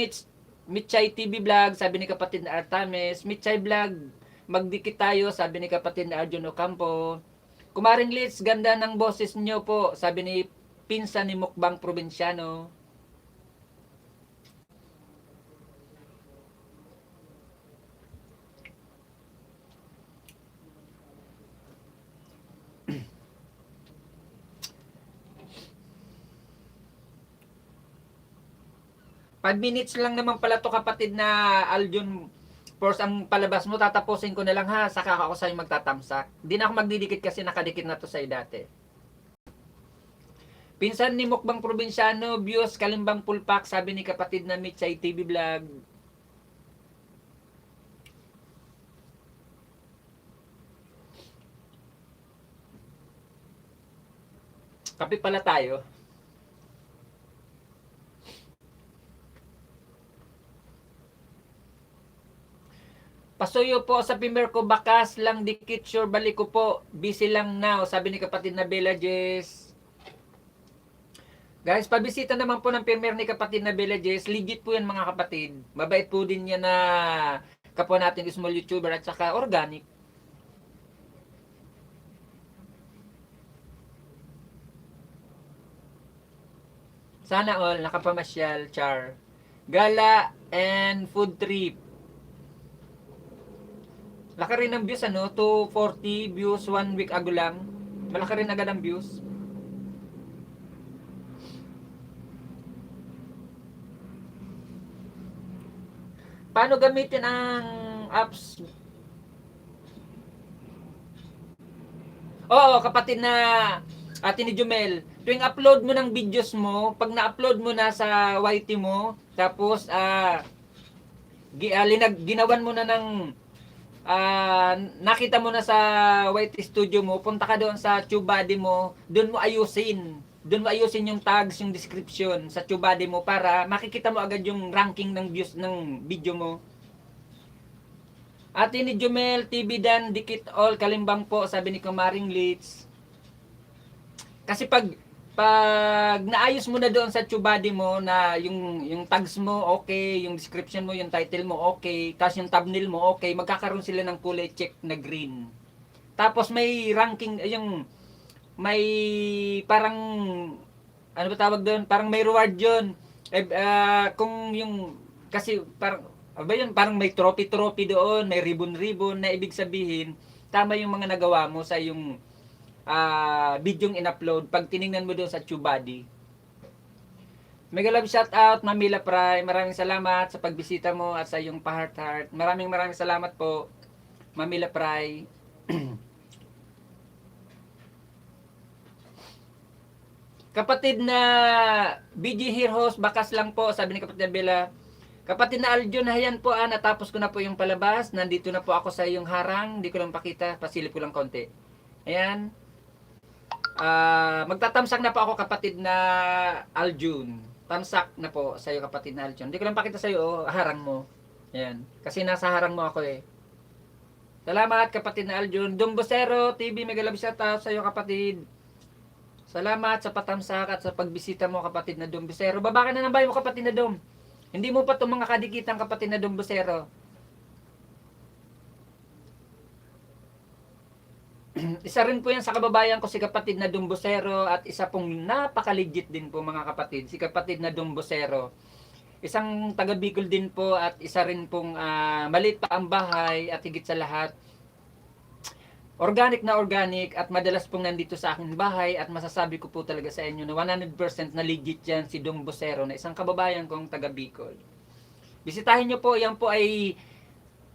Michay TV Vlog, sabi ni kapatid na Artemis. Michay Vlog, magdikit tayo, sabi ni kapatid na Arjun Ocampo. Kumaring Litz, ganda ng boses nyo po, sabi ni pinsan ni Mukbang Probinsyano. 5 minutes lang naman pala to kapatid na Aljun. Force ang palabas mo, tatapusin ko na lang ha, saka ako sa'yo magtatamsak. Hindi na ako magdidikit kasi nakadikit na to sa'yo dati. Pinsan ni Mukbang Probinsyano, views Kalimbang Pulpak, sabi ni kapatid na Mitch sa TV Vlog. Kape pala tayo. Pasuyo po sa pimer ko, bakas lang dikit, sure balik ko po. Busy lang now, sabi ni kapatid na Bella Jess. Guys, pabisita naman po ng pimer ni kapatid na Bella Jess. Legit po yan mga kapatid. Mabait po din yan na kapwa natin small YouTuber at saka organic. Sana all nakapamasyal, char. Gala and food trip. Laki rin ang views, ano? 240 views 1 week ago lang. Malaki rin agad ang views. Paano gamitin ang apps? Oo, kapatid na Ate ni Jumel, tuwing upload mo ng videos mo, pag na-upload mo na sa YT mo, tapos ginawan mo na ng nakita mo na sa YT studio mo, punta ka doon sa TubeBuddy mo, doon mo ayusin. Doon mo ayusin yung tags, yung description sa TubeBuddy mo para makikita mo agad yung ranking ng views ng video mo. Ate ni Jumel, TV Dan, Dikit All, Kalimbang po, sabi ni Kumaring Litz. Kasi pag naayos mo na doon sa TubeBuddy mo na yung tags mo okay, yung description mo, yung title mo okay, tapos yung thumbnail mo okay, magkakaroon sila ng kulay check na green. Tapos may ranking, yung may parang ano ba tawag doon? Parang may reward 'yon. Kung yung kasi parang ba yun, parang may trophy doon, may ribbon na ibig sabihin tama yung mga nagawa mo sa yung bidyong in-upload pag tiningnan mo doon sa TubeBuddy. Mega love shout out Mamila Prime, maraming salamat sa pagbisita mo at sa iyong pa-heart. Maraming salamat po Mamila Prime. Kapatid na BG Heroes, bakas lang po, sabi ni kapatid Bella. Kapatid na Aljun, hayan po natapos ko na po yung palabas. Nandito na po ako sa iyong harang. Hindi ko lang pakita, pasilip ko lang konti. Ayan. Magtatamsak na po ako kapatid na Aljun. Tamsak na po sa iyo kapatid na Aljun. Hindi ko lang pakita sa iyo, harang mo. Ayan. Kasi nasa harang mo ako eh. Salamat kapatid na Aljun. Dumbosero TV, mega love shout out sa iyo kapatid. Salamat sa patamsak at sa pagbisita mo kapatid na Dumbosero. Baba ka na ng bahay mo kapatid na Dum. Hindi mo pa itong mga kadikitan kapatid na Dumbosero. Isa rin po yan sa kababayan ko si kapatid na Dumbosero at isa pong napaka-legit din po mga kapatid. Si kapatid na Dumbosero. Isang taga Bicol din po at isa rin pong maliit pa ang bahay at higit sa lahat organic at madalas pong nandito sa aking bahay at masasabi ko po talaga sa inyo na 100% na legit yan si Dumbosero na isang kababayan kong taga Bicol. Bisitahin nyo po, yan po ay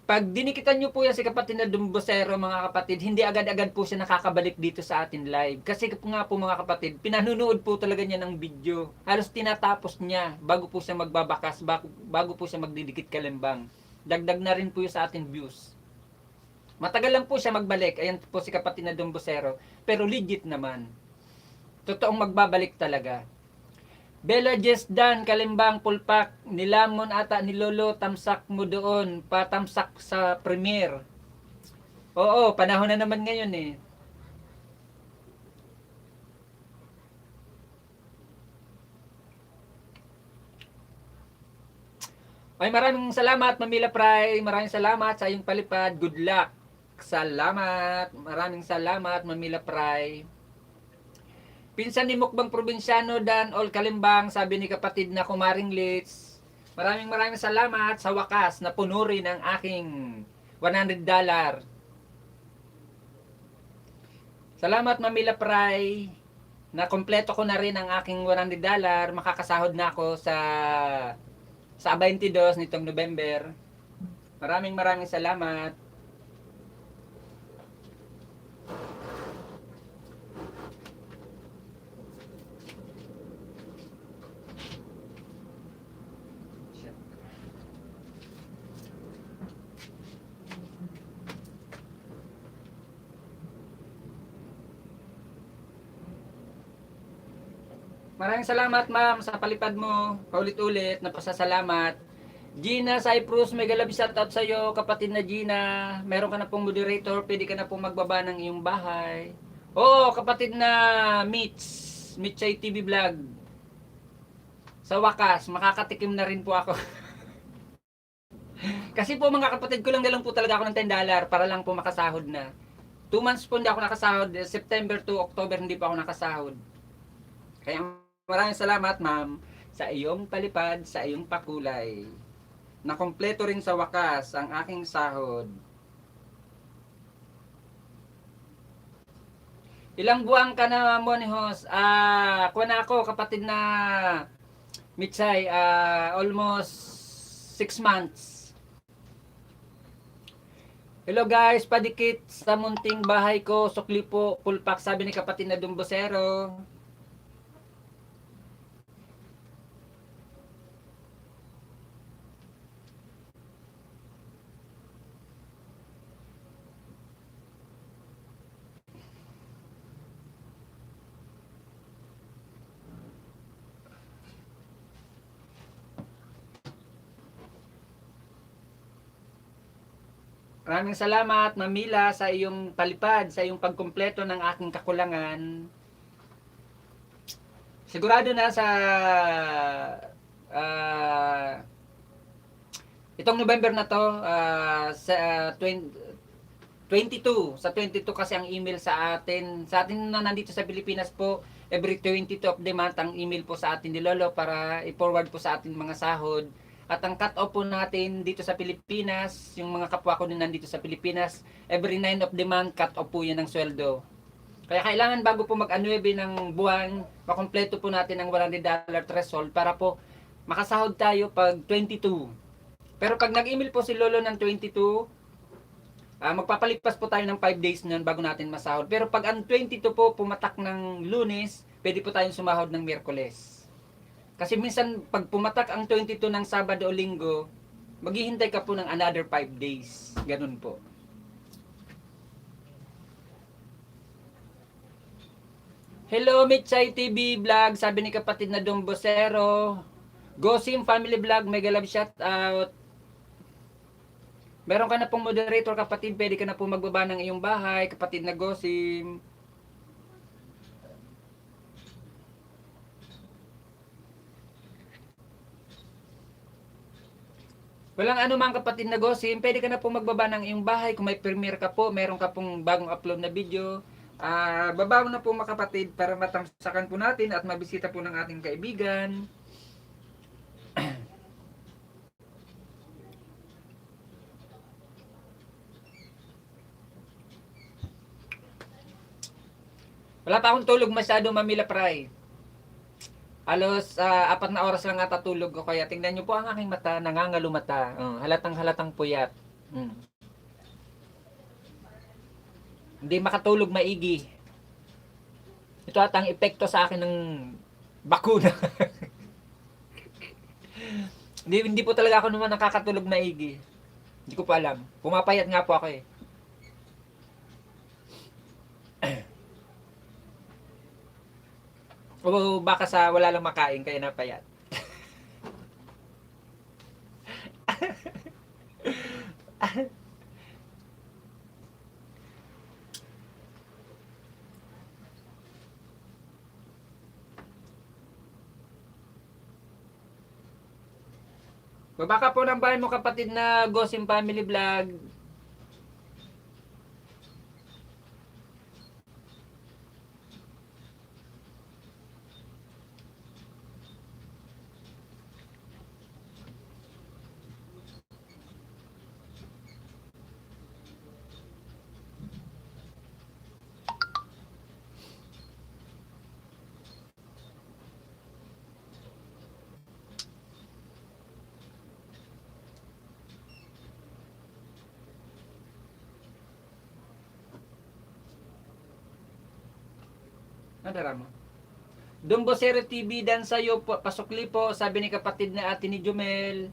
pag dinikitan nyo po yan si kapatid na Dumbosero mga kapatid, hindi agad-agad po siya nakakabalik dito sa atin live. Kasi nga po mga kapatid, pinanunood po talaga niya ng video. Halos tinatapos niya bago po siya magbabakas, bago po siya magdidikit kalimbang. Dagdag na rin po yun sa ating views. Matagal lang po siya magbalik. Ayan po si kapatid na Dumbosero. Pero legit naman. Totoong magbabalik talaga. Bella Jess Dan, Kalimbang, Pulpak, nilamon ata ni Lolo, tamsak mo doon. Patamsak sa premiere. Oo, panahon na naman ngayon eh. Ay, maraming salamat Mamila Pray. Maraming salamat sa iyong palipad. Good luck. Salamat. Maraming salamat Mamila Pray. Pinsan ni Mukbang Probinsyano Dan All Kalimbang, sabi ni kapatid na Kumaring Litz. Maraming salamat sa wakas na puno rin ang aking $100. Salamat Mamila Pray. Na kompleto ko na rin ang aking $100. Makakasahod na ako sa sa 22 nitong November. Maraming salamat. Maraming salamat ma'am sa palipad mo. Paulit-ulit na pasasalamat. Gina Cyprus, mega love shoutout sa iyo, kapatid na Gina. Meron ka na pong moderator, pwede ka na pong magbaba ng iyong bahay. Oo, kapatid na Mitchay TV Vlog. Sa wakas, makakatikim na rin po ako. Kasi po mga kapatid ko lang po talaga ako ng $10 para lang po makasahod na. 2 months po hindi ako nakasahod. September to October hindi pa ako nakasahod. Kaya maraming salamat ma'am sa iyong palipad, sa iyong pakulay. Nakompleto rin sa wakas ang aking sahod. Ilang buwan ka na, Monihos? Kuha na ako, kapatid na Mitsay, almost 6 months. Hello guys, padikit sa munting bahay ko, sukli po, pulpak, sabi ni kapatid na Dumbosero. Maraming salamat, Mamila, sa iyong palipad, sa iyong pagkumpleto ng aking kakulangan. Sigurado na sa itong November na to, sa 22, sa 22 kasi ang email sa atin na nandito sa Pilipinas po, every 22 of the month ang email po sa atin ni Lolo para i-forward po sa atin mga sahod. At ang cut-off po natin dito sa Pilipinas, yung mga kapwa ko din nandito sa Pilipinas, every 9 of the month, cut-off po yan ng sweldo. Kaya kailangan bago po mag-anuebe ng buwan, makompleto po natin ang $100 threshold para po makasahod tayo pag 22. Pero pag nag-email po si Lolo ng 22, magpapalipas po tayo ng 5 days nun bago natin masahod. Pero pag ang 22 po pumatak ng Lunes, pwede po tayong sumahod ng Miyerkules. Kasi minsan, pag pumatak ang 22 ng Sabado o Linggo, maghihintay ka po ng another 5 days. Ganun po. Hello, Mitchay TV Vlog. Sabi ni kapatid na Dombosero. Gosim Family Vlog, mega love shout out. Meron ka na pong moderator, kapatid. Pwede ka na pong magbaba ng iyong bahay, kapatid na Gosim. Walang ano man, kapatid na Gosim, pwede ka na po magbaba ng iyong bahay. Kung may premiere ka po, meron ka pong bagong upload na video, baba mo na po mga kapatid para matamsakan po natin at mabisita po ng ating kaibigan. Wala pa akong tulog masyado, Mamila Pray. Alos 4 na oras lang ata tulog ko, kaya tingnan nyo po ang aking mata, nangangalumata. Halatang puyat. Hindi makatulog maigi. Ito ata ang epekto sa akin ng bakuna. hindi po talaga ako naman nakakatulog maigi. Hindi ko pa alam. Pumapayat nga po ako eh. O baka sa wala lang makain kaya napayat. Baba ka po ng bahay mo, kapatid na Gosim Family Vlog. Nadara mo. Dumbosero TV dan sa'yo po, pasukli po, sabi ni kapatid na ate ni Jumel.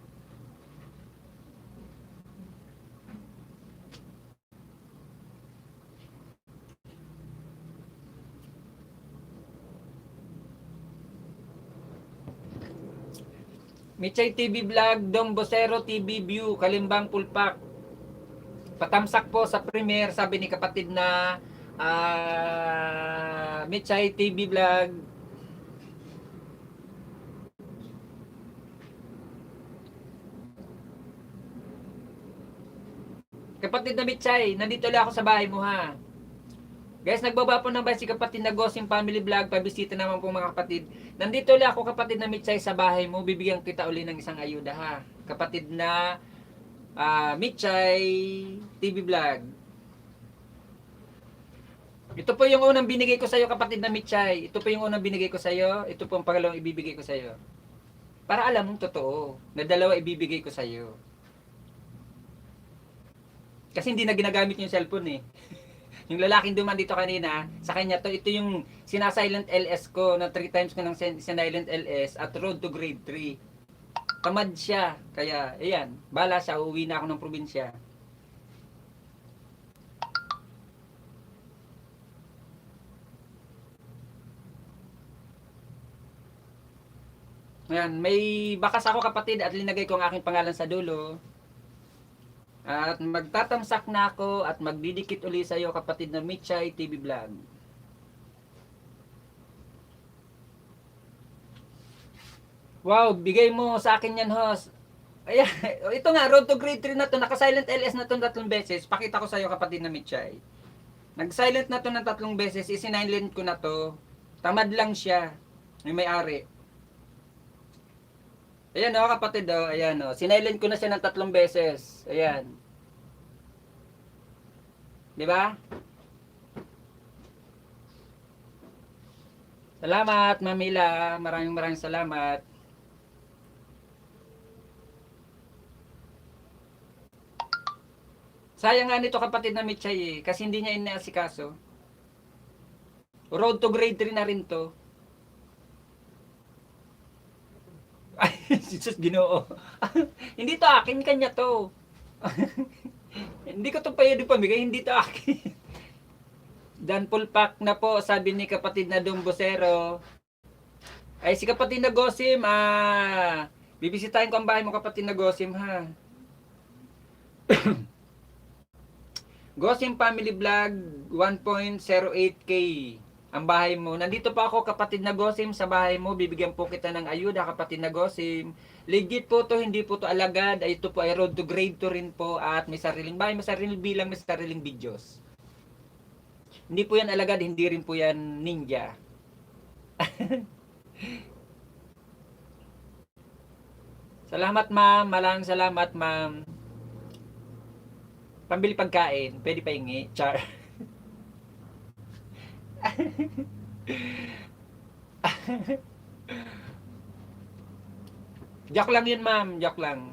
Michay TV Vlog, Dombosero TV View, Kalimbang Pulpak. Patamsak po sa premiere, sabi ni kapatid na Michay TV Vlog. Kapatid na Michay, nandito lang ako sa bahay mo ha. Guys, nagbaba po ng si kapatid na Gosim Family Vlog. Pabisita naman po mga kapatid. Nandito lang ako kapatid na Michay sa bahay mo. Bibigyan kita uli ng isang ayuda ha. Kapatid na Michay TV Vlog. Ito po yung unang binigay ko sa iyo kapatid na Michay. Ito po yung unang binigay ko sa iyo. Ito po ang pangalawang ibibigay ko sa iyo. Para alam mong totoo na dalawa ibibigay ko sa iyo. Kasi hindi na ginagamit yung cellphone eh. Yung lalaking duman dito kanina, sa kanya to, ito yung sinasilent LS ko, na 3 times ko ng sinilent LS at road to grade 3. Tamad siya, kaya ayan, bala siya, uuwi na ako ng probinsya. Ayan, may bakas ako kapatid at linagay ko ang aking pangalan sa dulo. At magtatamsak na ako at magdidikit uli sa iyo kapatid na Michay TV Vlog. Wow, bigay mo sa akin yan, host. Ayan, ito nga, road to grade 3 na to. Naka-silent LS na to 3 beses. Pakita ko sa iyo kapatid na Michay. Nag-silent na to ng 3 beses. Isinilent ko na to. Tamad lang siya. May-ari. Ayan o kapatid o, ayan o. Sinilent ko na siya ng 3 beses. Ayan. Di ba? Salamat, Mamila. Maraming salamat. Sayang nga nito kapatid na Michay eh, kasi hindi niya inaasikaso. Road to grade 3 na rin to. Ay, Jesus Ginoo. Hindi to akin, kanya to. Hindi ko to pwede pamigay, hindi to akin. Dan pulpak na po, sabi ni kapatid na Dombosero. Ay, si kapatid na Gosim, bibisitahin ko ang bahay mo kapatid na Gosim ha. Gosim Family Vlog, 1.08k. Ang bahay mo. Nandito pa ako kapatid na Gosim sa bahay mo. Bibigyan po kita ng ayuda kapatid na Gosim. Legit po to, hindi po to alagad. Ito po ay road to grade 2 rin po. At may sariling bahay, may sariling bilang, may sariling videos. Hindi po yan alagad, hindi rin po yan ninja. Salamat ma'am, malang salamat ma'am. Pambili pagkain, pwede pa hingi. Char. Joke lang yun ma'am, joke lang.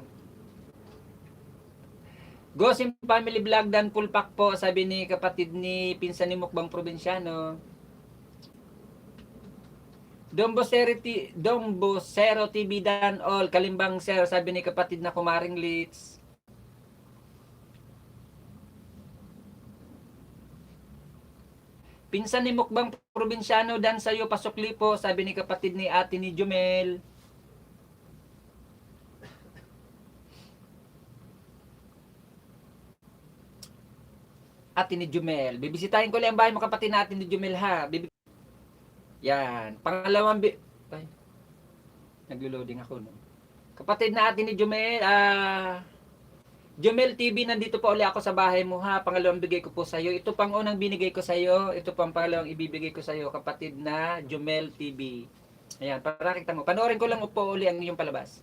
Gosim Family Vlog dan pulpak po, sabi ni kapatid ni pinsan ni Mukbang Probinsyano. Dombosero TV dan all, Kalimbang sir, sabi ni kapatid na Kumaring Litz. Pinsan ni Mukbang Probinsyano dan sayo pasukli po, sabi ni kapatid ni ate ni Jumel. Ate ni Jumel. Bibisitahin ko lang ang bahay mo kapatid na ate ni Jumel ha. Yan. Pangalawang ay. Naglo-loading ako no. Kapatid na ate ni Jumel, Jumel TV, nandito pa uli ako sa bahay mo ha. Pangalawang bigay ko po sa iyo. Ito pang unang binigay ko sa iyo. Ito pang pangalawang ibibigay ko sa iyo, kapatid na Jumel TV. Ayan, para kita mo. Panoorin ko lang po uli ang iyong palabas.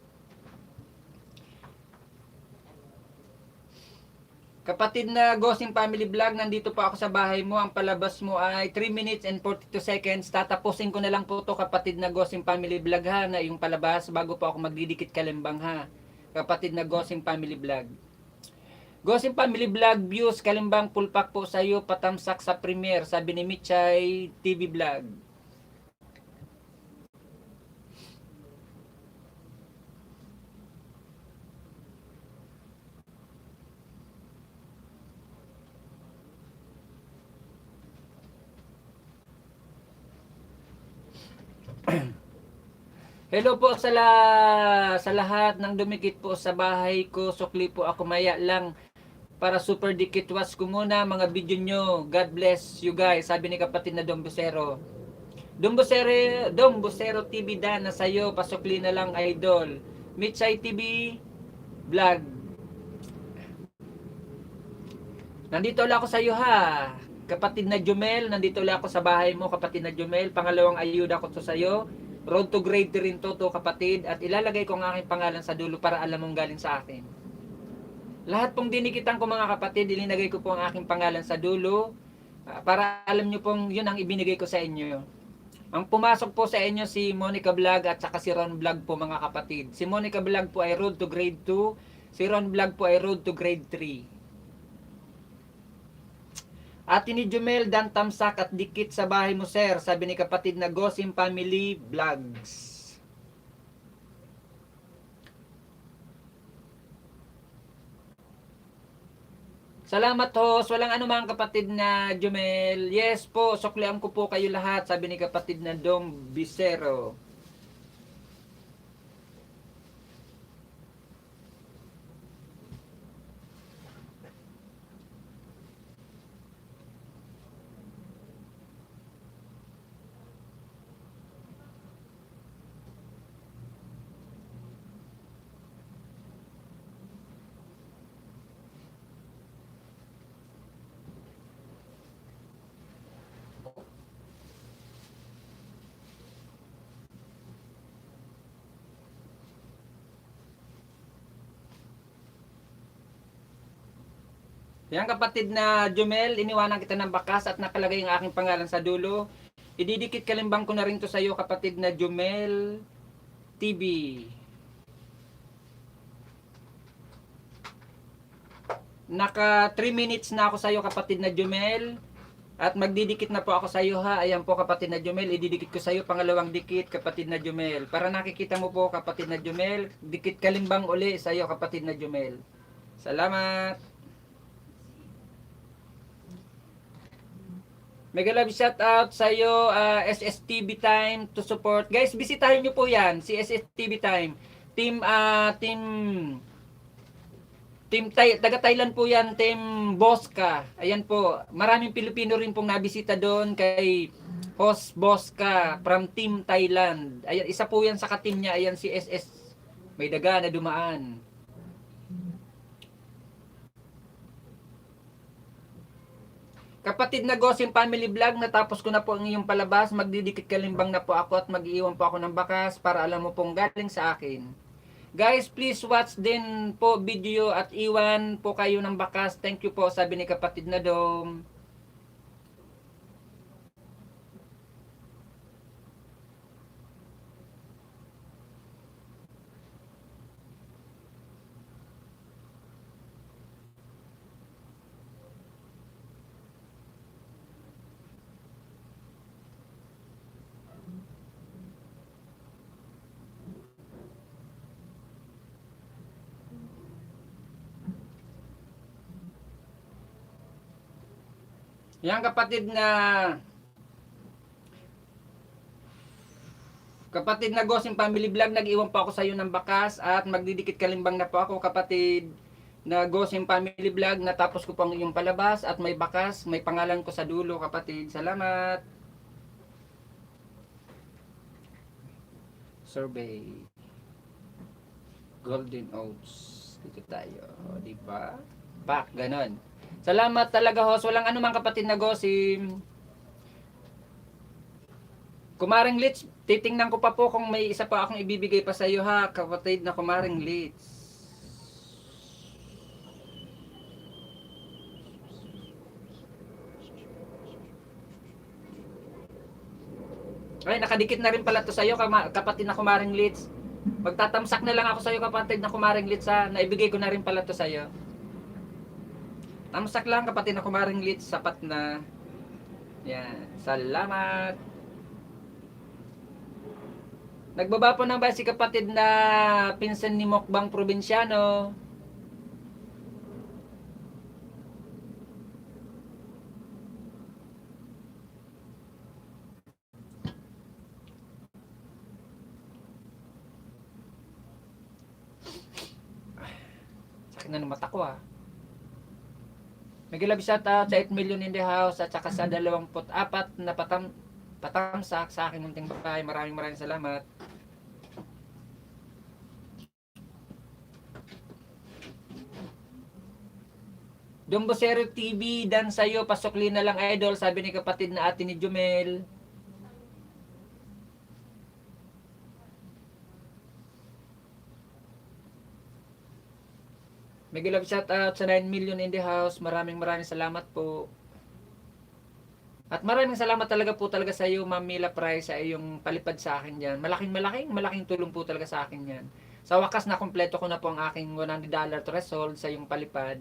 Kapatid na Gosim Family Vlog, nandito po ako sa bahay mo. Ang palabas mo ay 3 minutes and 42 seconds. Tatapusin ko na lang po to kapatid na Gosim Family Vlog ha, na yung palabas bago po ako magdidikit kalimbang ha. Kapatid na Gosim Family Vlog. Gosim Family Vlog views, Kalimbang pulpak po sa iyo, patamsak sa premiere, sabi ni Michay TV Vlog. Hello po sa lahat ng dumikit po sa bahay ko. Sukli po ako maya lang para super dikit. Watch ko muna mga video nyo. God bless you guys. Sabi ni kapatid na Dombosero. Dombosero TV Dan na sa'yo. Pasukli na lang idol. Mitchay TV Vlog. Nandito ulit ako sa iyo ha. Kapatid na Jumel, nandito ulit ako sa bahay mo, kapatid na Jumel. Pangalawang ayuda ko to sa iyo. Road to grade 3 rin to kapatid. At ilalagay ko ang aking pangalan sa dulo para alam mong galing sa akin. Lahat pong dinikitan ko mga kapatid, ilinagay ko po ang aking pangalan sa dulo. Para alam nyo pong yun ang ibinigay ko sa inyo. Ang pumasok po sa inyo si Monica Vlog at saka si Ron Vlog po mga kapatid. Si Monica Vlog po ay Road to grade 2. Si Ron Vlog po ay Road to grade 3. Ate ni Jumel, Dan Tamsak at dikit sa bahay mo sir, sabi ni kapatid na Gosim Family Vlogs. Salamat host, walang anumang kapatid na Jumel. Yes po, suklian ko po kayo lahat, sabi ni kapatid na Dom Bisero. Yan kapatid na Jumel, iniwanan kita ng bakas at nakalagay ang aking pangalan sa dulo. Ididikit kalimbang ko na rin to sa iyo kapatid na Jumel TV. Naka 3 minutes na ako sa iyo kapatid na Jumel. At magdidikit na po ako sa iyo ha. Ayan po kapatid na Jumel, ididikit ko sa iyo pangalawang dikit kapatid na Jumel. Para nakikita mo po kapatid na Jumel, dikit kalimbang uli sa iyo kapatid na Jumel. Salamat. Mega love shout out sa iyo SSTV Time to support. Guys, bisitahin niyo po 'yan, si SSTV Time. Team taga Thailand po 'yan, Team Bosca. Ayan po. Maraming Pilipino rin pong nabisita doon kay Host Bosca from Team Thailand. Ayan, isa po 'yan sa ka-team niya. Ayan si SS may daga na dumaan. Kapatid na Gosim Family Vlog, natapos ko na po ang iyong palabas. Magdidikit kalimbang na po ako at mag-iwan po ako ng bakas para alam mo pong galing sa akin. Guys, please watch din po video at iwan po kayo ng bakas. Thank you po, sabi ni kapatid na Dom. Yan kapatid na Gosim Family Vlog, nag-iwan po ako sa iyo ng bakas at magdidikit kalimbang na po ako kapatid na Gosim Family Vlog. Natapos ko po ang iyong palabas at may bakas, may pangalan ko sa dulo kapatid. Salamat. Survey. Golden Oats. Dito tayo, di ba? Pak, ganon. Salamat talaga host. Walang anumang kapatid na Gosim. Kumaring Litz, titingnan ko pa po kung may isa pa akong ibibigay pa sa iyo ha, kapatid na Kumaring Litz. Ay, nakadikit na rin pala to sa iyo, kapatid na Kumaring Litz. Magtatamsak na lang ako sa iyo kapatid na Kumaring Litz ha, naibigay ko na rin pala to sa iyo. Tamsak lang kapatid na Kumaring Litz, sapat na. Yan, salamat. Nagbaba po ng ba si kapatid na pinsan ni Mokbang Probinsyano? sakit na ng mata ko ah. Nag-love shoutout sa 8 million in the house at saka sa 24 na patamsak sa akin munting bahay. Maraming salamat. Dombosero TV, dan sa'yo, pasukli na lang idol, sabi ni kapatid na ate ni Jumel. Mag-love shoutout sa 9 million in the house. Maraming salamat po. At maraming salamat talaga po talaga sa iyo, Ma'am Mila Price, sa iyong palipad sa akin diyan. Malaking tulong po talaga sa akin 'yan. Sa wakas na kumpleto ko na po ang aking $100 threshold sa iyong palipad.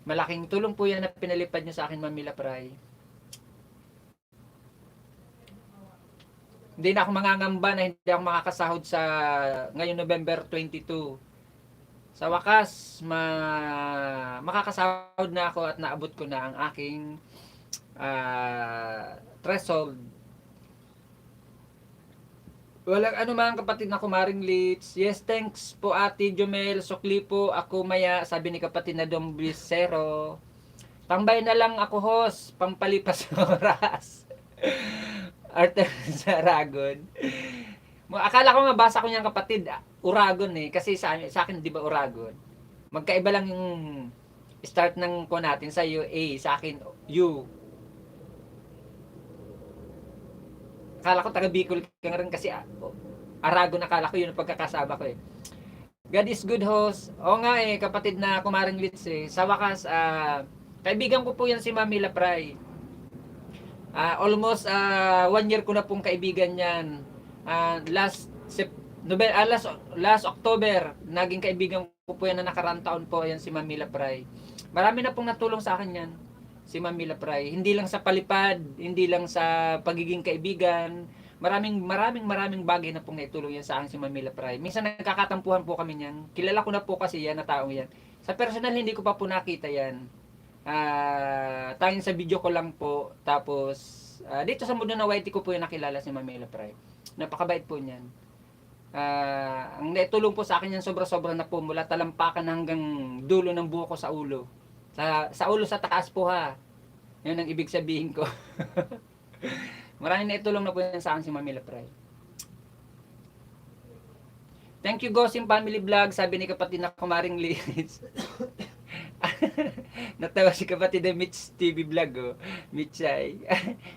Malaking tulong po 'yan na pinalipad niyo sa akin, Ma'am Mila Price. Hindi na ako mangangamba na hindi ako makakasahod sa ngayong November 22. Sa wakas, makakasahod na ako at naabot ko na ang aking threshold. Walang anuman kapatid na kumaring Litz. Yes, thanks po ate Jomel. Sukli po ako maya, sabi ni kapatid na Dombisero. Tambay na lang ako host, pampalipas oras. Arthur sa Aragon. Akala ko mabasa ko niyang kapatid, Uragon eh. Kasi sa akin, di ba Uragon? Magkaiba lang yung start ng ko natin. Sa iyo, A. Sa akin, U. Akala ko taga Bicol ka rin kasi Aragon, akala ko yun ang pagkakasama ko eh. God is good host. O nga eh, kapatid na kumaring Litz eh. Sa wakas, kaibigan ko po yan si Mami Lapray. Almost 1 year ko na pong kaibigan yan. Last October, naging kaibigan ko po yan na nakaraang taon po, yan si Mami Lapray. Marami na pong natulong sa akin yan, si Mami Lapray. Hindi lang sa palipad, hindi lang sa pagiging kaibigan. Maraming bagay na pong naitulong yan sa akin si Mami Lapray. Minsan nagkakatampuhan po kami niyan. Kilala ko na po kasi yan na taong yan. Sa personal, hindi ko pa po nakita yan. Tanging sa video ko lang po. Tapos, dito sa mundo na YT ko po yung nakilala si Mami Lapray. Napakabait po niyan. Ang naitulong po sa akin yan sobra-sobra na po mula talampakan hanggang dulo ng buhok ko sa ulo. Sa ulo sa taas po ha. Yun ang ibig sabihin ko. Maraming naitulong na po yan sa akin si Mami Lapray. Thank you Gosim Family Vlog, sabi ni kapatid na kumaring Liz. Natawa si kapatid na Mitch TV Vlog oh. Mitchay.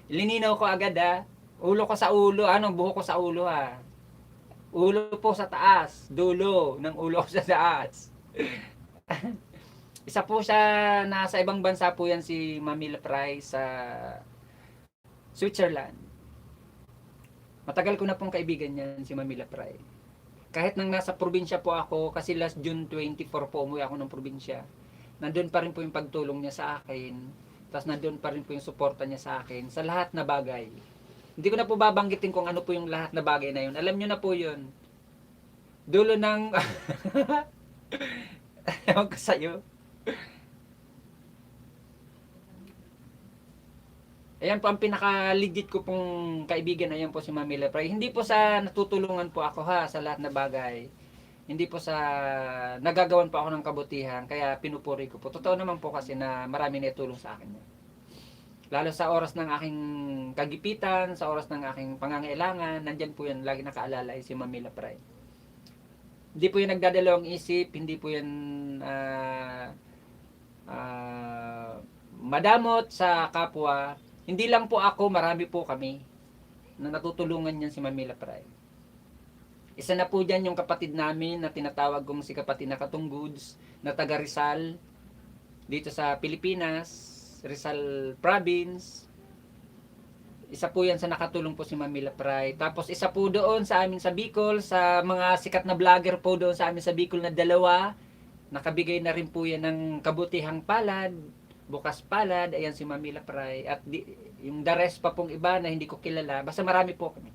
Lininaw ko agad ha. Ulo ko sa ulo, buhok ko sa ulo ha. Ulo po sa taas, dulo ng ulo ko sa taas. Isa po siya, nasa ibang bansa po yan si Mami Lapray sa Switzerland. Matagal ko na pong kaibigan yan si Mami Lapray. Kahit nang nasa probinsya po ako, kasi last June 24 po umuwi ako ng probinsya. Nandun pa rin po yung pagtulong niya sa akin. Tapos nandun pa rin po yung suporta niya sa akin sa lahat na bagay. Hindi ko na po babanggitin kung ano po yung lahat na bagay na yun. Alam nyo na po yun. Dulo ng... Ewan ko sa'yo. Ayan po ang pinaka-legit ko pong kaibigan. Ayan po si Mami Lapray. Hindi po sa natutulungan po ako ha sa lahat na bagay. Hindi po sa nagagawan po ako ng kabutihan. Kaya pinupuri ko po. Totoo naman po kasi na marami na itulong sa akin. Lalo sa oras ng aking kagipitan, sa oras ng aking pangangailangan, nandyan po yan, lagi nakaalala ay si Mami Lapray. Hindi po yan nagdadalawang isip, hindi po yan madamot sa kapwa. Hindi lang po ako, marami po kami na natutulungan yan si Mami Lapray. Isa na po dyan yung kapatid namin na tinatawag kong si kapatid na Katungguds, na taga Rizal, dito sa Pilipinas, Rizal Province. Isa po yan sa nakatulong po si Mami Lapray. Tapos isa po doon sa amin sa Bicol, sa mga sikat na vlogger po doon sa amin sa Bicol na dalawa, nakabigay na rin po yan ng kabutihang palad, bukas palad, ayan si Mami Lapray. At yung the rest pa pong iba na hindi ko kilala, basta marami po kami.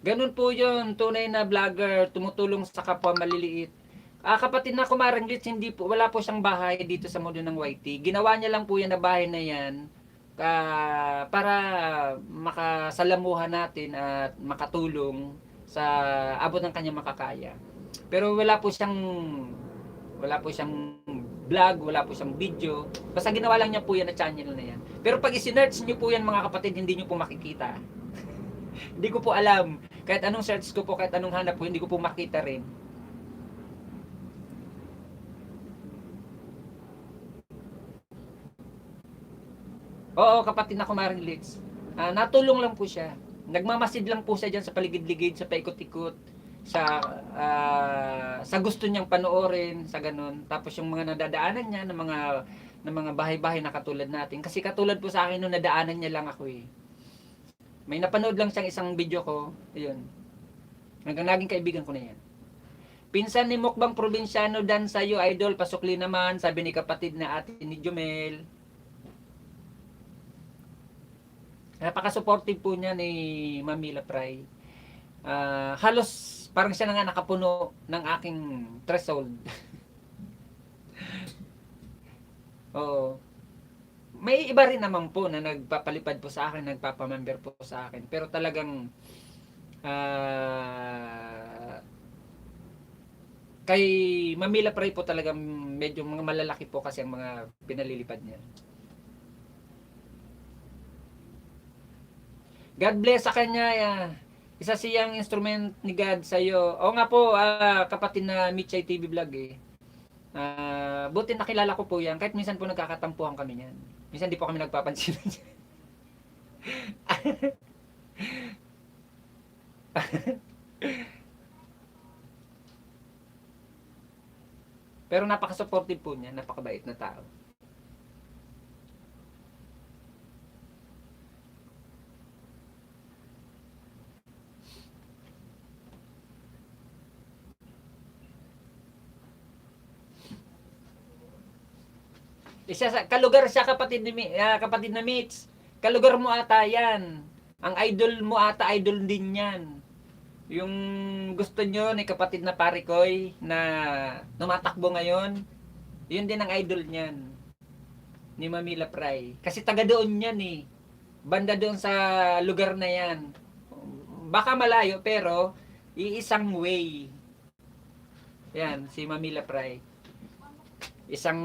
Ganun po yun, tunay na vlogger, tumutulong sa kapwa maliliit. Kapatid na kumaring Litz, hindi po, wala po siyang bahay dito sa mundo ng YT. Ginawa niya lang po yan na bahay na yan para makasalamuhan natin at makatulong sa abot ng kanyang makakaya. Pero wala po siyang vlog, wala po siyang video. Basta ginawa lang niya po yan na channel na yan. Pero pag i-search niyo po yan mga kapatid, hindi niyo po makikita. Hindi ko po alam. Kahit anong search ko po, kahit anong hanap po, hindi ko po makita rin. Oo, kapatid na kumaring Leeds. Natulong lang po siya. Nagmamasid lang po siya dyan sa paligid-ligid, sa paikot-ikot, sa gusto niyang panoorin, sa ganun. Tapos yung mga nadadaanan niya ng mga bahay-bahay na katulad natin. Kasi katulad po sa akin nung nadaanan niya lang ako eh. May napanood lang siyang isang video ko, ayun. Hanggang naging kaibigan ko na yan. Pinsan ni Mukbang Probinsyano dan sa'yo, idol, pasukli naman, sabi ni kapatid na ate ni Jumel. Napaka-supportive po niya ni Mamila Pry. Halos parang siya na nga nakapuno ng aking threshold. Oo. May iba rin naman po na nagpapalipad po sa akin, nagpapamember po sa akin. Pero talagang kay Mamila Pry po talagang medyo mga malalaki po kasi ang mga pinalilipad niya. God bless sa kanya. Isa siyang instrument ni God sa iyo. O nga po, kapatid na Mitchay TV vlog eh. Buti nakilala ko po yan. Kahit minsan po nagkakatampuhan kami niyan. Minsan di po kami nagpapansin. Pero napaka-supportive po niya. Napakabait na tao. Kalugar siya kapatid na Mitch. Kalugar mo ata yan. Ang idol mo ata, idol din yan. Yung gusto nyo ni kapatid na Parikoy na tumatakbo ngayon, yun din ang idol niyan. Ni Mamila Pry. Kasi taga doon yan eh. Banda doon sa lugar na yan. Baka malayo pero iisang way. Yan, si Mamila Pry. Isang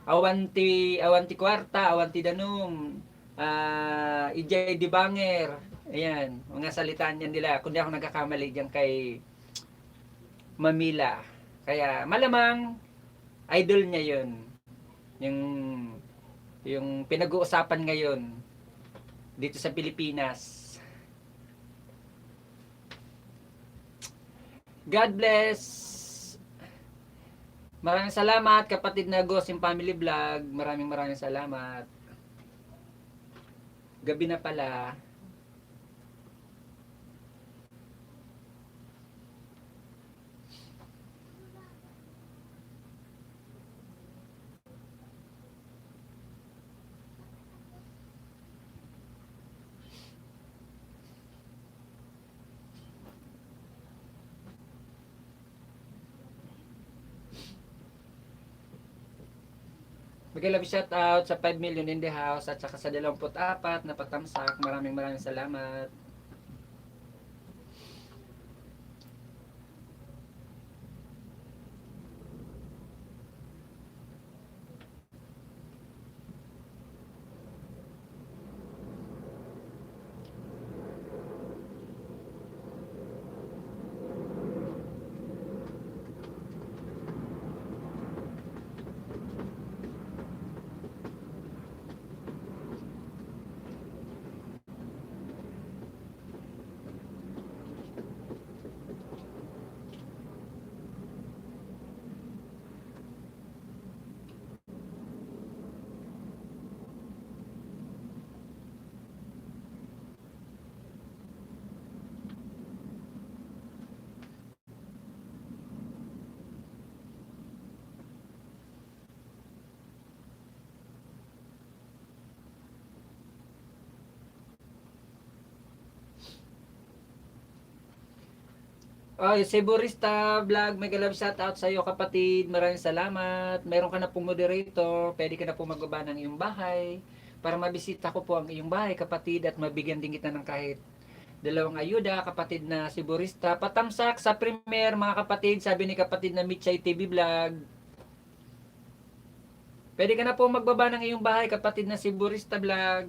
awanti kwarta, awanti danum, ijay di banger. Ayan, mga salita niyan nila. Kundi ako nagkakamali diyan kay Mamila. Kaya malamang idol niya 'yon. Yung pinag-uusapan ngayon dito sa Pilipinas. God bless. Maraming salamat kapatid na Gosim Family Vlog. Maraming salamat. Gabi na pala. Mag-love shout out sa 5 million in the house at saka sa 24 na patamsak. Maraming salamat. Seborista Vlog, mega love shout out sa iyo kapatid. Maraming salamat. Meron ka na pong moderator. Pwede ka na pong magbaba ng iyong bahay para mabisita ko po ang iyong bahay kapatid at mabigyan din kita ng kahit Dalawang ayuda, kapatid na si Burista. Patamsak sa premier, mga kapatid, sabi ni kapatid na Mitchay TV Vlog. Pwede ka na po magbaba ng iyong bahay, kapatid na si Burista Vlog.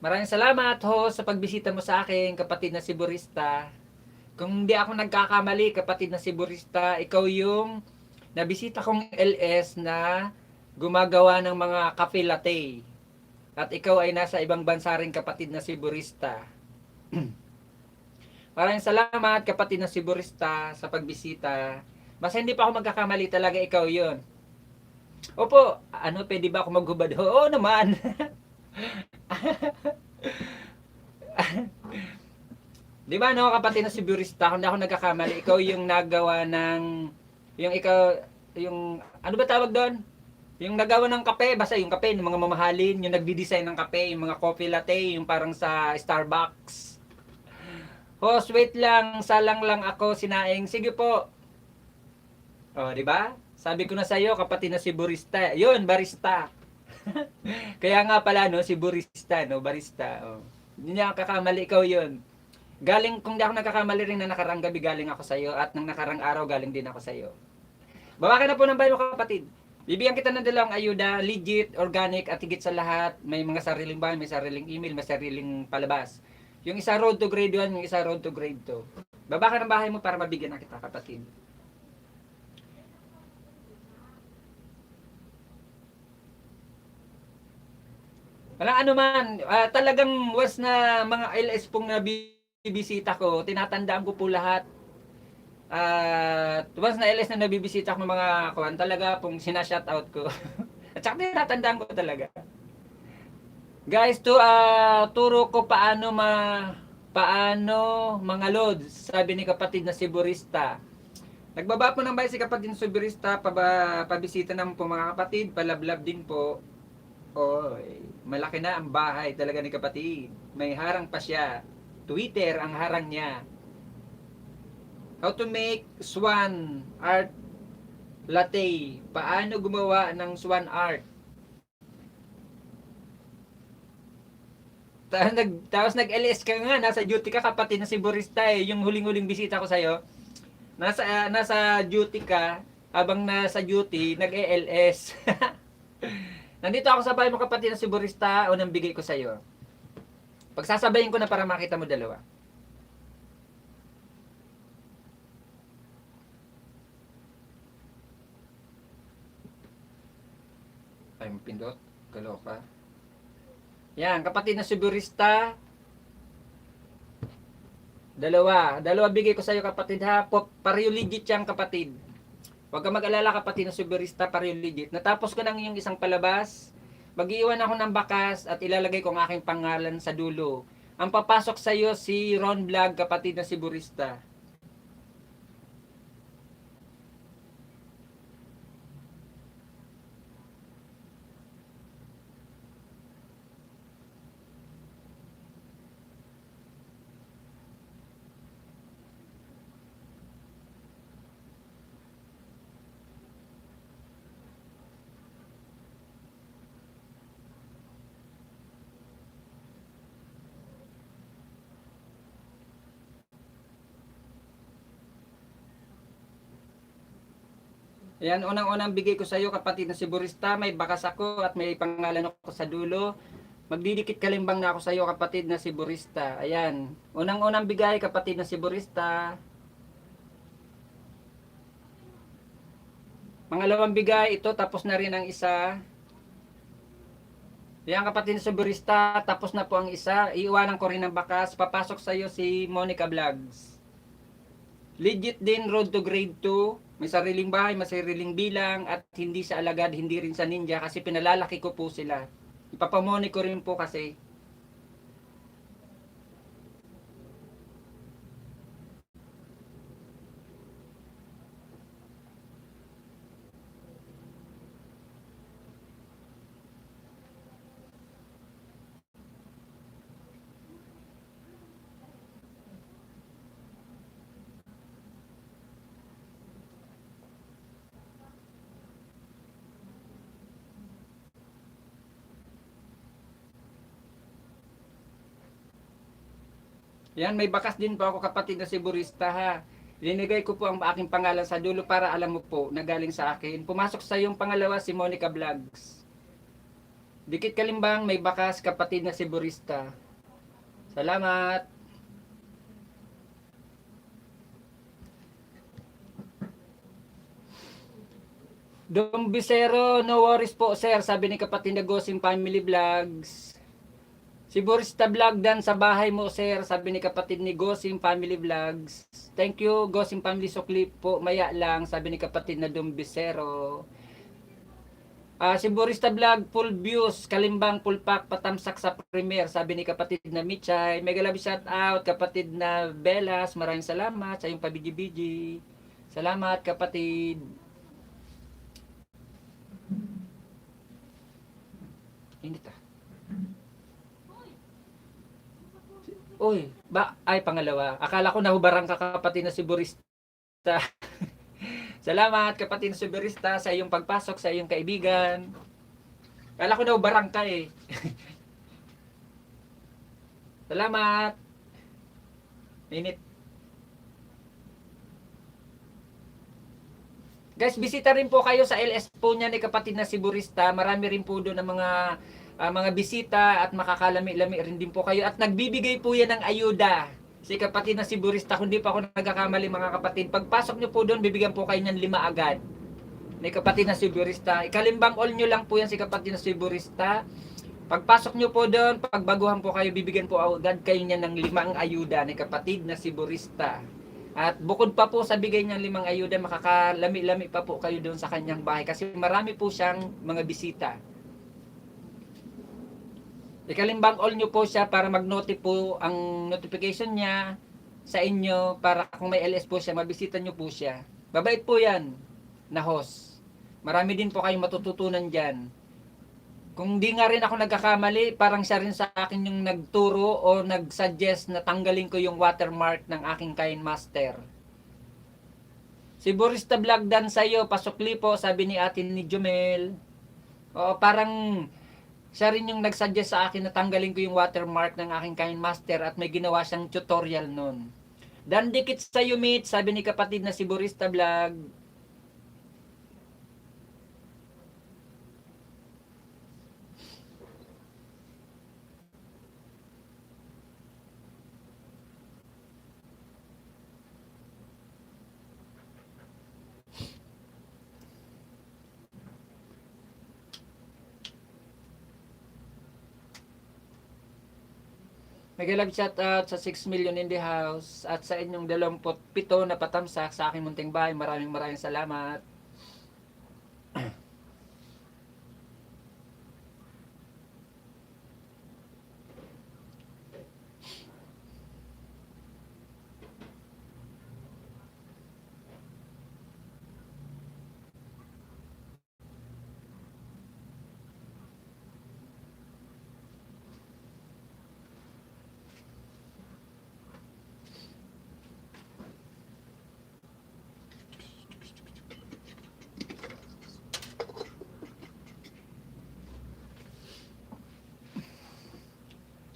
Maraming salamat ho sa pagbisita mo sa akin, kapatid na si Burista. Kung hindi ako nagkakamali, kapatid na si Burista, ikaw yung nabisita kong LS na gumagawa ng mga cafe latte. At ikaw ay nasa ibang bansa rin, kapatid na si Burista. Maraming salamat, kapatid na si Burista, sa pagbisita. Basta hindi pa ako magkakamali, talaga ikaw yun. Opo, ano, pwede ba ako maghubad? Oo naman. Di ba no, kapatid na si Burista, kung ako nagkakamali, ikaw yung nagawa ng, yung ikaw, yung, ano ba tawag doon? Yung nagawa ng kape, basta yung kape, yung mga mamahalin, yung nagdi-design ng kape, yung mga coffee latte, yung parang sa Starbucks. Host, wait lang, salang lang ako, sinaing. Sige po. Oh, di ba? Sabi ko na sa iyo, kapatid na si Burista. Yun, barista. Kaya nga pala, no, si Burista, no, barista. Oh. Hindi niya kakamali, ikaw yun. Galing, kung di ako nagkakamali rin na nakarang gabi, galing ako sa iyo, at nang nakarang araw, galing din ako sa iyo. Bawa ka na po ng bayo, kapatid. Bibigyan kita ng dalawang ayuda, legit, organic, at higit sa lahat, may mga sariling bahay, may sariling email, may sariling palabas. Yung isa road to grade 1, yung isa road to grade 2. Baba ka ng bahay mo para mabigyan na kita, kapatid. Walang ano man, talagang was na mga LS pong nabibisita ko, tinatandaan ko po lahat. Once na LS na nabibisita ko mga kuwan, talaga pong sinashoutout ko. At saka tinatandaan ko talaga. Guys, turo ko paano mga loads, sabi ni kapatid na si Burista. Nagbaba po ng bahay si kapatid na si Burista, pabisita naman po mga kapatid, palablab din po. Oy, malaki na ang bahay talaga ni kapatid. May harang pa siya. Twitter ang harang niya. How to make swan art latte. Paano gumawa ng swan art? Tapos nag-LS ka nga, nasa duty ka, kapatid na si Burista eh. Yung huling-huling bisita ko sa'yo, nasa duty ka, habang nasa duty, nag-ELS. Nandito ako sa bahay mo, kapatid na si Burista, unang bigay ko sa'yo. Pagsasabayin ko na para makita mo dalawa. Ay, mapindot. Kaloka. Yan, kapatid na si Burista. Dalawa bigay ko sa'yo, kapatid ha. Pareho legit yan, kapatid. Huwag ka mag-alala, kapatid na si Burista, pareho legit. Natapos ko lang yung isang palabas. Mag-iwan ako ng bakas at ilalagay ko ang aking pangalan sa dulo. Ang papasok sa'yo si Ron Vlog, kapatid na si Burista. Ayan, unang-unang bigay ko sa iyo, kapatid na si Burista. May bakas ako at may pangalan ako sa dulo. Magdidikit kalimbang na ako sa iyo, kapatid na si Burista. Ayan, unang-unang bigay, kapatid na si Burista. Pangalawang bigay, ito, tapos na rin ang isa. Ayan, kapatid na si Burista, tapos na po ang isa. Iiwanan ko rin ang bakas. Papasok sa iyo si Monica Vlogs. Legit din, road to grade 2. May sariling bahay, may sariling bilang, at hindi sa alagad, hindi rin sa ninja kasi pinalalaki ko po sila. Ipapamoni ko rin po kasi. Yan, may bakas din po ako kapatid na si Burista ha. Linigay ko po ang aking pangalan sa dulo para alam mo po na galing sa akin. Pumasok sa yung pangalawa si Monica Vlogs. Dikit Kalimbang, may bakas kapatid na si Burista. Salamat. Dong Bisero, no worries po sir, sabi ni kapatid na Gosim Family Vlogs. Si Burista Vlog dan sa bahay mo sir, sabi ni kapatid ni Gosim Family Vlogs. Thank you Gosim Family Sukli po, maya lang, sabi ni kapatid na Dong Bisero. Si Burista Vlog, full views, Kalimbang, full pack, patamsak sa premiere, sabi ni kapatid na Michay. Mega love shout out, kapatid na Belas, maraming salamat sa iyong pabiji-biji. Salamat kapatid. Hindi ta. Uy, ay pangalawa. Akala ko nahubarang ka kapatid na si Burista. Salamat kapatid na si Burista sa iyong pagpasok sa iyong kaibigan. Akala ko nahubarang ka eh. Salamat. Minute. Guys, bisita rin po kayo sa LS po niya ni kapatid na si Burista. Marami rin po doon ng mga bisita at makakalami-lami rin din po kayo. At nagbibigay po yan ng ayuda. Si kapatid na si Burista, kung di pa ako nagkakamali mga kapatid, pagpasok nyo po doon, bibigyan po kayo ng 5 agad. Ni kapatid na si Burista. Ikalimbang all nyo lang po yan si kapatid na si Burista. Pagpasok nyo po doon, pagbaguhan po kayo, bibigyan po agad kayo niya ng 5 ayuda ni kapatid na si Burista. At bukod pa po sa bigay niyang 5 ayuda, makakalami-lami pa po kayo doon sa kanyang bahay kasi marami po siyang mga bisita. Ikalimbang all nyo po siya para mag-notify po ang notification niya sa inyo para kung may LS po siya, mabisita nyo po siya. Babait po yan na host. Marami din po kayong matututunan dyan. Kung di nga rin ako nagkakamali, parang siya rin sa akin yung nagturo o nagsuggest na tanggalin ko yung watermark ng aking Kind Master. Si Burista Vlog dan sa'yo, pasukli po, sabi ni atin ni Jumel. O parang siya rin yung nagsuggest sa akin na tanggalin ko yung watermark ng aking Kind Master at may ginawa siyang tutorial nun. Dan dikit sa'yo, mate, sabi ni kapatid na si Burista Vlog. Nag-love shout out sa 6 million in the house at sa inyong 27 na patamsak sa aking munting bahay. Maraming salamat.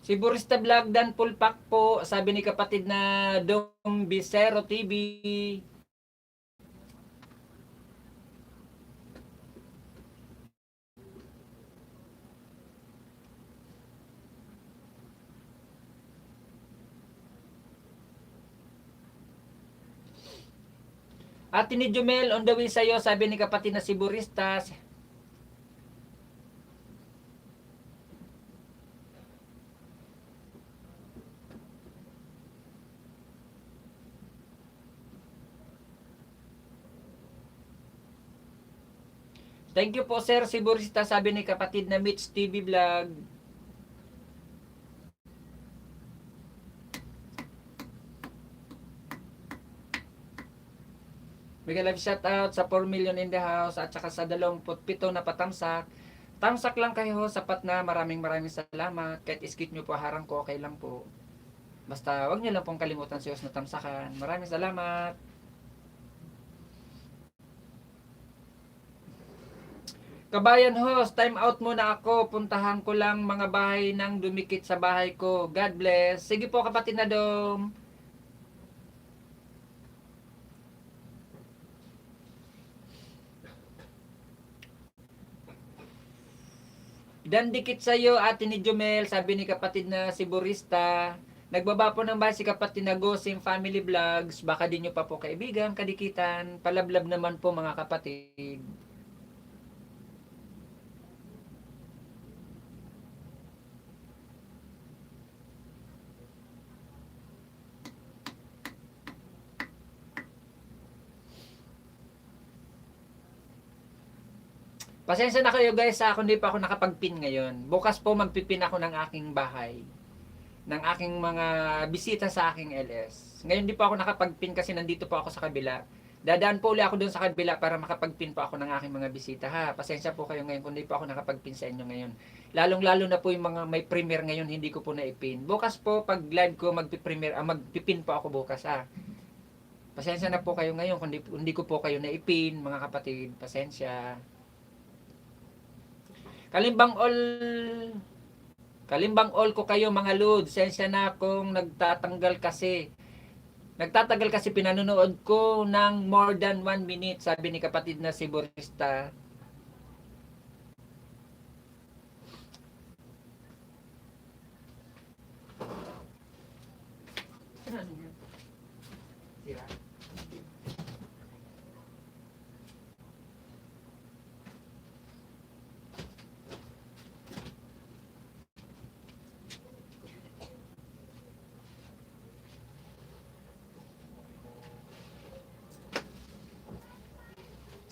Si Burista Vlog dan full pack po, sabi ni kapatid na Dong Bisero TV. Ate ni Jumel, on the way sa'yo, sabi ni kapatid na si Burista. Thank you po sir, si Burista, sabi ni kapatid na Mitch TV Vlog. Mega love shout out sa 4 million in the house at saka sa 27 na patamsak. Tamsak lang kayo, sapat na. Maraming salamat. Kahit skip nyo po, harang ko, okay lang po. Basta wag nyo lang pong kalimutan si Os na tamsakan. Maraming salamat. Kabayan host, time out muna ako. Puntahan ko lang mga bahay nang dumikit sa bahay ko. God bless. Sige po kapatid na Dom. Dan dikit sa iyo, ate ni Jumel, sabi ni kapatid na si Burista. Nagbaba po ng bahay si kapatid na Gosim Family Vlogs. Baka di nyo pa po kaibigan, kadikitan. Palablab naman po mga kapatid. Pasensya na kayo guys, ako hindi pa ako nakapagpin ngayon. Bukas po magpipin ako ng aking bahay. Ng aking mga bisita sa aking LS. Ngayon di pa ako nakapagpin kasi nandito po ako sa kabila. Dadaan po ulit ako doon sa kabila para makapagpin po ako ng aking mga bisita ha. Pasensya po kayo ngayon kung hindi pa ako nakapagpin sa inyo ngayon. Lalong-lalo na po yung mga may premiere ngayon hindi ko po naipin. Bukas po pag live ko magpi-premiere, magpipin po ako bukas ha. Pasensya na po kayo ngayon kung hindi ko po kayo naipin mga kapatid. Pasensya. Kalimbang all ko kayo mga lod. Sensya na kung nagtatagal kasi pinanonood ko ng more than 1 minute. Sabi ni kapatid na si Borista.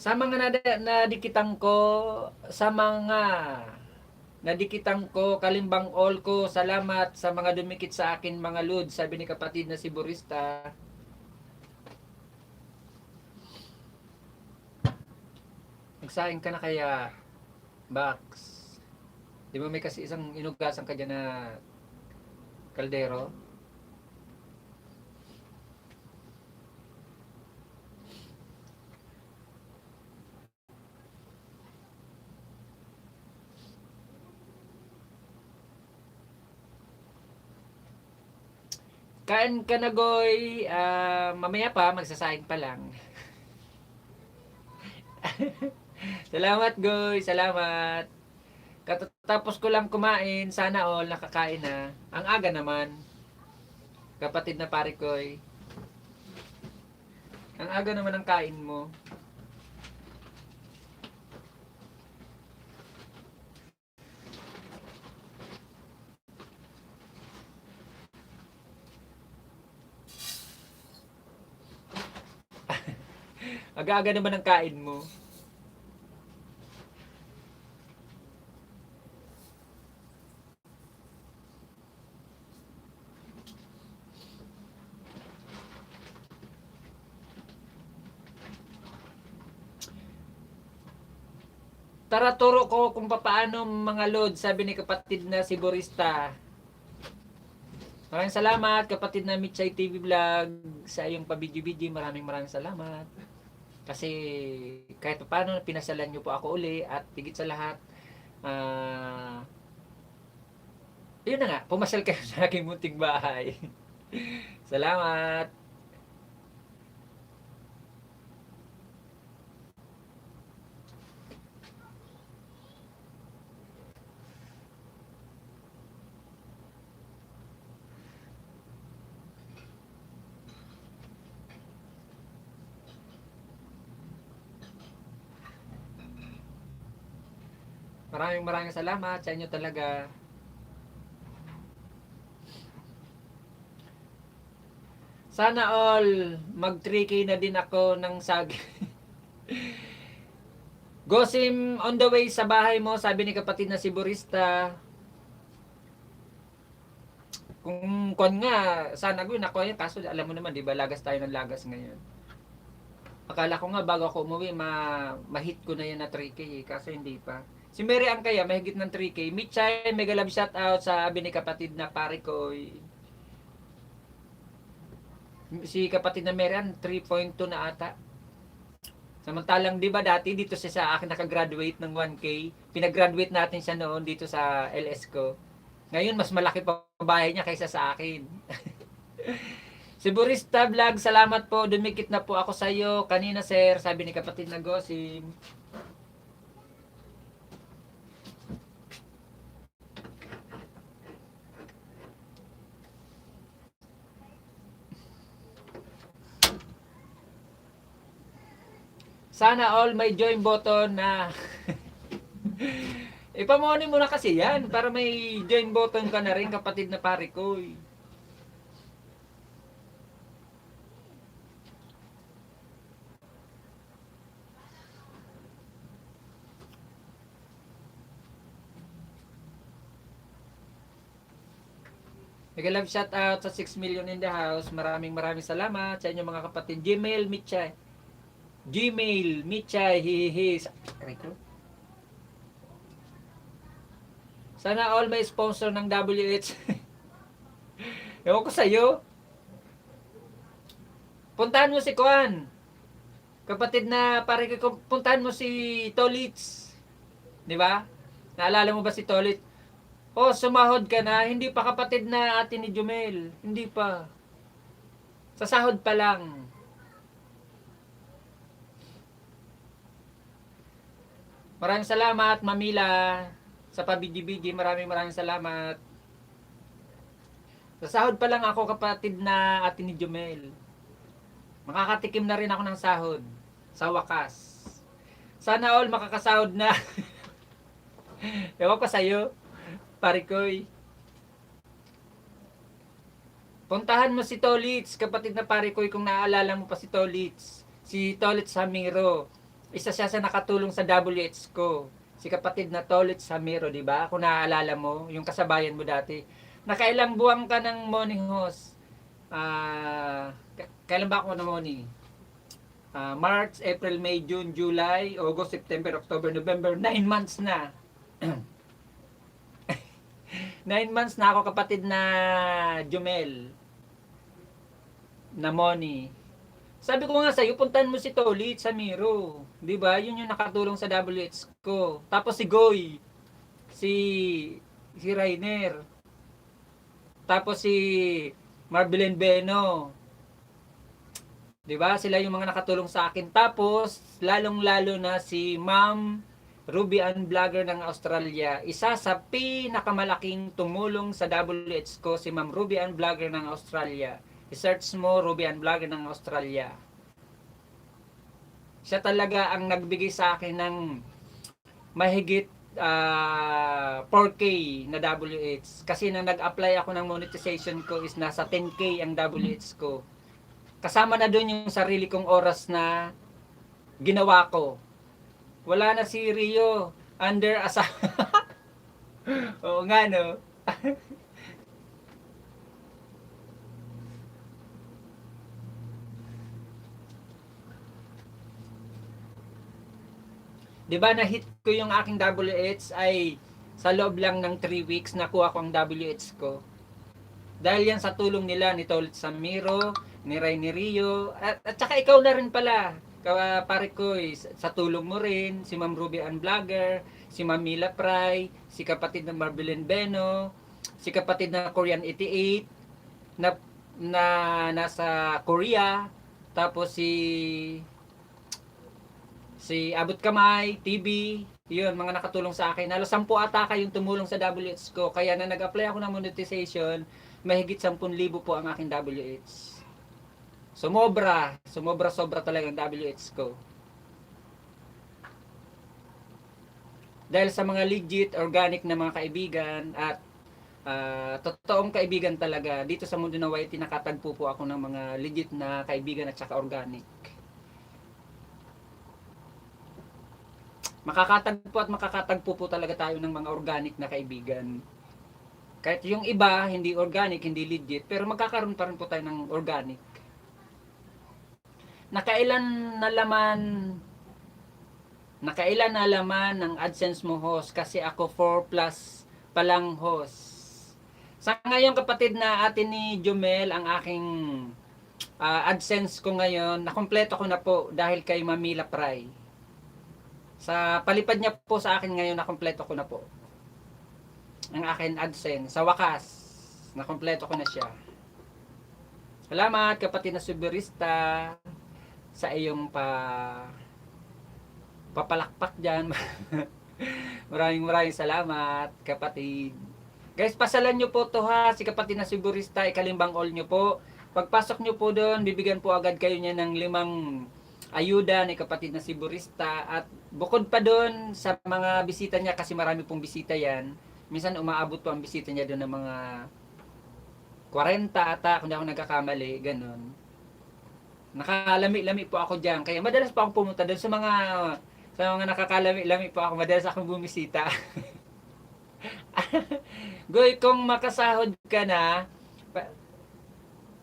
Sa mga nadikitan ko, kalimbang all ko, salamat sa mga dumikit sa akin mga lod, sabi ni kapatid na si Borista. Nagsaing ka na kaya, Bax? Di ba may kasi isang inugasan ka dyan na kaldero? Kain ka na, Goy. Mamaya pa, magsasayang pa lang. Salamat, Goy. Salamat. Katapos ko lang kumain. Sana all nakakain na. Ang aga naman. Kapatid na pare ko'y. Ang aga naman ang kain mo. Aga-aga naman ang kain mo. Tara turo ko kung paano mga lod, sabi ni kapatid na si Borista. Maraming salamat kapatid na Mitchay TV Vlog sa iyong pabidyo-bidyo. Maraming salamat. Kasi kahit paano pinasalan niyo po ako uli at higit sa lahat yun na nga, pumasal kayo sa aking munting bahay. Salamat. Maraming salamat sa inyo talaga. Sana all mag 3K na din ako ng sag. Gosim on the way sa bahay mo, sabi ni kapatid na si Borista. Kung nga, sana ko nakuha yun. Kaso alam mo naman, di ba, lagas tayo ng lagas ngayon. Akala ko nga bago ako umuwi, ma-hit ko na yan na 3K eh. Kaso hindi pa. Si Mary Ann kaya, mahigit ng 3K. Mitchay, mega love shout out sa sabi ni kapatid na pare ko. Si kapatid na Mary Ann, 3.2 na ata. Samantalang, di ba dati dito siya sa akin nakagraduate ng 1K, pinag-graduate natin siya noon dito sa LS ko. Ngayon, mas malaki pa bahay niya kaysa sa akin. Si Burista Vlog, salamat po. Dumikit na po ako sa iyo kanina, sir. Sabi ni kapatid na Gosim. Sana all may join button na ipamonin mo na kasi yan para may join button ka na rin, kapatid na pare ko. Nag-love shout out sa 6 million in the house. Maraming salamat sa inyo mga kapatid. Gmail Michay. Gmail Michay. Hihihi. Sana all may sponsor ng WH. Ewan ko sa'yo. Puntahan mo si Kuan. Kapatid na pare ko, puntahan mo si Tolitz. Di ba? Naalala mo ba si Tolitz? Oh, sumahod ka na, hindi pa kapatid na ate ni Jumel. Hindi pa. Sa sahod pa lang. Maraming salamat, Mamila. Sa pabidi-bidi, maraming salamat. Sa sahod pa lang ako, kapatid na ate ni Jumel. Makakatikim na rin ako ng sahod. Sa wakas. Sana all makakasahod na. Ewan ko sa'yo. Parikoy. Puntahan mo si Tolitz, kapatid na Parikoy, kung naaalala mo pa si Tolitz. Si Tolitz Hamiro. Isa siya sa nakatulong sa WH ko. Si kapatid na Tolitz Hamiro, di ba? Kung naaalala mo, yung kasabayan mo dati. Nakailang buwan ka ng morning host. Kailan ba ako na morning? March, April, May, June, July, August, September, October, November. 9 months na. 9 months na ako, kapatid na Jumel na Moni. Sabi ko nga sa'yo, puntahan mo si Tolit sa Miro. Diba? Yun yung nakatulong sa WH ko. Tapos si Goy. Si Rainer. Tapos si Marbilyn Beno. Diba? Sila yung mga nakatulong sa akin. Tapos, lalong-lalo na si Ma'am Ruby Ann Vlogger ng Australia. Isa sa pinakamalaking tumulong sa WH ko, si Ma'am Ruby Ann Vlogger ng Australia. I-search mo, Ruby Ann Vlogger ng Australia. Siya talaga ang nagbigay sa akin ng mahigit 4K na WH. Kasi nang nag-apply ako ng monetization ko is nasa 10K ang WH ko. Kasama na doon yung sarili kong oras na ginawa ko. Wala na si Rio under asawa. Oo nga, no? Diba na-hit ko yung aking WH ay sa loob lang ng 3 weeks nakuha ko ang WH ko. Dahil yan sa tulong nila ni Tolit Samiro, ni Ray ni Rio, at saka ikaw na rin pala. Pare ko, sa tulong mo rin, si Ma'am Ruby Ann Vlogger, si Ma'am Mila Pry, si kapatid na Marbilyn Beno, si kapatid na Korean 88, na nasa Korea, tapos si Abot Kamay, TV, yun, mga nakatulong sa akin. Halos 10 ata kayong tumulong sa WH ko. Kaya na nag-apply ako ng monetization, mahigit 10,000 po ang aking WH. Sobra talaga ang WH ko. Dahil sa mga legit, organic na mga kaibigan at totoong kaibigan talaga, dito sa Mundo ng YT nakatagpo po ako ng mga legit na kaibigan at saka organic. Makakatagpo po talaga tayo ng mga organic na kaibigan. Kahit yung iba, hindi organic, hindi legit, pero magkakaroon pa rin po tayo ng organic. Nakailan na laman ng AdSense mo, host? Kasi ako 4 plus pa lang, host. Sa ngayon, kapatid na ate ni Jumel, ang aking AdSense ko ngayon, nakumpleto ko na po dahil kay Mamila Pry. Sa palipad niya po sa akin ngayon, nakumpleto ko na po ang akin AdSense. Sa wakas, nakumpleto ko na siya. Salamat kapatid na Suberista sa iyong papalakpak dyan. maraming salamat kapatid. Guys, pasalan nyo po to ha, si kapatid na Suberista, ikalimbang all nyo po. Pagpasok nyo po doon, bibigyan po agad kayo niya ng 5 ayuda ni kapatid na Suberista. At bukod pa doon sa mga bisita niya, kasi marami pong bisita yan, minsan umaabot po ang bisita niya doon ng mga 40 ata, kung di ako nagkakamali, ganun. Nakalami-lami po ako diyan. Kaya madalas po ako pumunta doon sa mga nakakalami-lami po ako. Madalas akong bumisita. Goy, kung makasahod ka na,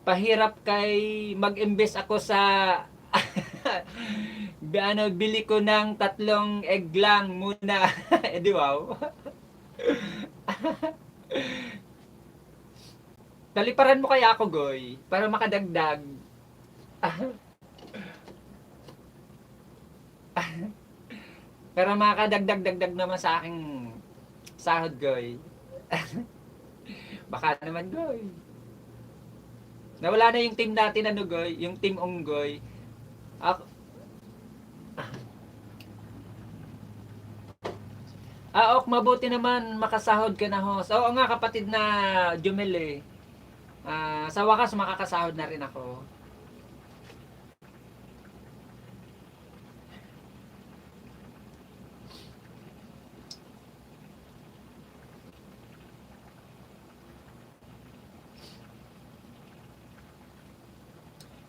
pahirap kay mag-invest ako sa bili ko ng 3 egg lang muna. Di wow. Taliparan mo kaya ako, Goy, para makadagdag. Pero makadagdag naman sa aking sahod, Goy. Baka naman, Goy. Nawala na yung team natin, Goy? Yung team Unggoy. Ako, ok, mabuti naman makasahod ka na, host. Oo nga, kapatid na Jumel eh. Sa wakas, makakasahod na rin ako.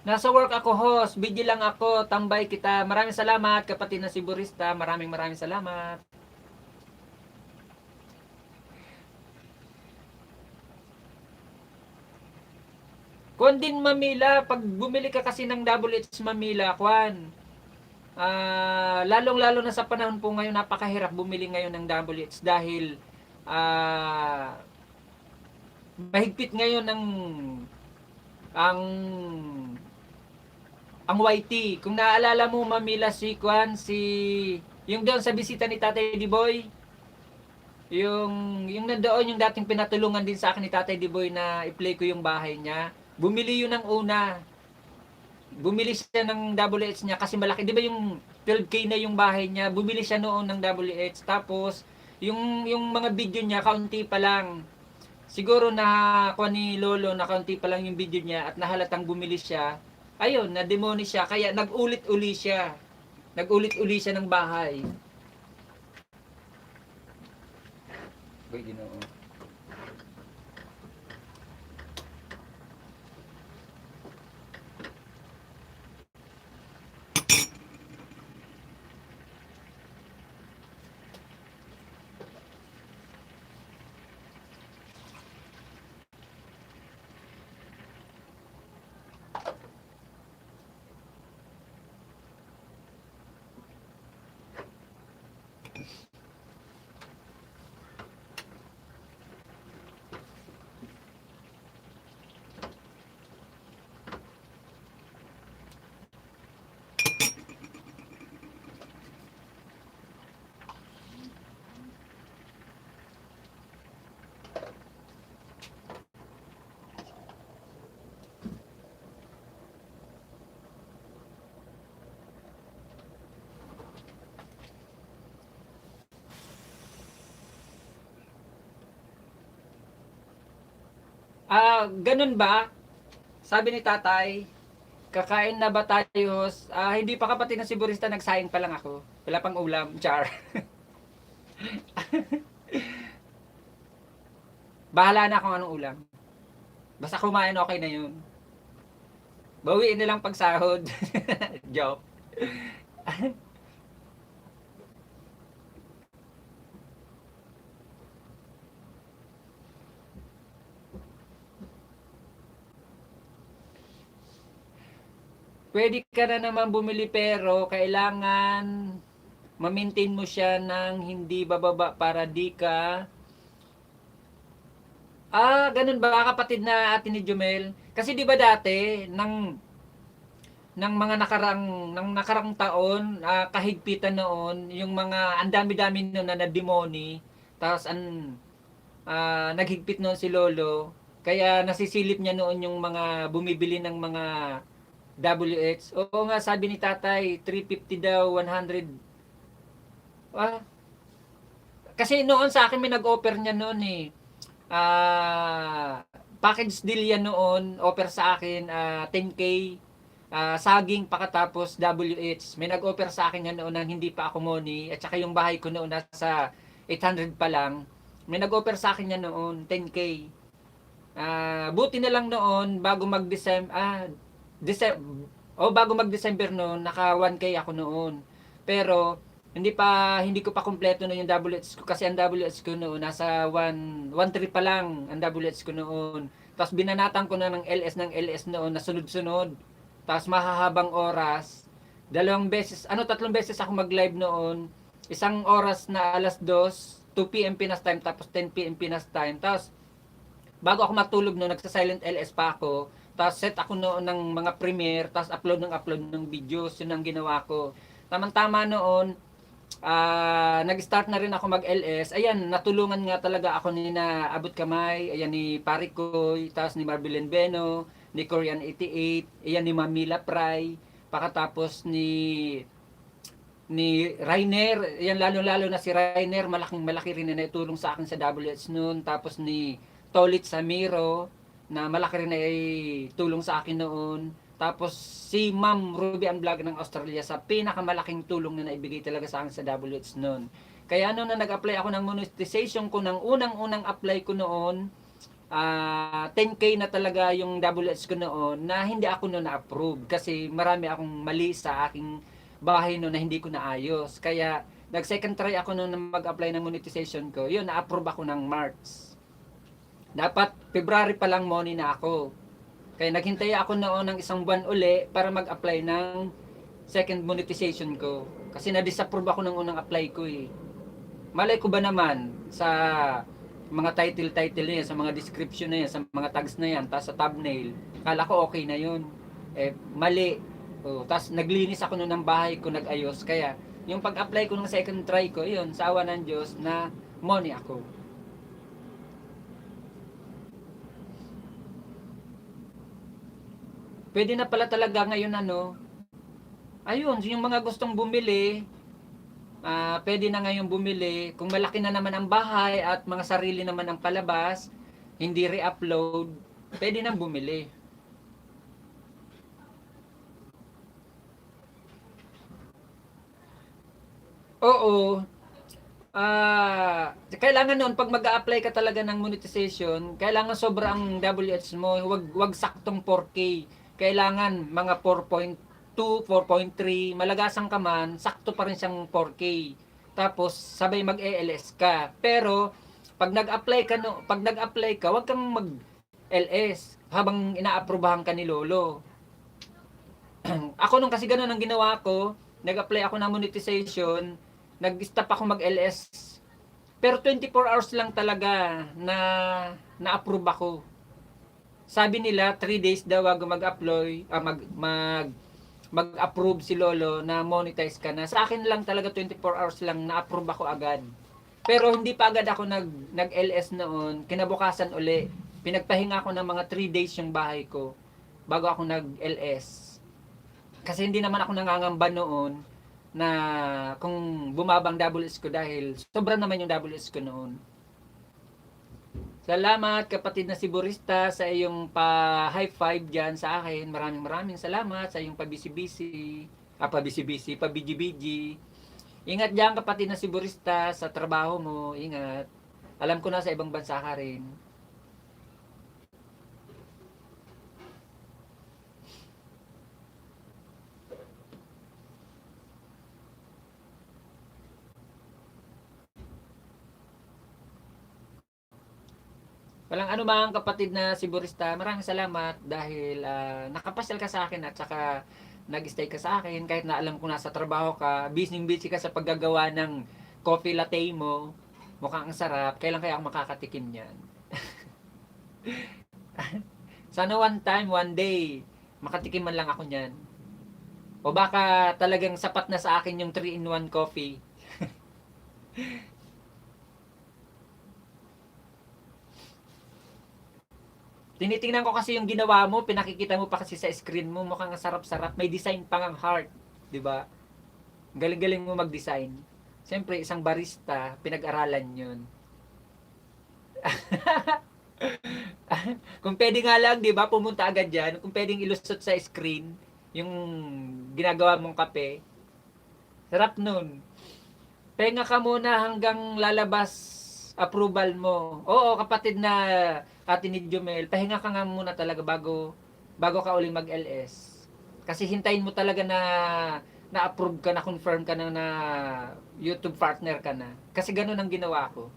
Nasa work ako, host. Busy lang ako. Tambay kita. Maraming salamat, kapatid na Suberista. Maraming salamat. Kwan din, Mamila. Pag bumili ka kasi ng double H, Mamila, kwan. Lalong-lalo na sa panahon po ngayon, napakahirap bumili ngayon ng double H dahil mahigpit ngayon ang YT. Kung naalala mo, Mamila, si yung doon sa bisita ni Tatay Diboy, yung nandoon yung dating pinatulungan din sa akin ni Tatay Diboy na i-play ko yung bahay niya. Bumili yun ng una. Bumili siya ng double H niya kasi malaki. Di ba yung 12K na yung bahay niya? Bumili siya noon ng double H. Tapos, yung mga video niya, kaunti pa lang. Siguro na kuha ni Lolo na kaunti pa lang yung video niya at nahalatang bumili siya. Ayun, na-demoni siya. Kaya nag-ulit-uli siya. Nag-ulit-uli siya ng bahay. Uy, Ginoo. Ganun ba? Sabi ni Tatay, kakain na ba tayo? Hindi pa, kapatid na Suberista, nagsayang pa lang ako. Wala pang ulam, char. Bahala na kung anong ulam. Basta kumain, okay na yun. Bawiin nilang pagsahod. Joke. Pwede ka na naman bumili pero kailangan ma-maintain mo siya ng hindi bababa para di ka ganun ba, kapatid na Ate ni Jumel? Kasi di ba dati nang ng mga nakarang taon, kahigpitan noon, yung mga ang dami-dami noon na nademoni, tapos naghigpit noon si Lolo, kaya nasisilip niya noon yung mga bumibili ng mga WH. Oo nga, sabi ni tatay, 350 daw, 100. Ah, kasi noon sa akin may nag-offer niya noon eh. Package deal yan noon, offer sa akin 10K, saging pakatapos WH. May nag-offer sa akin yan noon nang hindi pa ako money at saka yung bahay ko noon nasa 800 pa lang. May nag-offer sa akin yan noon, 10K. Buti na lang noon bago mag-December bago mag-December noon, naka 1K ako noon. Pero hindi ko pa kumpleto no yung WH ko kasi ang WH ko noon nasa 113 pa lang ang WH ko noon. Tapos binanatan ko na ng LS noon na sunod-sunod. Tapos mahahabang oras. Tatlong beses ako mag-live noon. Isang oras na alas 2, 2 p.m. Pinas time tapos 10 p.m. Pinas time. Tapos bago ako matulog no, nagsa-silent LS pa ako. Tapos set ako noon ng mga premiere, tapos upload ng videos, yun ang ginawa ko. Tamang-tama noon, nag-start na rin ako mag-LS. Ayan, natulungan nga talaga ako ni na Abot Kamay, ayan ni Parikoy, tapos ni Marbilyn Beno, ni Korean 88, ayan ni Mamila Pry, pakatapos ni Rainer, ayan lalo-lalo na si Rainer, malaking malaki rin na naitulong sa akin sa WH noon. Tapos ni Tolit Samiro, na malaki rin ay tulong sa akin noon. Tapos si Ma'am Ruby ang vlog ng Australia sa pinakamalaking tulong na naibigay talaga sa akin sa WH noon. Kaya noon na nag-apply ako ng monetization ko, ng unang-unang apply ko noon, 10K na talaga yung WH ko noon na hindi ako noon na-approve kasi marami akong mali sa aking bahay noon na hindi ko naayos. Kaya nag second try ako noon na mag-apply ng monetization ko. Yun, na-approve ako ng March. Dapat February pa lang money na ako. Kaya naghintay ako noon ng isang buwan uli para mag-apply ng second monetization ko. Kasi na-disapprove ako ng unang apply ko eh. Malay ko ba naman sa mga title na yan, sa mga description na yan, sa mga tags na yan, tapos sa thumbnail, kala ko okay na yun. Mali. Tapos naglinis ako noon ng bahay ko, nag-ayos. Kaya yung pag-apply ko ng second try ko, yun, sa awa ng Diyos na money ako. Pwede na pala talaga ngayon ayun, yung mga gustong bumili, pwede na ngayon bumili. Kung malaki na naman ang bahay at mga sarili naman ang palabas, hindi re-upload, pwede nang bumili. Oo. Kailangan noon pag mag-a-apply ka talaga ng monetization, kailangan sobrang WH mo, wag saktong 4K. Kailangan mga 4.2, 4.3, malagasan ka man, sakto pa rin siyang 4K. Tapos sabay mag-ELS ka. Pero pag nag-apply ka, wag kang mag-LS habang inaaprubahan ka ni Lolo. Ako nung kasi ganoon ang ginawa ko, nag-apply ako ng monetization, nag-stop ako mag-LS. Pero 24 hours lang talaga na-approve ako. Sabi nila 3 days daw bago mag-approve si Lolo na monetize ka na. Sa akin lang talaga 24 hours lang na-approve ako agad. Pero hindi pa agad ako nag-LS noon. Kinabukasan uli. Pinagpahinga ako ng mga 3 days yung bahay ko bago ako nag-LS. Kasi hindi naman ako nangangamba noon na kung bumabang WS ko dahil sobra naman yung WS ko noon. Salamat kapatid na si Burista sa iyong pa-high five dyan sa akin. Maraming salamat sa iyong pabisi-bisi. Pabisi-bisi, pabiji-biji. Ingat dyan kapatid na si Burista sa trabaho mo. Ingat. Alam ko na sa ibang bansa ka rin. Walang anuman kapatid na si Burista. Maraming salamat dahil nakapasyal ka sa akin at saka nag-stay ka sa akin kahit na alam ko nasa trabaho ka. Busy ka sa paggagawa ng coffee latte mo. Mukhang ang sarap. Kailan kaya ako makakatikim niyan? Sana one time, one day, makatikim man lang ako niyan. O baka talagang sapat na sa akin yung 3-in-1 coffee. Tinitingnan ko kasi yung ginawa mo, pinakikita mo pa kasi sa screen mo, mukhang sarap-sarap. May design pang ang heart, 'di ba? Galing-galing mo mag-design. Siyempre, isang barista, pinag-aralan 'yun. Kung pwede nga lang, 'di ba, pumunta agad diyan. Kung pwedeng ilusot sa screen yung ginagawa mong kape. Sarap nun. Pahinga ka muna hanggang lalabas approval mo. Oo, kapatid na Ate ni Jumel, pahinga ka nga muna talaga bago ka uling mag-LS. Kasi hintayin mo talaga na na-approve ka, na confirm ka na YouTube partner ka na. Kasi ganun ang ginawa ko.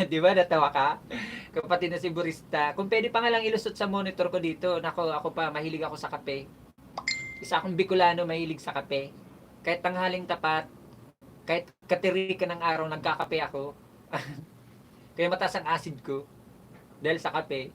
Di ba? Natawa ka? Kapatid na si Burista. Kung pwede pa nga lang ilusot sa monitor ko dito. Nako, ako pa, mahilig ako sa kape. Isa akong Bicolano, mahilig sa kape. Kahit tanghaling tapat, kahit katiri ka ng araw, nagkakape ako. Kaya mataas ang acid ko. Dahil sa kape.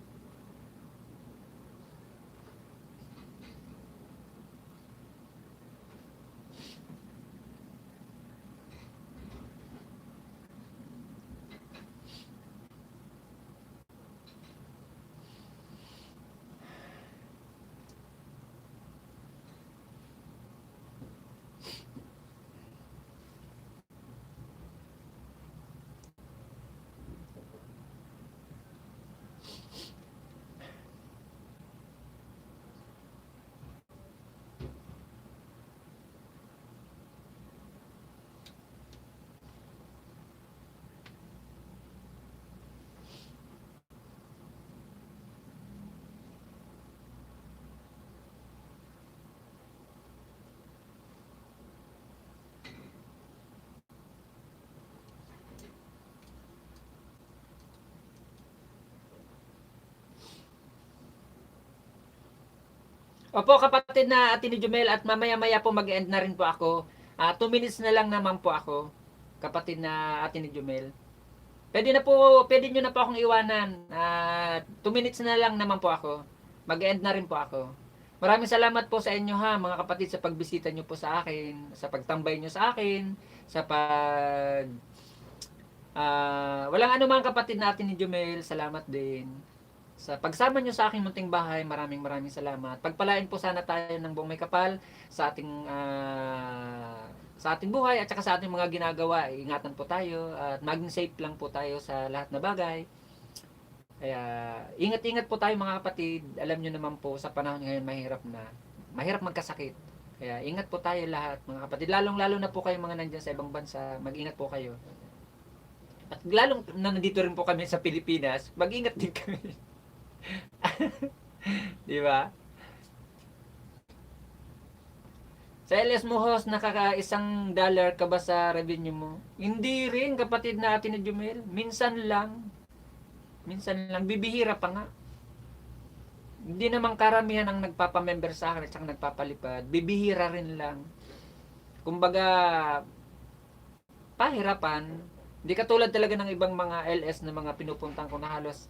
Opo, kapatid na Ate ni Jumel, at mamaya-maya po mag-end na rin po ako. 2 minutes na lang naman po ako, kapatid na Ate ni Jumel. Pwede nyo na po akong iwanan. 2 minutes na lang naman po ako. Mag-end na rin po ako. Maraming salamat po sa inyo ha, mga kapatid, sa pagbisita nyo po sa akin, sa pagtambay nyo sa akin, sa walang anuman, kapatid natin ni Jumel, salamat din. Sa pagsama nyo sa aking munting bahay, maraming salamat. Pagpalain po sana tayo ng buong may kapal sa ating buhay at saka sa ating mga ginagawa. Ingatan po tayo at maging safe lang po tayo sa lahat na bagay. Kaya ingat-ingat po tayo, mga kapatid. Alam nyo naman po, sa panahon ngayon mahirap magkasakit. Kaya ingat po tayo lahat, mga kapatid. Lalong-lalo na po kayo mga nandyan sa ibang bansa. Mag-ingat po kayo. At lalong na nandito rin po kami sa Pilipinas, mag-ingat din kami. Di ba? Sa LS mo, host, $1 ka ba sa revenue mo? Hindi rin, kapatid na Ate na Jumel. Minsan lang. Minsan lang. Bibihira pa nga. Hindi naman karamihan ang nagpapamember sa akin at saka nagpapalipad. Bibihira rin lang. Kumbaga, pahirapan. Hindi katulad talaga ng ibang mga LS na mga pinupuntan ko na halos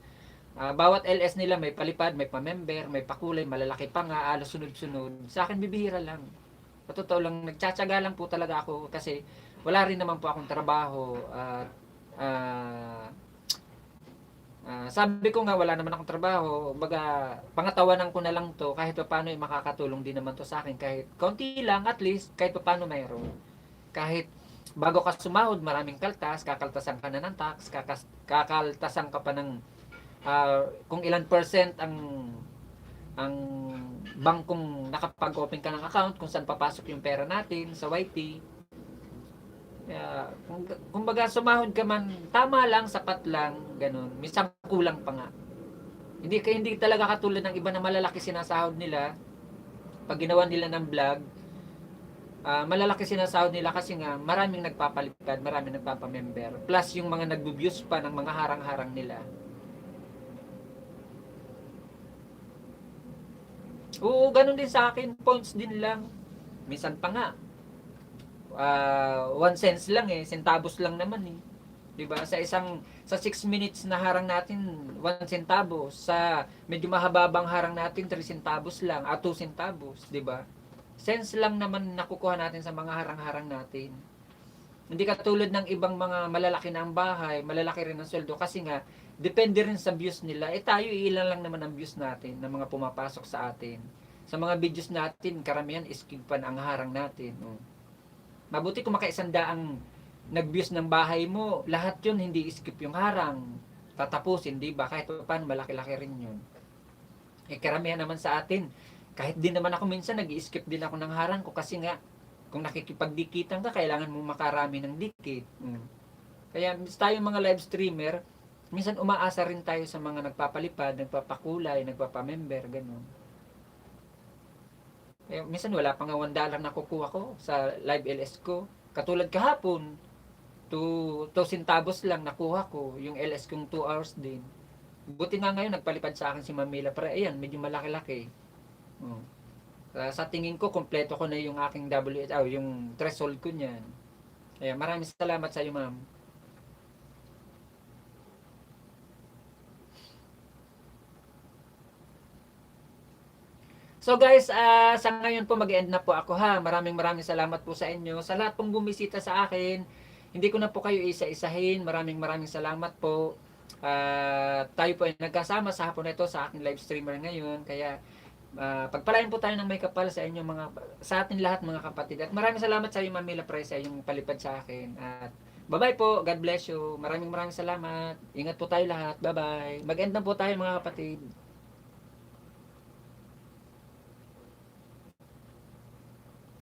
bawat LS nila may palipad, may pamember, may pakulay, malalaki pa nga, alos sunod-sunod. Sa akin, bibihira lang. Totoo lang, nagtsatsaga lang po talaga ako kasi wala rin naman po akong trabaho. At sabi ko nga, wala naman akong trabaho. Baga, pangatawanan ko na lang to, kahit pa paano makakatulong din naman to sa akin. Kahit konti lang, at least, kahit pa paano mayroon. Kahit bago ka sumahod, maraming kaltas, kakaltasan ka na ng tax, kakaltasan ka pa ng kung ilan percent ang bangkong nakapag-open ka ng account, kung saan papasok yung pera natin sa YT. Kumbaga sumahod ka man, tama lang, sapat lang, ganun. Minsan kulang pa nga. Hindi talaga katulad ng iba na malalaki sinasahod nila. Pag ginawa nila ng vlog, malalaki sinasahod nila kasi nga maraming nagpapalipad, maraming nagpapamember. Plus yung mga nagbo-views pa ng mga harang-harang nila. Oo, ganun din sa akin. Points din lang. Minsan pa nga. 1 cents lang eh. Centavos lang naman eh. 'Di ba? Sa 6 minutes na harang natin 1 centavo, sa medyo mahababang harang natin 3 centavos lang, 2 centavos, 'di ba? Sense lang naman nakukuha natin sa mga harang-harang natin. Hindi katulad ng ibang mga malalaki na ang bahay, malalaki rin ang sweldo kasi nga depende rin sa views nila. Tayo ilan lang naman ang views natin ng mga pumapasok sa atin. Sa mga videos natin, karamihan skipan ang harang natin. Mabuti kung makaisandaang nag-views ng bahay mo, lahat yun hindi skip yung harang. Tatapusin, di ba? Kahit paano malaki-laki rin yun. Karamihan naman sa atin, kahit din naman ako minsan nag-skip din ako ng harang ko kasi nga kung nakikipagdikitan ka, kailangan mo makarami ng dikit. Kaya tayo mga live streamer, minsan umaasa rin tayo sa mga nagpapalipad, nagpapakulay, nagpapamember, ganun. Kaya minsan wala pang $1 na kukuha ko sa live LS ko. Katulad kahapon, 2 centavos lang nakuha ko, yung LS kong 2 hours din. Buti nga ngayon, nagpalipad sa akin si Mamila, pero ayan, medyo malaki-laki. Sa tingin ko, kompleto ko na yung aking yung threshold ko niyan. Kaya maraming salamat sa iyo, ma'am. So guys, sa ngayon po mag-end na po ako ha. Maraming salamat po sa inyo. Sa lahat pong bumisita sa akin, hindi ko na po kayo isa-isahin. Maraming salamat po. Tayo po ay nagkasama sa hapon na ito sa aking live streamer ngayon. Kaya pagpalain po tayo ng may kapal sa inyo sa atin lahat mga kapatid. At maraming salamat sa iyo, Ma'am Mila Presa, yung palipad sa akin. At bye-bye po. God bless you. Maraming salamat. Ingat po tayo lahat. Bye-bye. Mag-end na po tayo mga kapatid.